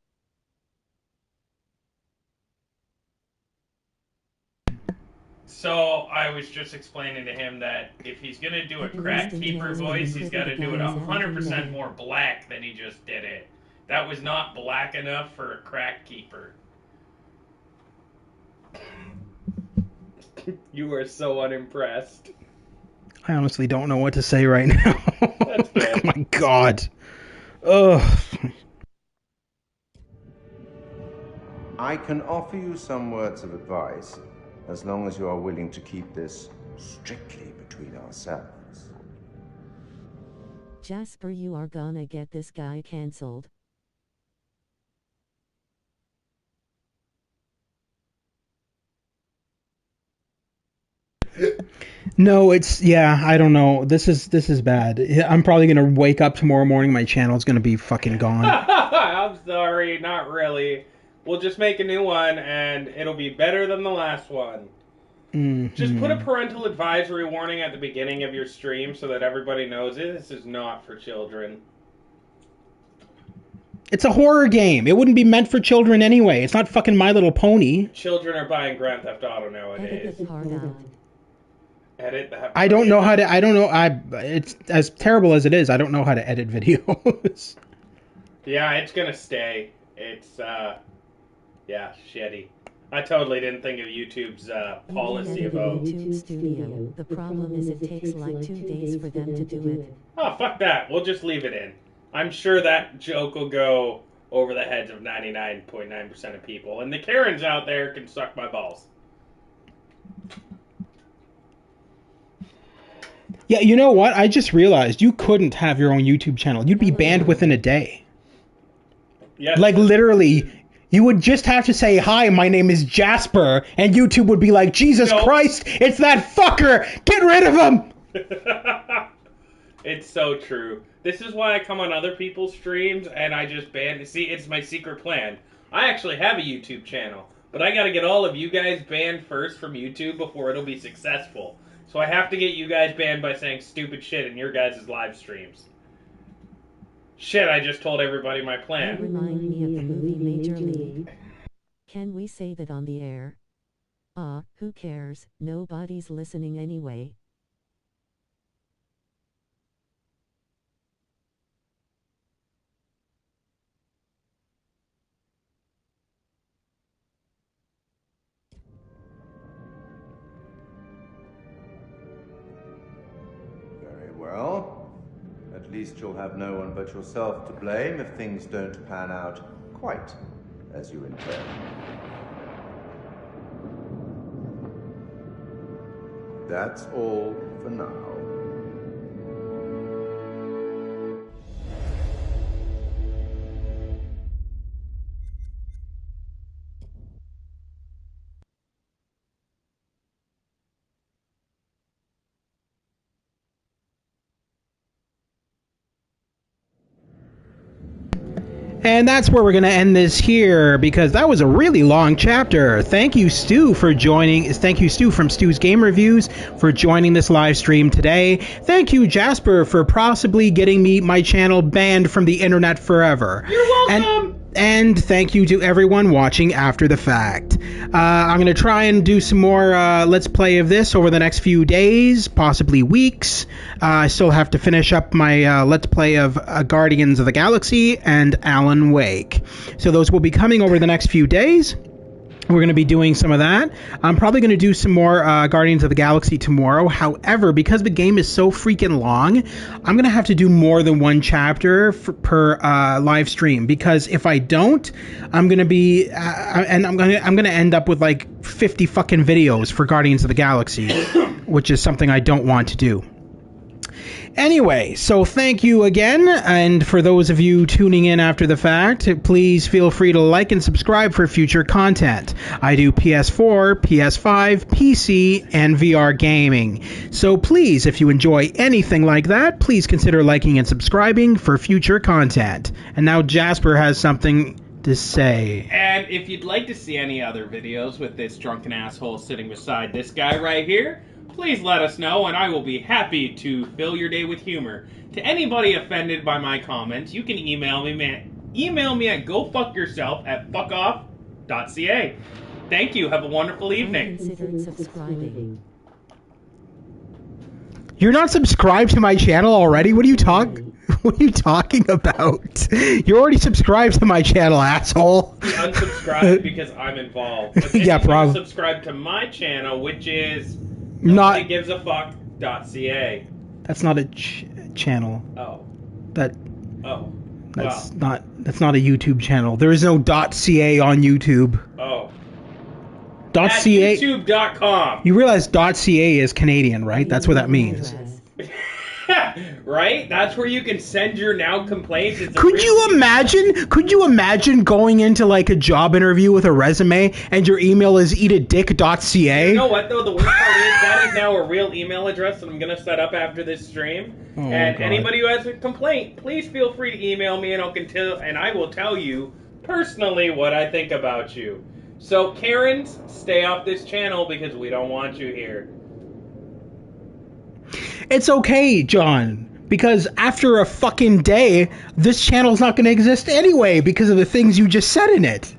So I was just explaining to him that if he's gonna do a crack keeper voice, he's got to do it 100% more black than he just did it. That was not black enough for a crack keeper. You are so unimpressed. I honestly don't know what to say right now. That's good. Oh my god. Ugh. I can offer you some words of advice, as long as you are willing to keep this strictly between ourselves. Jasper, you are gonna get this guy cancelled. No, I don't know. This is bad. I'm probably gonna wake up tomorrow morning, my channel's gonna be fucking gone. I'm sorry, not really. We'll just make a new one, and it'll be better than the last one. Mm-hmm. Just put a parental advisory warning at the beginning of your stream so that everybody knows this is not for children. It's a horror game. It wouldn't be meant for children anyway. It's not fucking My Little Pony. Children are buying Grand Theft Auto nowadays. Edit that. I don't know how to. I don't know. It's as terrible as it is. I don't know how to edit videos. Yeah, it's gonna stay. It's yeah, shitty. I totally didn't think of YouTube's policy about YouTube Studio. The problem is it takes like 2 days for them to do it. Oh, fuck that. We'll just leave it in. I'm sure that joke will go over the heads of 99.9% of people, and the Karens out there can suck my balls. Yeah, you know what? I just realized you couldn't have your own YouTube channel. You'd be banned within a day. Yes. Like, literally, you would just have to say, hi, my name is Jasper, and YouTube would be like, Jesus Christ, it's that fucker! Get rid of him! It's so true. This is why I come on other people's streams, and I just ban... See, it's my secret plan. I actually have a YouTube channel, but I gotta get all of you guys banned first from YouTube before it'll be successful. So I have to get you guys banned by saying stupid shit in your guys' live streams. Shit, I just told everybody my plan. That remind me of the movie Major League. Can we say that on the air? Who cares? Nobody's listening anyway. Well, at least you'll have no one but yourself to blame if things don't pan out quite as you intend. That's all for now. And that's where we're going to end this here, because that was a really long chapter. Thank you, Stu, for joining. Thank you, Stu from Stu's Game Reviews, for joining this live stream today. Thank you, Jasper, for possibly getting my channel banned from the internet forever. You're welcome! And thank you to everyone watching after the fact. I'm going to try and do some more Let's Play of this over the next few days, possibly weeks. I still have to finish up my Let's Play of Guardians of the Galaxy and Alan Wake. So those will be coming over the next few days. We're going to be doing some of that. I'm probably going to do some more Guardians of the Galaxy tomorrow. However, because the game is so freaking long, I'm going to have to do more than one chapter per live stream. Because if I don't, I'm going to be and I'm going to end up with like 50 fucking videos for Guardians of the Galaxy, which is something I don't want to do. Anyway, so thank you again, and for those of you tuning in after the fact, please feel free to like and subscribe for future content. I do PS4, PS5, PC, and VR gaming. So please, if you enjoy anything like that, please consider liking and subscribing for future content. And now Jasper has something to say. And if you'd like to see any other videos with this drunken asshole sitting beside this guy right here, please let us know, and I will be happy to fill your day with humor. To anybody offended by my comments, you can email me at gofuckyourself@fuckoff.ca. Thank you. Have a wonderful I evening. considered subscribing. You're not subscribed to my channel already? What are you talking about? You're already subscribed to my channel, asshole. He unsubscribed because I'm involved. But then Yeah, he's gonna probably. subscribe to my channel, which is Not. nobodygivesafuck.ca. That's not a channel. Oh. That. Oh. That's not. That's not a YouTube channel. There is no .ca on YouTube. Oh. .ca. YouTube.com. You realize .ca is Canadian, right? That's what that means. Right? That's where you can send your now complaints. It's a Could real- you imagine? Could you imagine going into like a job interview with a resume and your email is eatadick.ca? You know what though? The worst part is that is now a real email address that I'm gonna set up after this stream. Oh, And God. anybody who has a complaint, please feel free to email me, and I will tell you personally what I think about you. So Karens, stay off this channel because we don't want you here. It's okay, John, because after a fucking day, this channel's not going to exist anyway because of the things you just said in it.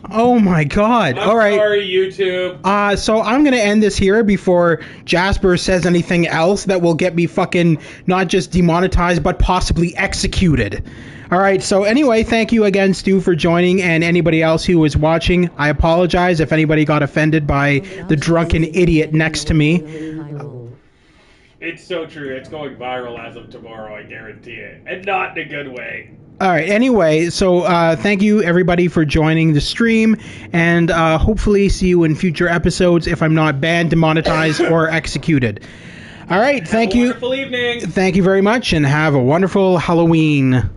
Oh my God. I'm All right. sorry, YouTube. So I'm going to end this here before Jasper says anything else that will get me fucking not just demonetized, but possibly executed. All right. So anyway, thank you again, Stu, for joining, and anybody else who was watching. I apologize if anybody got offended by the drunken idiot next to me. It's so true. It's going viral as of tomorrow, I guarantee it. And not in a good way. All right. Anyway, so thank you everybody for joining the stream, and hopefully see you in future episodes if I'm not banned, demonetized, or executed. All right. Thank you. Wonderful evening. Thank you very much, and have a wonderful Halloween.